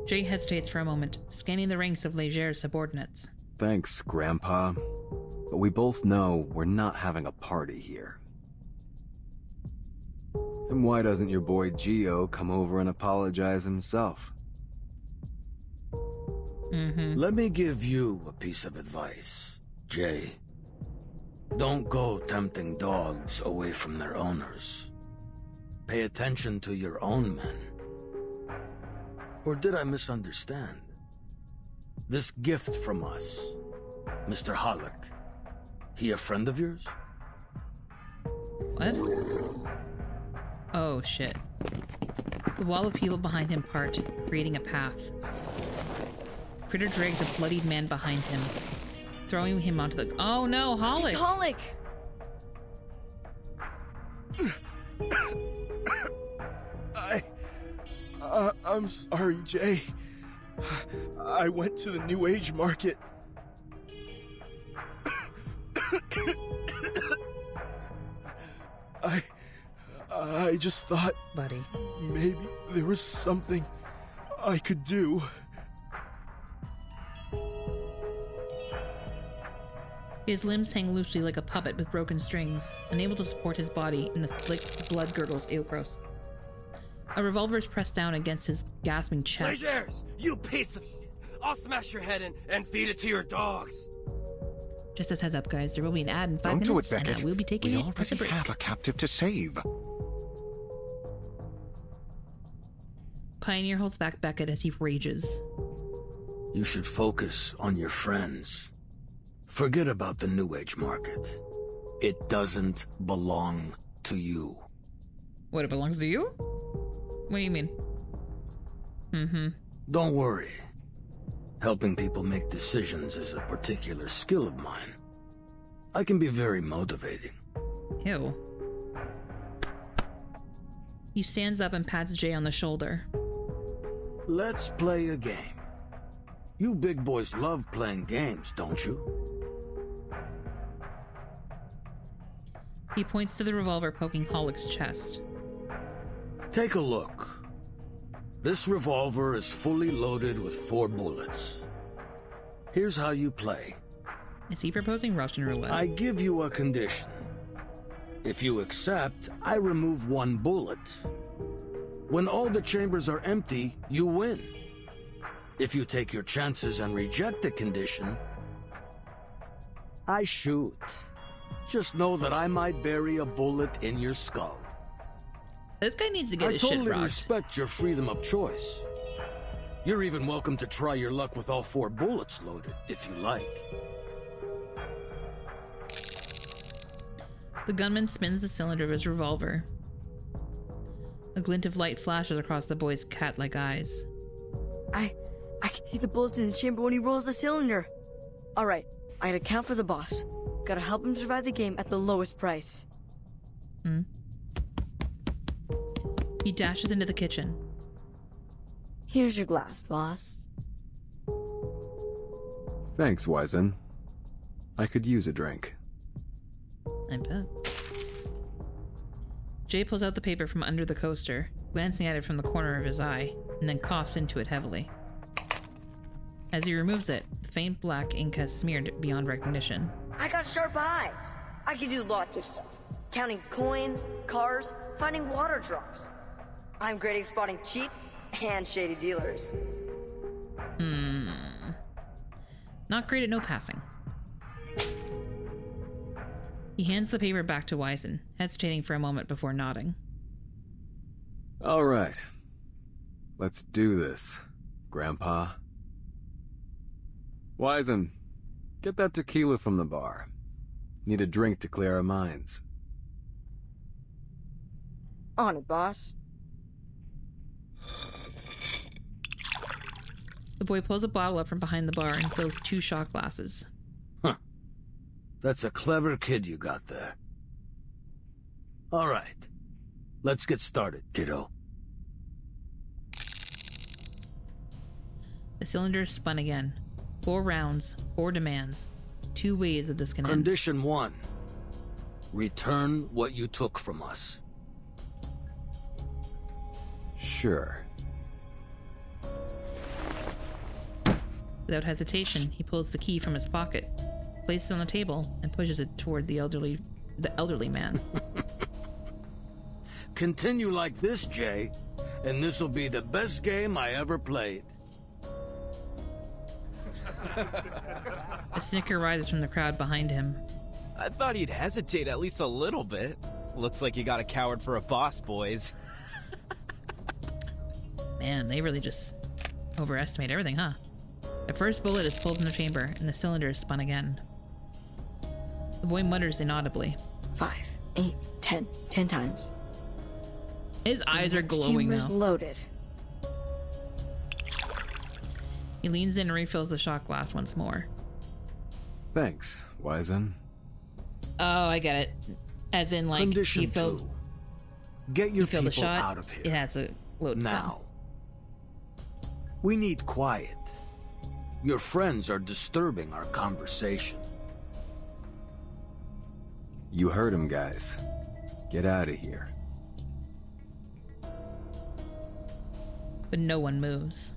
[SPEAKER 1] Jay hesitates for a moment, scanning the ranks of Leger's subordinates.
[SPEAKER 3] Thanks, Grandpa. But we both know we're not having a party here. And why doesn't your boy Geo come over and apologize himself?
[SPEAKER 17] Let me give you a piece of advice, Jay. Don't go tempting dogs away from their owners. Pay attention to your own men. Or did I misunderstand? This gift from us, Mr. Halleck, he a friend of yours?
[SPEAKER 1] What? Oh, shit. The wall of people behind him part, creating a path. Critter drags a bloodied man behind him, throwing him onto the— Oh no, Holic!
[SPEAKER 8] It's Holic!
[SPEAKER 14] I'm sorry, Jay. I went to the New Age market. I just thought,
[SPEAKER 1] buddy,
[SPEAKER 14] maybe there was something I could do.
[SPEAKER 1] His limbs hang loosely like a puppet with broken strings, unable to support his body in the flick blood gurgles Eocros. A revolver is pressed down against his gasping chest.
[SPEAKER 16] Lasers! You piece of shit! I'll smash your head in and feed it to your dogs!
[SPEAKER 1] Just as heads up, guys, there will be an ad in 5
[SPEAKER 6] Don't
[SPEAKER 1] minutes,
[SPEAKER 6] do it,
[SPEAKER 1] and
[SPEAKER 6] Beckett.
[SPEAKER 1] I will be taking
[SPEAKER 6] We
[SPEAKER 1] it at the
[SPEAKER 6] already
[SPEAKER 1] break.
[SPEAKER 6] have a captive to save.
[SPEAKER 1] Pioneer holds back Beckett as he rages.
[SPEAKER 17] You should focus on your friends. Forget about the New Age market. It doesn't belong to you.
[SPEAKER 1] What, it belongs to you? What do you mean?
[SPEAKER 17] Don't worry. Helping people make decisions is a particular skill of mine. I can be very motivating.
[SPEAKER 1] Ew. He stands up and pats Jay on the shoulder.
[SPEAKER 17] Let's play a game. You big boys love playing games, don't you?
[SPEAKER 1] He points to the revolver poking Holic's chest.
[SPEAKER 17] Take a look. This revolver is fully loaded with 4 bullets. Here's how you play.
[SPEAKER 1] Is he proposing Russian roulette?
[SPEAKER 17] I give you a condition. If you accept, I remove 1 bullet. When all the chambers are empty, you win. If you take your chances and reject the condition, I shoot. Just know that I might bury a bullet in your skull.
[SPEAKER 1] This guy needs to get his
[SPEAKER 17] shit right. I
[SPEAKER 1] shit
[SPEAKER 17] totally
[SPEAKER 1] rocked.
[SPEAKER 17] respect your freedom of choice. You're even welcome to try your luck with all 4 bullets loaded, if you like.
[SPEAKER 1] The gunman spins the cylinder of his revolver. A glint of light flashes across the boy's cat-like eyes.
[SPEAKER 8] I can see the bullets in the chamber when he rolls the cylinder. Alright, I gotta count for the boss. Gotta help him survive the game at the lowest price.
[SPEAKER 1] He dashes into the kitchen.
[SPEAKER 8] Here's your glass, boss.
[SPEAKER 18] Thanks, Wizen. I could use a drink.
[SPEAKER 1] I bet. Jay pulls out the paper from under the coaster, glancing at it from the corner of his eye, and then coughs into it heavily. As he removes it, the faint black ink has smeared beyond recognition.
[SPEAKER 8] I got sharp eyes. I can do lots of stuff. Counting coins, cars, finding water drops. I'm great at spotting cheats and shady dealers.
[SPEAKER 1] Not great at no passing. He hands the paper back to Wizen, hesitating for a moment before nodding.
[SPEAKER 18] All right. Let's do this, Grandpa. Wizen, get that tequila from the bar. Need a drink to clear our minds.
[SPEAKER 8] On it, boss.
[SPEAKER 1] The boy pulls a bottle up from behind the bar and fills 2 shot glasses.
[SPEAKER 17] That's a clever kid you got there. All right. Let's get started, kiddo.
[SPEAKER 1] The cylinder is spun again. 4 rounds, 4 demands. 2 ways that this can end.
[SPEAKER 17] Condition 1. Return what you took from us.
[SPEAKER 18] Sure.
[SPEAKER 1] Without hesitation, he pulls the key from his pocket, places it on the table, and pushes it toward the elderly man.
[SPEAKER 17] Continue like this, Jay, and this'll be the best game I ever played.
[SPEAKER 1] A snicker rises from the crowd behind him.
[SPEAKER 7] I thought he'd hesitate at least a little bit. Looks like you got a coward for a boss, boys.
[SPEAKER 1] Man, they really just overestimate everything, huh? The first bullet is pulled from the chamber, and the cylinder is spun again. The boy mutters inaudibly.
[SPEAKER 8] 5, 8, 10 times.
[SPEAKER 1] His eyes are glowing
[SPEAKER 8] Chamber's
[SPEAKER 1] now.
[SPEAKER 8] loaded.
[SPEAKER 1] He leans in and refills the shot glass once more.
[SPEAKER 18] Thanks, Wizen.
[SPEAKER 1] Oh, I get it. As in, like,
[SPEAKER 17] Condition
[SPEAKER 1] he filled,
[SPEAKER 17] 2. Get your
[SPEAKER 1] he filled the
[SPEAKER 17] people
[SPEAKER 1] shot.
[SPEAKER 17] out of here.
[SPEAKER 1] It has a load
[SPEAKER 17] now. We need quiet. Your friends are disturbing our conversation.
[SPEAKER 18] You heard him, guys. Get out of here.
[SPEAKER 1] But no one moves.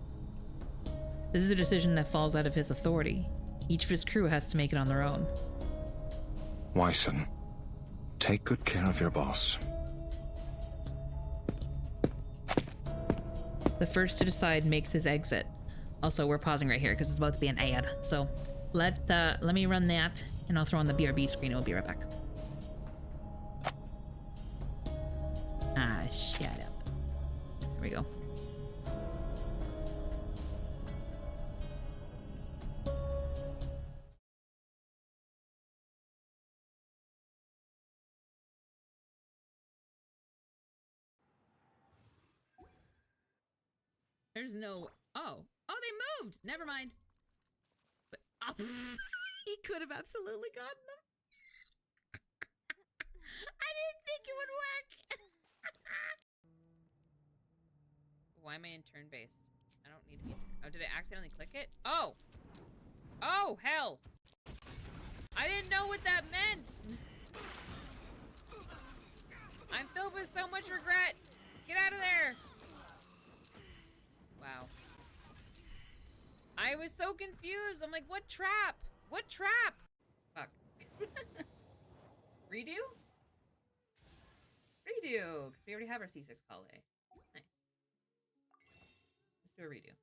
[SPEAKER 1] This is a decision that falls out of his authority. Each of his crew has to make it on their own.
[SPEAKER 6] Wyson, take good care of your boss.
[SPEAKER 1] The first to decide makes his exit. Also, we're pausing right here because it's about to be an ad. So let me run that, and I'll throw on the BRB screen and we'll be right back. Ah, shut up. Here we go. There's no... Oh, they moved! Never mind. But he could have absolutely gotten them. I didn't think it would work. Why am I in turn-based? I don't need to be... Oh, did I accidentally click it? Oh! Oh, hell! I didn't know what that meant! I'm filled with so much regret! Get out of there! Wow. I was so confused. I'm like, what trap? What trap? Fuck. Redo? Redo! Because we already have our C6 call A. Nice. Let's do a redo.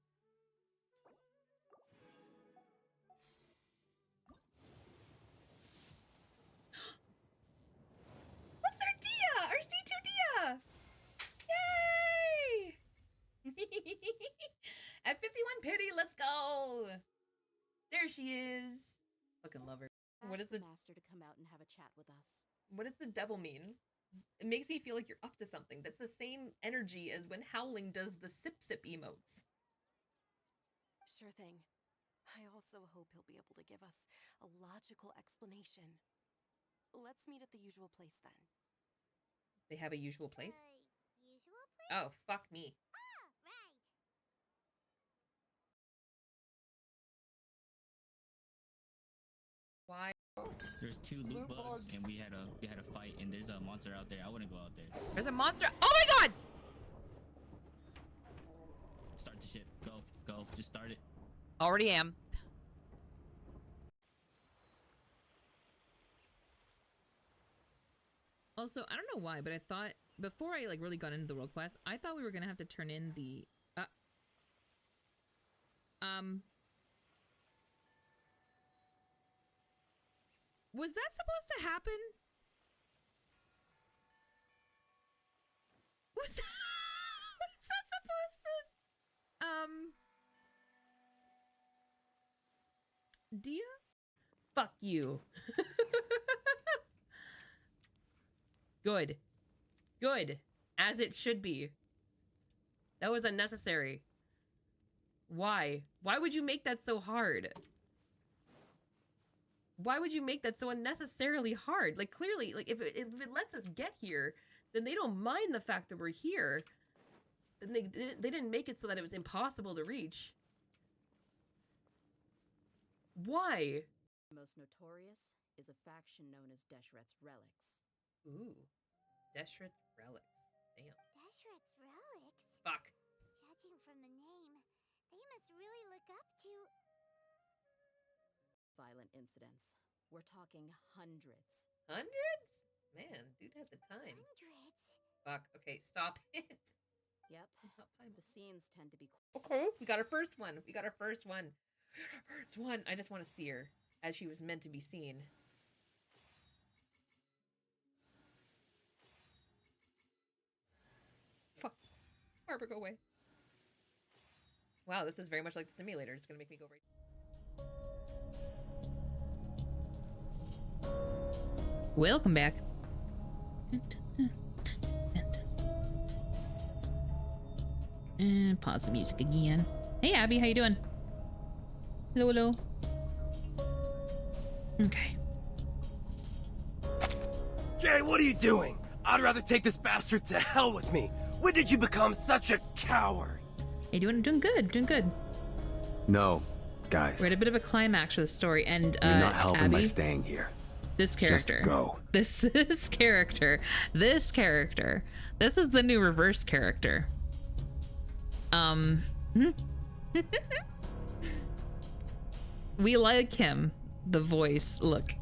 [SPEAKER 1] What's our Dia? Our C2 Dia! Yay! At 51 pity, let's go! There she is. Fucking love her. What is the
[SPEAKER 11] master to come out and have a chat with us?
[SPEAKER 1] What does the devil mean? It makes me feel like you're up to something. That's the same energy as when Howling does the sip emotes.
[SPEAKER 19] Sure thing. I also hope he'll be able to give us a logical explanation. Let's meet at the usual place then.
[SPEAKER 1] They have a usual place?
[SPEAKER 2] Usual place?
[SPEAKER 1] Oh, fuck me. Why?
[SPEAKER 13] There's 2 loot bugs, and we had a fight, and there's a monster out there. I wouldn't go out there.
[SPEAKER 1] There's a monster. Oh my god!
[SPEAKER 13] Start the shit. Go. Just start it.
[SPEAKER 1] Already am. Also, I don't know why, but I thought before I like really got into the world quest, I thought we were gonna have to turn in the was that supposed to happen? Was that supposed to Dia? Fuck you. Good. Good. As it should be. That was unnecessary. Why? Why would you make that so hard? Why would you make that so unnecessarily hard? Like, clearly, like, if it lets us get here, then they don't mind the fact that we're here. Then they didn't make it so that it was impossible to reach. Why?
[SPEAKER 11] Most notorious is a faction known as Deshret's Relics.
[SPEAKER 1] Ooh. Deshret's Relics. Damn.
[SPEAKER 2] Deshret's Relics?
[SPEAKER 1] Fuck.
[SPEAKER 2] Judging from the name, they must really look up to...
[SPEAKER 11] Violent incidents. We're talking hundreds.
[SPEAKER 1] Hundreds? Man, dude had the time.
[SPEAKER 2] Hundreds?
[SPEAKER 1] Fuck. Okay, stop it.
[SPEAKER 11] Yep. The scenes tend to be...
[SPEAKER 1] Okay. We got our first one. First one. I just want to see her as she was meant to be seen. Fuck. Barbara, go away. Wow, this is very much like the simulator. It's gonna make me go right... Welcome back. And pause the music again. Hey Abby, how you doing? Hello, hello. Okay.
[SPEAKER 16] Jay, what are you doing? I'd rather take this bastard to hell with me. When did you become such a coward?
[SPEAKER 1] Hey, doing good, doing good.
[SPEAKER 18] No, guys.
[SPEAKER 1] We're at a bit of a climax for the story, and
[SPEAKER 18] You're not helping
[SPEAKER 1] Abby,
[SPEAKER 18] by staying here.
[SPEAKER 1] This character.
[SPEAKER 18] Just go.
[SPEAKER 1] This character. This character. This is the new reverse character. We like him. The voice. Look.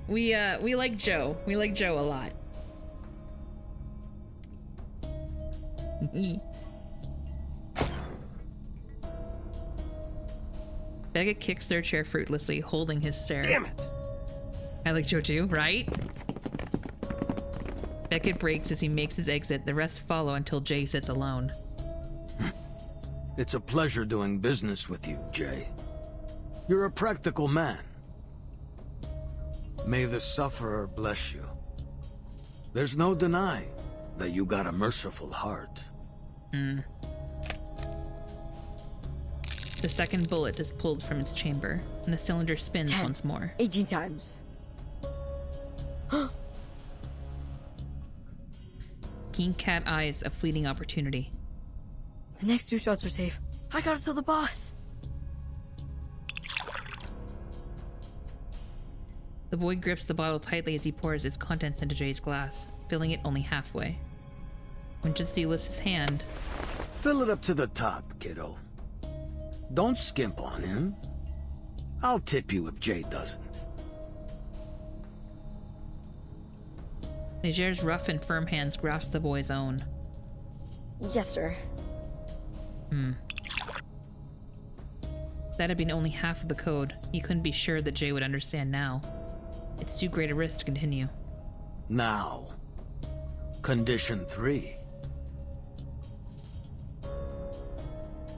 [SPEAKER 1] We like Joe. We like Joe a lot. Becca kicks their chair fruitlessly, holding his stare.
[SPEAKER 16] Damn it!
[SPEAKER 1] I like Joe too, right? Beckett breaks as he makes his exit. The rest follow until Jay sits alone.
[SPEAKER 17] It's a pleasure doing business with you, Jay. You're a practical man. May the sufferer bless you. There's no denying that you got a merciful heart.
[SPEAKER 1] The second bullet is pulled from its chamber, and the cylinder spins once more.
[SPEAKER 8] 18 times.
[SPEAKER 1] Keen cat eyes a fleeting opportunity.
[SPEAKER 8] The next 2 shots are safe. I gotta tell the boss.
[SPEAKER 1] The boy grips the bottle tightly as he pours its contents into Jay's glass, filling it only halfway. When Justine lifts his hand...
[SPEAKER 17] Fill it up to the top, kiddo. Don't skimp on him. I'll tip you if Jay doesn't.
[SPEAKER 1] Leger's rough and firm hands grasp the boy's own.
[SPEAKER 8] Yes, sir.
[SPEAKER 1] That had been only half of the code. He couldn't be sure that Jay would understand now. It's too great a risk to continue.
[SPEAKER 17] Now, condition 3.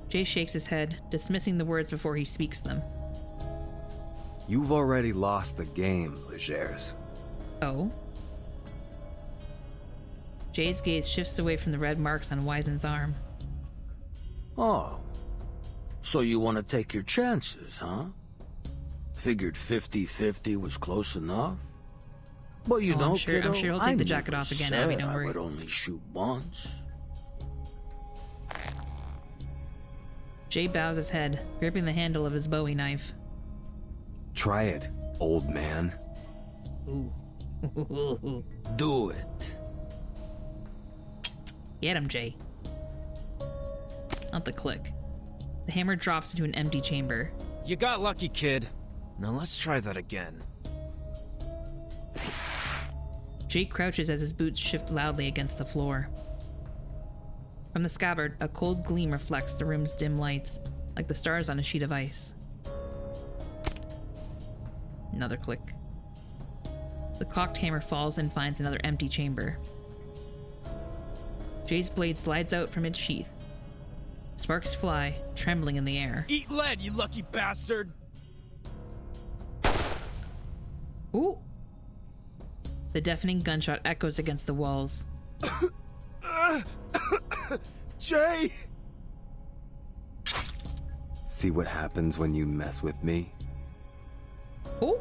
[SPEAKER 1] Jay shakes his head, dismissing the words before he speaks them.
[SPEAKER 18] You've already lost the game, Legers.
[SPEAKER 1] Oh? Jay's gaze shifts away from the red marks on Wisen's arm.
[SPEAKER 17] Oh. So you want to take your chances, huh? Figured 50-50 was close enough? But you know,
[SPEAKER 1] I'm sure he'll take the jacket off again, Abby, don't worry.
[SPEAKER 17] I would only shoot once.
[SPEAKER 1] Jay bows his head, gripping the handle of his Bowie knife.
[SPEAKER 18] Try it, old man.
[SPEAKER 1] Ooh.
[SPEAKER 17] Do it.
[SPEAKER 1] Get him, Jay. Not the click. The hammer drops into an empty chamber.
[SPEAKER 7] You got lucky, kid. Now let's try that again.
[SPEAKER 1] Jay crouches as his boots shift loudly against the floor. From the scabbard, a cold gleam reflects the room's dim lights, like the stars on a sheet of ice. Another click. The cocked hammer falls and finds another empty chamber. Jay's blade slides out from its sheath. Sparks fly, trembling in the air.
[SPEAKER 7] Eat lead, you lucky bastard!
[SPEAKER 1] Ooh! The deafening gunshot echoes against the walls.
[SPEAKER 14] Jay!
[SPEAKER 18] See what happens when you mess with me?
[SPEAKER 1] Oh!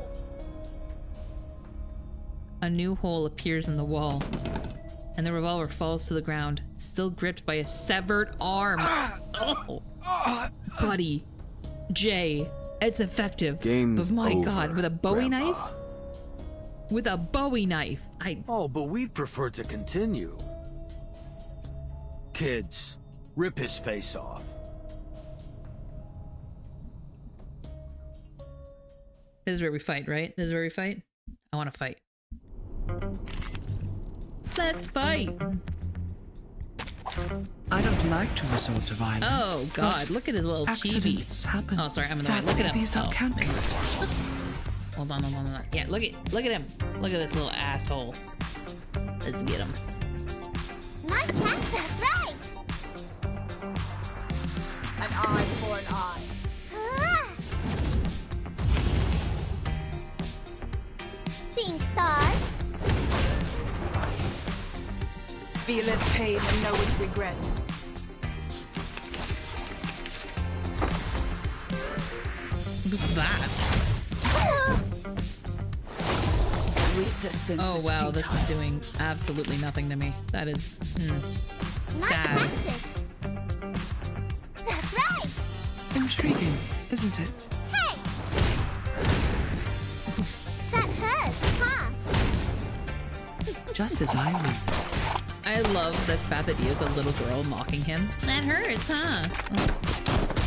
[SPEAKER 1] A new hole appears in the wall, and the revolver falls to the ground, still gripped by a severed arm. Oh! Buddy. Jay, it's effective.
[SPEAKER 18] Game's
[SPEAKER 1] but my
[SPEAKER 18] over,
[SPEAKER 1] god, with a Bowie
[SPEAKER 18] Grandpa.
[SPEAKER 1] knife? With a Bowie knife.
[SPEAKER 17] Oh, but we'd prefer to continue. Kids, rip his face off.
[SPEAKER 1] This is where we fight, right? This is where we fight? I want to fight. Let's fight!
[SPEAKER 20] I don't like to resort to violence.
[SPEAKER 1] Oh god, look at his little chibi.
[SPEAKER 20] Happen.
[SPEAKER 1] Oh, sorry, I'm in the way. Look at him.
[SPEAKER 20] These are camping.
[SPEAKER 1] Hold on. Yeah, look at him. Look at this little asshole. Let's get him.
[SPEAKER 2] Nice catch, that's right!
[SPEAKER 5] An eye for an eye.
[SPEAKER 2] Seeing stars?
[SPEAKER 21] feel its pain and know its regret.
[SPEAKER 1] What's that?
[SPEAKER 21] Resistance.
[SPEAKER 1] Oh wow, this is doing absolutely nothing to me. That is sad.
[SPEAKER 2] That's right!
[SPEAKER 20] Intriguing, isn't it?
[SPEAKER 2] Hey! That hurts, huh?
[SPEAKER 20] Just as I would.
[SPEAKER 1] I love this fact that he is a little girl mocking him. That hurts, huh?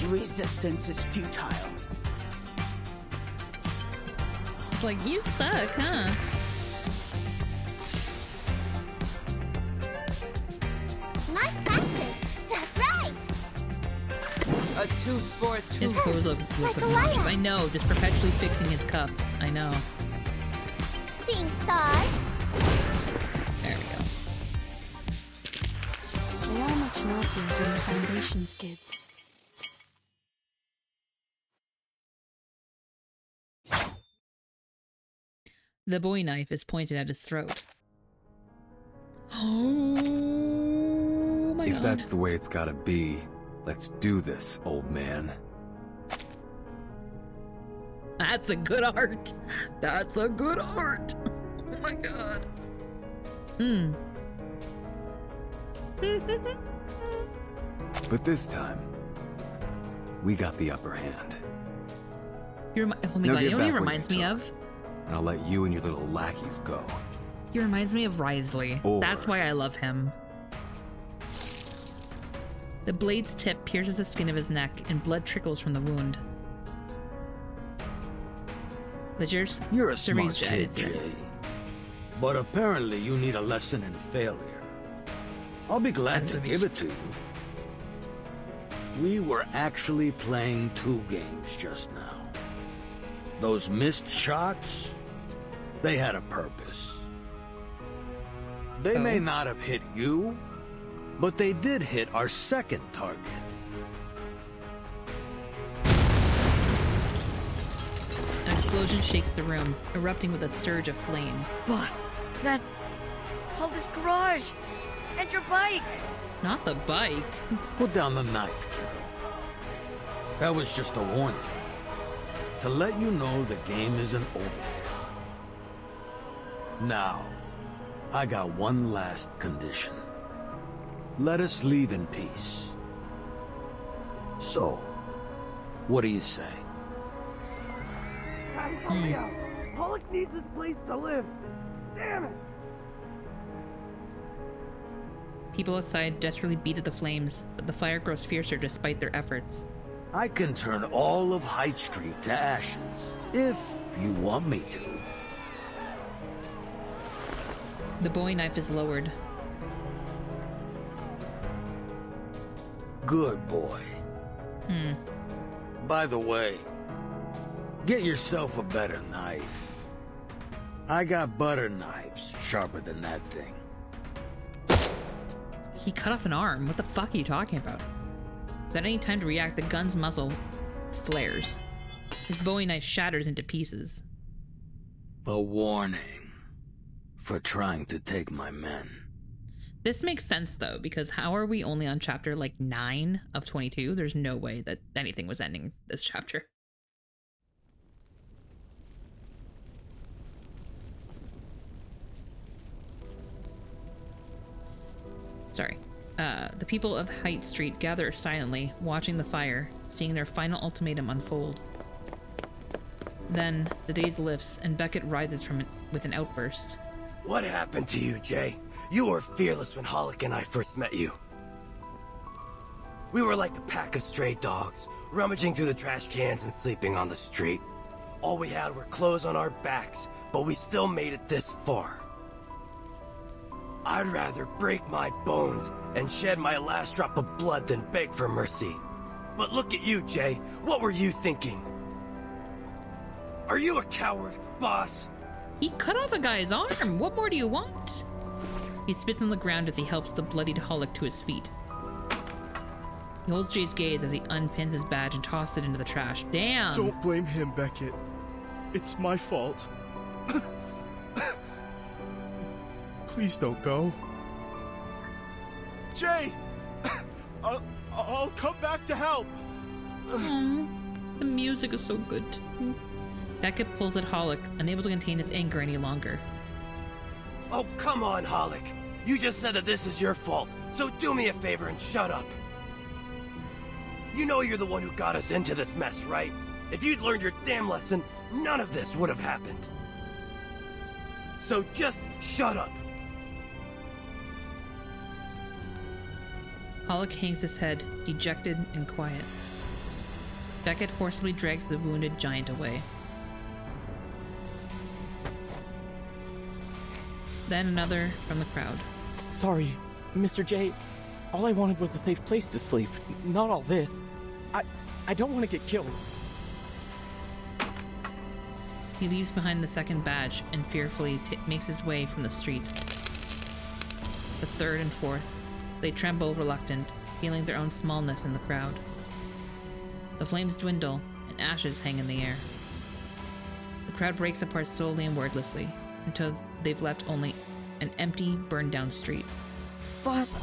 [SPEAKER 21] Resistance is futile.
[SPEAKER 1] It's like, you suck, huh?
[SPEAKER 2] Nice practice! That's right!
[SPEAKER 21] A tooth for a tooth.
[SPEAKER 1] His pose looks obnoxious. I know, just perpetually fixing his cups. I know.
[SPEAKER 2] Seeing stars?
[SPEAKER 1] There we go.
[SPEAKER 4] They are much naughtier than the Foundation's kids.
[SPEAKER 1] The boy knife is pointed at his throat. Oh my god.
[SPEAKER 18] If that's the way it's gotta be, let's do this, old man.
[SPEAKER 1] That's a good art. That's a good art. Oh my god.
[SPEAKER 18] But this time, we got the upper hand.
[SPEAKER 1] Oh my god, you know what he reminds me of?
[SPEAKER 18] And I'll let you and your little lackeys go.
[SPEAKER 1] He reminds me of Risley. That's why I love him. The blade's tip pierces the skin of his neck, and blood trickles from the wound.
[SPEAKER 17] You're a smart kid, Jay. But apparently you need a lesson in failure. I'll be glad to give it to you. We were actually playing two games just now. Those missed shots, they had a purpose. They may not have hit you, but they did hit our second target.
[SPEAKER 1] An explosion shakes the room, erupting with a surge of flames.
[SPEAKER 8] Boss, that's Hulda's garage and your bike.
[SPEAKER 1] Not the bike.
[SPEAKER 17] Put down the knife, kiddo. That was just a warning. To let you know the game isn't over yet. Now, I got one last condition. Let us leave in peace. So, what do you say?
[SPEAKER 7] Guys, help me out. Pollock needs this place to live. Damn it!
[SPEAKER 1] People outside desperately beat at the flames, but the fire grows fiercer despite their efforts.
[SPEAKER 17] I can turn all of Hyde Street to ashes, if you want me to.
[SPEAKER 1] The bowie knife is lowered.
[SPEAKER 17] Good boy. By the way, get yourself a better knife. I got butter knives sharper than that thing.
[SPEAKER 1] He cut off an arm. What the fuck are you talking about? Without any time to react, the gun's muzzle flares. His bowie knife shatters into pieces.
[SPEAKER 17] A warning for trying to take my men.
[SPEAKER 1] This makes sense though, because how are we only on chapter like 9 of 22? There's no way that anything was ending this chapter. Sorry. The people of Hyde Street gather silently, watching the fire, seeing their final ultimatum unfold. Then, the daze lifts, and Beckett rises from it with an outburst.
[SPEAKER 22] What happened to you, Jay? You were fearless when Hollick and I first met you. We were like a pack of stray dogs, rummaging through the trash cans and sleeping on the street. All we had were clothes on our backs, but we still made it this far. I'd rather break my bones and shed my last drop of blood than beg for mercy. But look at you, Jay. What were you thinking? Are you a coward, boss?
[SPEAKER 1] He cut off a guy's arm. What more do you want? He spits on the ground as he helps the bloodied Hollick to his feet. He holds Jay's gaze as he unpins his badge and tosses it into the trash. Damn!
[SPEAKER 14] Don't blame him, Beckett. It's my fault.
[SPEAKER 22] Please don't go.
[SPEAKER 14] Jay! I'll come back to help!
[SPEAKER 1] The music is so good. Beckett pulls at Hollick, unable to contain his anger any longer.
[SPEAKER 22] Oh, come on, Hollick. You just said that this is your fault, so do me a favor and shut up. You know you're the one who got us into this mess, right? If you'd learned your damn lesson, none of this would have happened. So just shut up.
[SPEAKER 1] Hollick hangs his head, dejected and quiet. Beckett forcibly drags the wounded giant away. Then another from the crowd.
[SPEAKER 7] Sorry, Mr. J. All I wanted was a safe place to sleep, not all this. I don't want to get killed.
[SPEAKER 1] He leaves behind the second badge and fearfully makes his way from the street. The third and fourth. They tremble, reluctant, feeling their own smallness in the crowd. The flames dwindle, and ashes hang in the air. The crowd breaks apart slowly and wordlessly, until they've left only an empty, burned-down street.
[SPEAKER 8] Boss,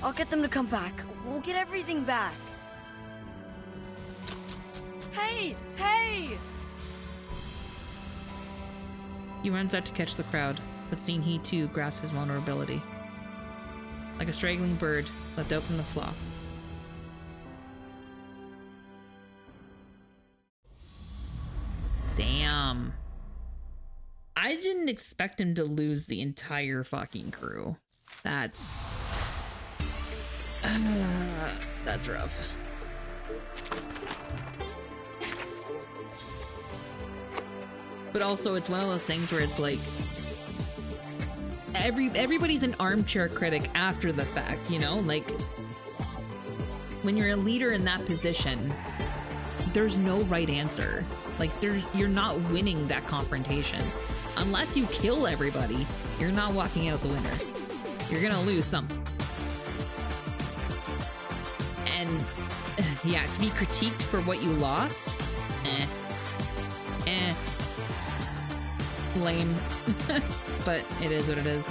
[SPEAKER 8] I'll get them to come back. We'll get everything back. Hey! Hey!
[SPEAKER 1] He runs out to catch the crowd, but soon he too grasps his vulnerability. Like a straggling bird left out from the flock. Damn. I didn't expect him to lose the entire fucking crew. That's rough. But also, it's one of those things where it's like everybody's an armchair critic after the fact, you know? Like, when you're a leader in that position, there's no right answer. Like, you're not winning that confrontation. Unless you kill everybody, you're not walking out the winner. You're gonna lose something. And yeah, to be critiqued for what you lost, lame. But it is what it is.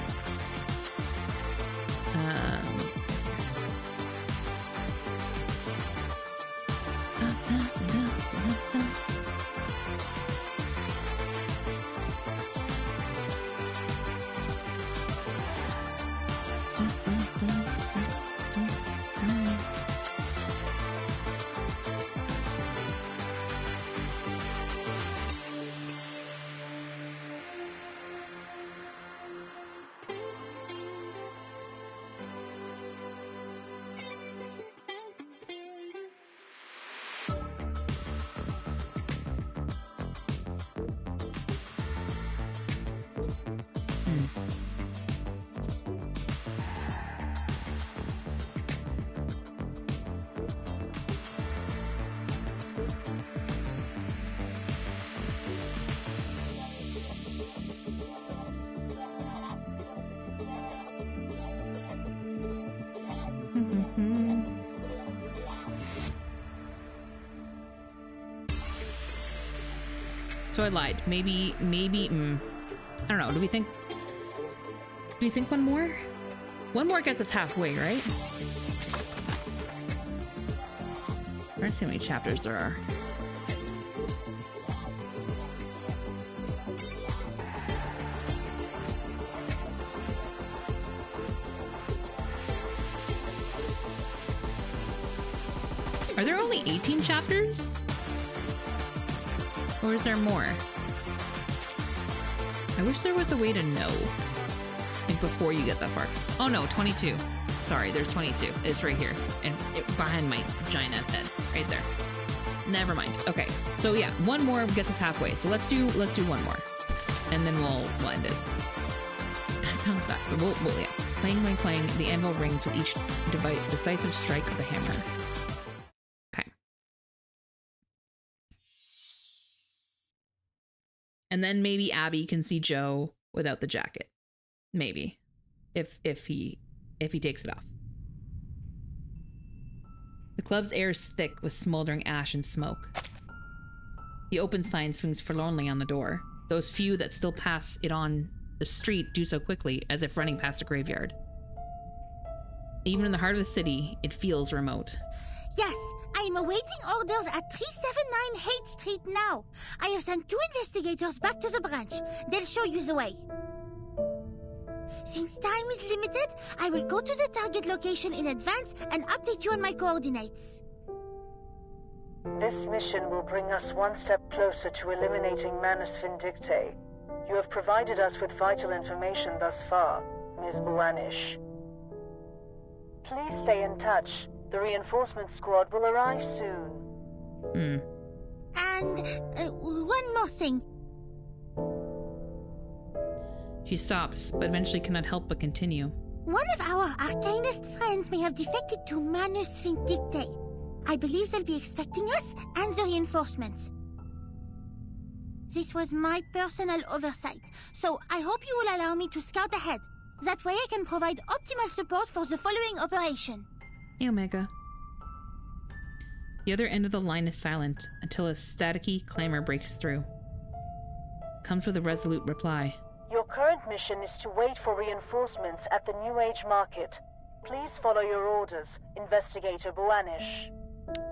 [SPEAKER 1] So I lied. Maybe, I don't know. Do we think one more? One more gets us halfway, right? Let's see how many chapters there are. Are there only 18 chapters? Or is there more? I wish there was a way to know. Like before you get that far. Oh no, 22. Sorry, there's 22. It's right here. And behind my giant ass head. Right there. Never mind. Okay. So yeah, one more gets us halfway. So let's do one more. And then we'll end it. That sounds bad. But we'll yeah. Clang, clang, clang. The anvil rings with each decisive strike of the hammer. And then maybe Abby can see Joe without the jacket. Maybe. If he takes it off. The club's air is thick with smoldering ash and smoke. The open sign swings forlornly on the door. Those few that still pass it on the street do so quickly, as if running past a graveyard. Even in the heart of the city, it feels remote.
[SPEAKER 2] Yes, I am awaiting orders at 379 Haight Street now. I have sent 2 investigators back to the branch. They'll show you the way. Since time is limited, I will go to the target location in advance and update you on my coordinates.
[SPEAKER 15] This mission will bring us one step closer to eliminating Manus Vindictae. You have provided us with vital information thus far, Ms. Buanish. Please stay in touch. The reinforcement squad will arrive soon.
[SPEAKER 2] And one more thing.
[SPEAKER 1] She stops, but eventually cannot help but continue.
[SPEAKER 2] One of our arcanist friends may have defected to Manus Vindictae. I believe they'll be expecting us and the reinforcements. This was my personal oversight, so I hope you will allow me to scout ahead. That way I can provide optimal support for the following operation.
[SPEAKER 1] Hey, Omega. The other end of the line is silent until a staticky clamor breaks through. Comes with a resolute reply.
[SPEAKER 15] Your current mission is to wait for reinforcements at the New Age Market. Please follow your orders, Investigator Buanish.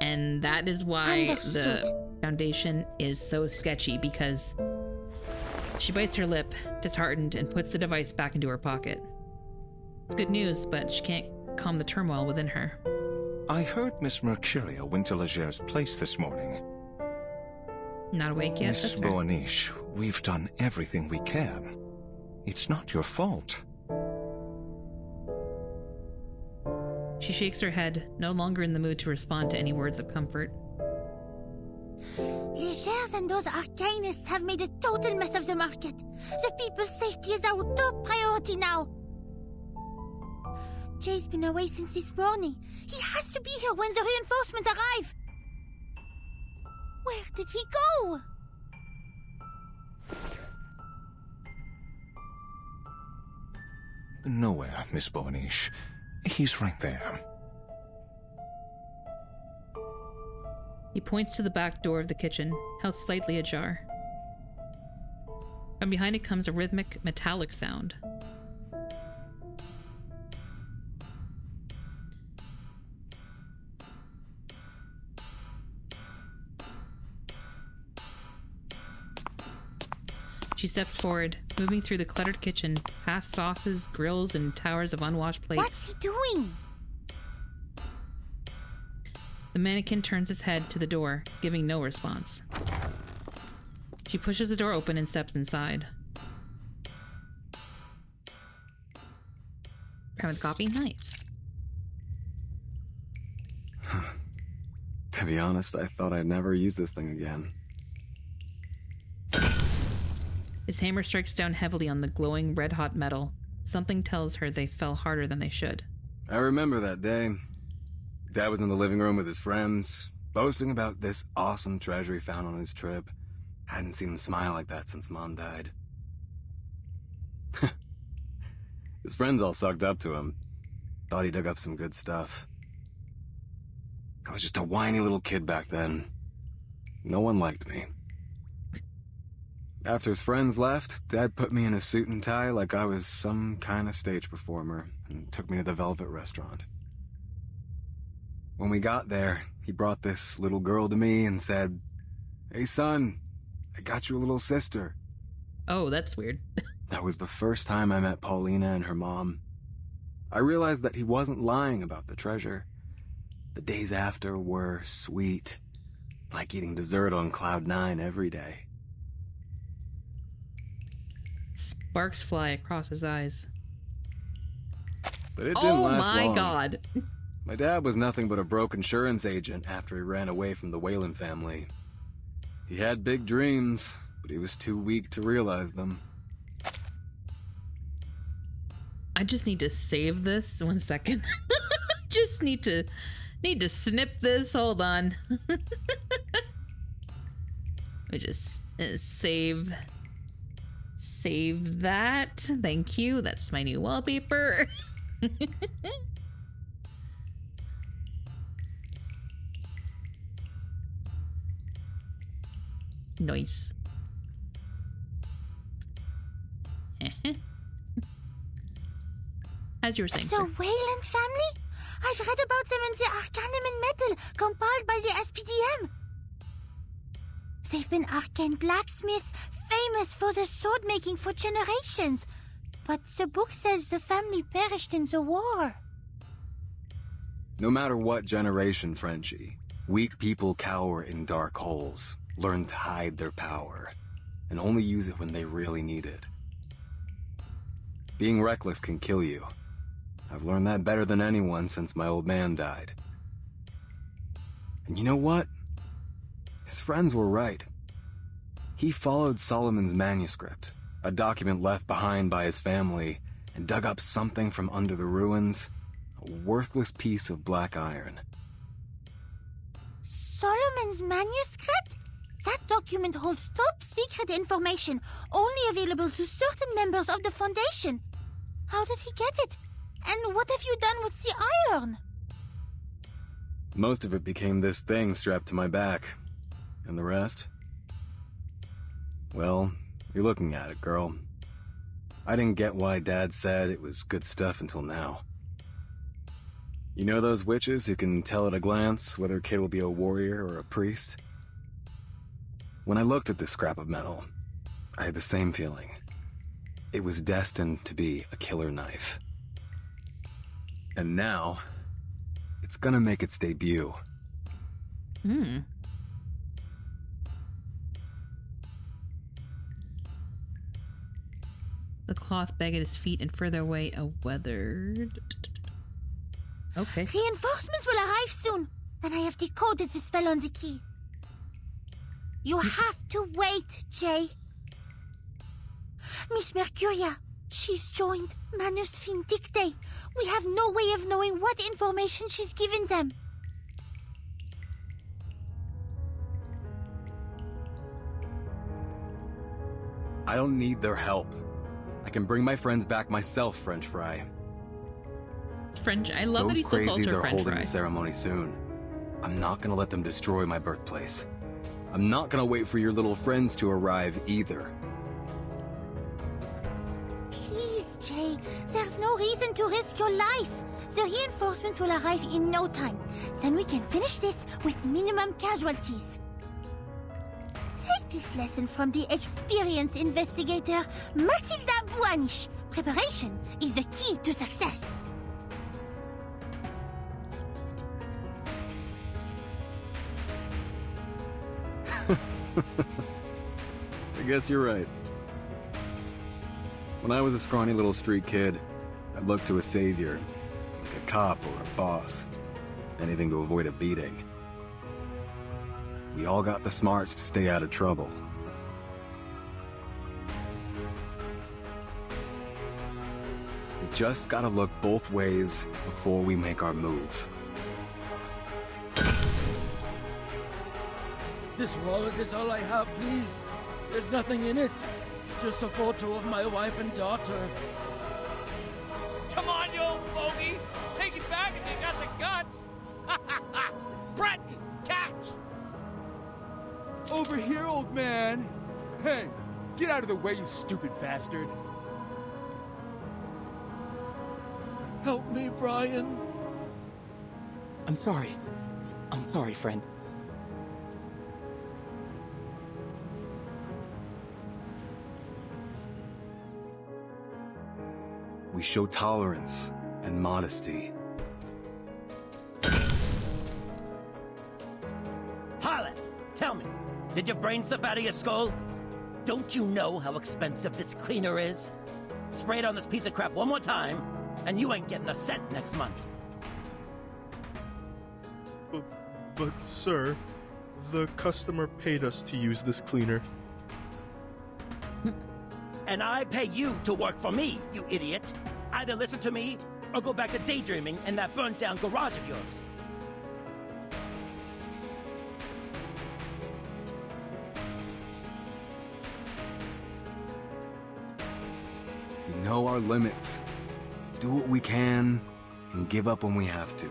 [SPEAKER 1] And that is why the Foundation is so sketchy, because she bites her lip, disheartened, and puts the device back into her pocket. It's good news, but she can't calm the turmoil within her.
[SPEAKER 6] I heard Miss Mercurio went to Leger's place this morning.
[SPEAKER 1] Not awake yet?
[SPEAKER 6] Miss Boanish, we've done everything we can. It's not your fault.
[SPEAKER 1] She shakes her head, no longer in the mood to respond to any words of comfort.
[SPEAKER 2] Legers and those arcanists have made a total mess of the market. The people's safety is our top priority now. Jay's been away since this morning. He has to be here when the reinforcements arrive. Where did he go?
[SPEAKER 6] Nowhere, Miss Boanish. He's right there.
[SPEAKER 1] He points to the back door of the kitchen, held slightly ajar. From behind it comes a rhythmic, metallic sound. She steps forward, moving through the cluttered kitchen, past sauces, grills, and towers of unwashed plates.
[SPEAKER 2] What's he doing?
[SPEAKER 1] The mannequin turns his head to the door, giving no response. She pushes the door open and steps inside. Having coffee? Nice.
[SPEAKER 18] To be honest, I thought I'd never use this thing again.
[SPEAKER 1] His hammer strikes down heavily on the glowing red-hot metal. Something tells her they fell harder than they should.
[SPEAKER 18] I remember that day. Dad was in the living room with his friends, boasting about this awesome treasure he found on his trip. Hadn't seen him smile like that since Mom died. His friends all sucked up to him. Thought he dug up some good stuff. I was just a whiny little kid back then. No one liked me. After his friends left, Dad put me in a suit and tie like I was some kind of stage performer and took me to the Velvet Restaurant. When we got there, he brought this little girl to me and said, "Hey son, I got you a little sister."
[SPEAKER 1] Oh, that's weird.
[SPEAKER 18] That was the first time I met Paulina and her mom. I realized that he wasn't lying about the treasure. The days after were sweet, like eating dessert on Cloud 9 every day.
[SPEAKER 1] Sparks fly across his eyes.
[SPEAKER 18] But it didn't last long.
[SPEAKER 1] Oh my god.
[SPEAKER 18] My dad was nothing but a broke insurance agent after he ran away from the Whalen family. He had big dreams, but he was too weak to realize them.
[SPEAKER 1] I just need to save this 1 second. Just need to snip this. Hold on. I just save that. Thank you. That's my new wallpaper. Nice. As you were saying,
[SPEAKER 2] The
[SPEAKER 1] sir.
[SPEAKER 2] Wayland family? I've read about them in the Arcanum and Metal compiled by the SPDM. They've been arcane blacksmiths, famous for their sword making for generations. But the book says the family perished in the war.
[SPEAKER 18] No matter what generation, Frenchie, weak people cower in dark holes, learn to hide their power, and only use it when they really need it. Being reckless can kill you. I've learned that better than anyone since my old man died. And you know what? His friends were right. He followed Solomon's manuscript, a document left behind by his family, and dug up something from under the ruins, a worthless piece of black iron.
[SPEAKER 2] Solomon's manuscript? That document holds top-secret information, only available to certain members of the Foundation. How did he get it? And what have you done with the iron?
[SPEAKER 18] Most of it became this thing strapped to my back. And the rest? Well, you're looking at it, girl. I didn't get why Dad said it was good stuff until now. You know those witches who can tell at a glance whether a kid will be a warrior or a priest? When I looked at this scrap of metal, I had the same feeling. It was destined to be a killer knife. And now, it's gonna make its debut.
[SPEAKER 1] The cloth bag at his feet and further away a weathered... Okay.
[SPEAKER 2] Reinforcements will arrive soon, and I have decoded the spell on the key. You have to wait, Jay. Miss Mercuria, she's joined Manus Vindicte. We have no way of knowing what information she's given them.
[SPEAKER 18] I don't need their help. I can bring my friends back myself, French Fry.
[SPEAKER 1] French, I love that he still calls
[SPEAKER 18] Those
[SPEAKER 1] her
[SPEAKER 18] crazies are
[SPEAKER 1] French
[SPEAKER 18] holding
[SPEAKER 1] fry.
[SPEAKER 18] the ceremony soon. I'm not gonna let them destroy my birthplace. I'm not gonna wait for your little friends to arrive either.
[SPEAKER 2] Please, Jay, there's no reason to risk your life. The reinforcements will arrive in no time. Then we can finish this with minimum casualties. Take this lesson from the experienced investigator, Matilda Buanish. Preparation is the key to success.
[SPEAKER 18] I guess you're right. When I was a scrawny little street kid, I looked to a savior, like a cop or a boss. Anything to avoid a beating. We all got the smarts to stay out of trouble. We just gotta look both ways before we make our move.
[SPEAKER 9] This wallet is all I have, please. There's nothing in it. Just a photo of my wife and daughter.
[SPEAKER 12] Come on, you old bogey! Take it back if you got the guts! Breton, catch!
[SPEAKER 23] Over here, old man! Hey, get out of the way, you stupid bastard!
[SPEAKER 9] Help me, Brian.
[SPEAKER 7] I'm sorry. I'm sorry, friend.
[SPEAKER 18] We show tolerance and modesty.
[SPEAKER 16] Harlan, tell me, did your brain slip out of your skull? Don't you know how expensive this cleaner is? Spray it on this piece of crap one more time, and you ain't getting a cent next month.
[SPEAKER 14] But sir, the customer paid us to use this cleaner.
[SPEAKER 16] And I pay you to work for me, you idiot. Either listen to me, or go back to daydreaming in that burnt-down garage of yours.
[SPEAKER 18] We know our limits. Do what we can, and give up when we have to.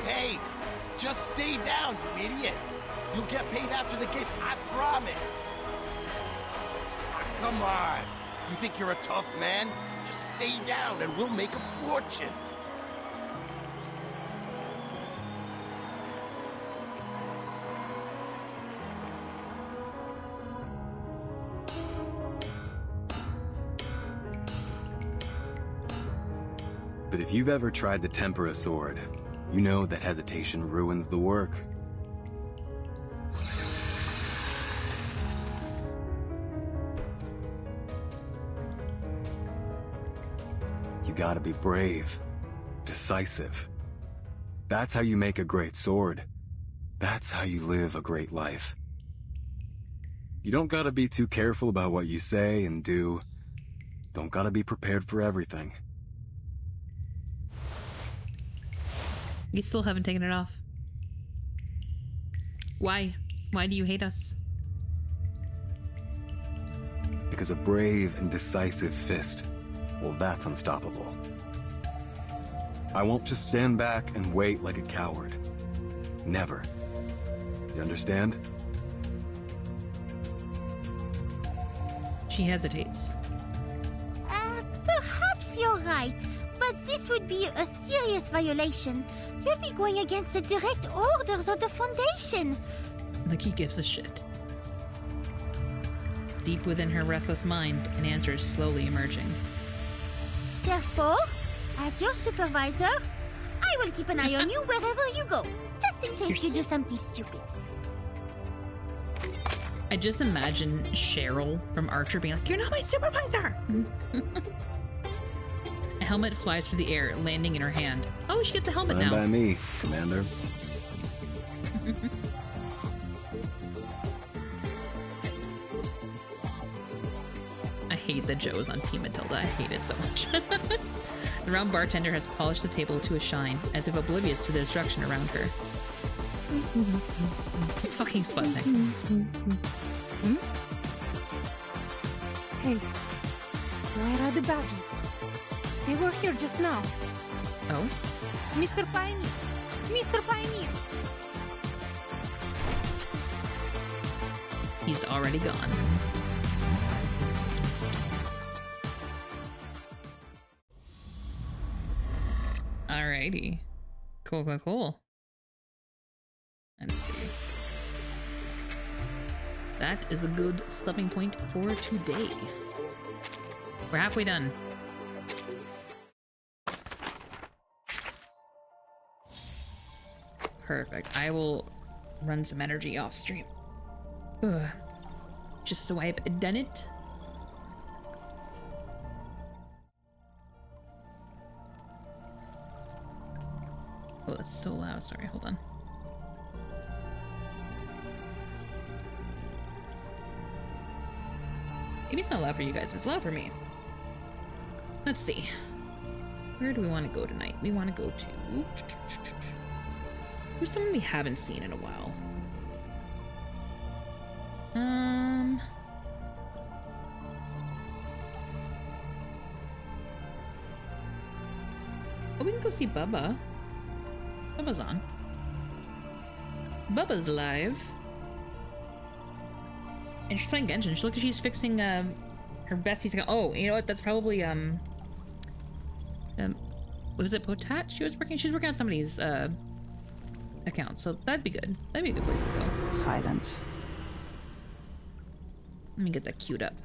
[SPEAKER 12] Hey! Just stay down, you idiot! You'll get paid after the game, I promise! Ah, come on! You think you're a tough man? Just stay down and we'll make a fortune!
[SPEAKER 18] But if you've ever tried to temper a sword, you know that hesitation ruins the work. You gotta be brave, decisive. That's how you make a great sword. That's how you live a great life. You don't gotta be too careful about what you say and do. Don't gotta be prepared for everything.
[SPEAKER 1] You still haven't taken it off. Why? Why do you hate us?
[SPEAKER 18] Because a brave and decisive fist, well, that's unstoppable. I won't just stand back and wait like a coward. Never. You understand?
[SPEAKER 1] She hesitates.
[SPEAKER 2] Perhaps you're right, but this would be a serious violation. You'll be going against the direct orders of the Foundation.
[SPEAKER 1] Like he gives a shit. Deep within her restless mind, an answer is slowly emerging.
[SPEAKER 2] Therefore, as your supervisor, I will keep an eye on you wherever you go, just in case you do something stupid.
[SPEAKER 1] I just imagine Cheryl from Archer being like, "You're not my supervisor!" A helmet flies through the air, landing in her hand. Oh, she gets a helmet
[SPEAKER 18] Fine
[SPEAKER 1] now.
[SPEAKER 18] by me, Commander.
[SPEAKER 1] I hate that Joe is on Team Matilda. I hate it so much. The round bartender has polished the table to a shine, as if oblivious to the destruction around her. Fucking Sputnik.
[SPEAKER 5] Hey, where are the badges? They were here just now.
[SPEAKER 1] Oh?
[SPEAKER 5] Mr. Pioneer! Mr. Pioneer!
[SPEAKER 1] He's already gone. Alrighty. Cool. Let's see. That is a good stopping point for today. We're halfway done. Perfect. I will run some energy off stream. Ugh. Just so I've done it. Oh, that's so loud. Sorry, hold on. Maybe it's not loud for you guys, but it's loud for me. Let's see. Where do we want to go tonight? We want to go to... Who's someone we haven't seen in a while? Oh, we can go see Bubba. Bubba's on. Bubba's live. And she's playing Genshin. She looks like she's fixing her bestie's account. Oh, you know what? That's probably was it Potat? She was working on somebody's account, so that'd be good. That'd be a good place to go.
[SPEAKER 21] Silence.
[SPEAKER 1] Let me get that queued up.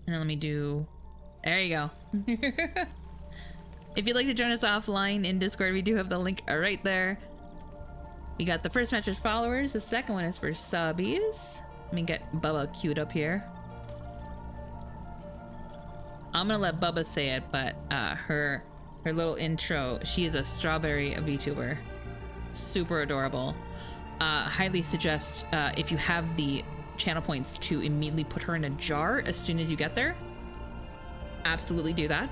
[SPEAKER 1] And then let me do... There you go. If you'd like to join us offline in Discord, we do have the link right there. We got the first match is followers. The second one is for subbies. Let me get Bubba queued up here. I'm gonna let Bubba say it, but her little intro, she is a strawberry VTuber. Super adorable. Highly suggest if you have the channel points to immediately put her in a jar as soon as you get there. Absolutely do that.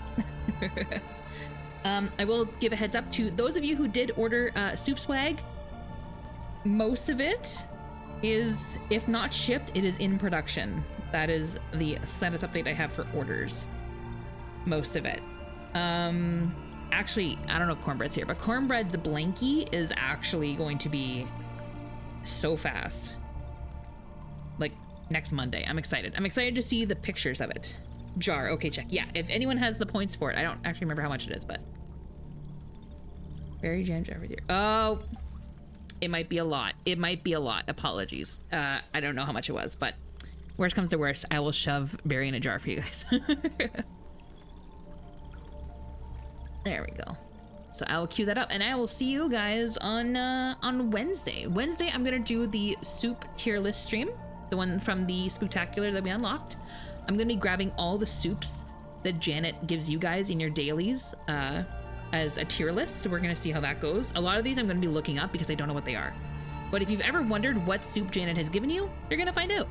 [SPEAKER 1] I will give a heads up to those of you who did order soup swag. Most of it is, if not shipped, it is in production. That is the status update I have for orders. Most of it. Actually, I don't know if Cornbread's here, but Cornbread the Blankie is actually going to be so fast. Like next Monday. I'm excited. I'm excited to see the pictures of it. Jar. Okay, check. Yeah, if anyone has the points for it. I don't actually remember how much it is, but Berry jam jar with your... Oh, it might be a lot. It might be a lot. Apologies. I don't know how much it was, but worst comes to worst, I will shove berry in a jar for you guys. There we go. So I will queue that up, and I will see you guys on Wednesday. Wednesday, I'm gonna do the soup tier list stream, the one from the Spooktacular that we unlocked. I'm gonna be grabbing all the soups that Janet gives you guys in your dailies as a tier list. So we're gonna see how that goes. A lot of these I'm gonna be looking up because I don't know what they are. But if you've ever wondered what soup Janet has given you, you're gonna find out.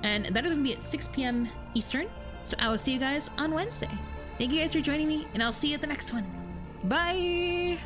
[SPEAKER 1] And that is gonna be at 6 p.m. Eastern. So I will see you guys on Wednesday. Thank you guys for joining me, and I'll see you at the next one. Bye!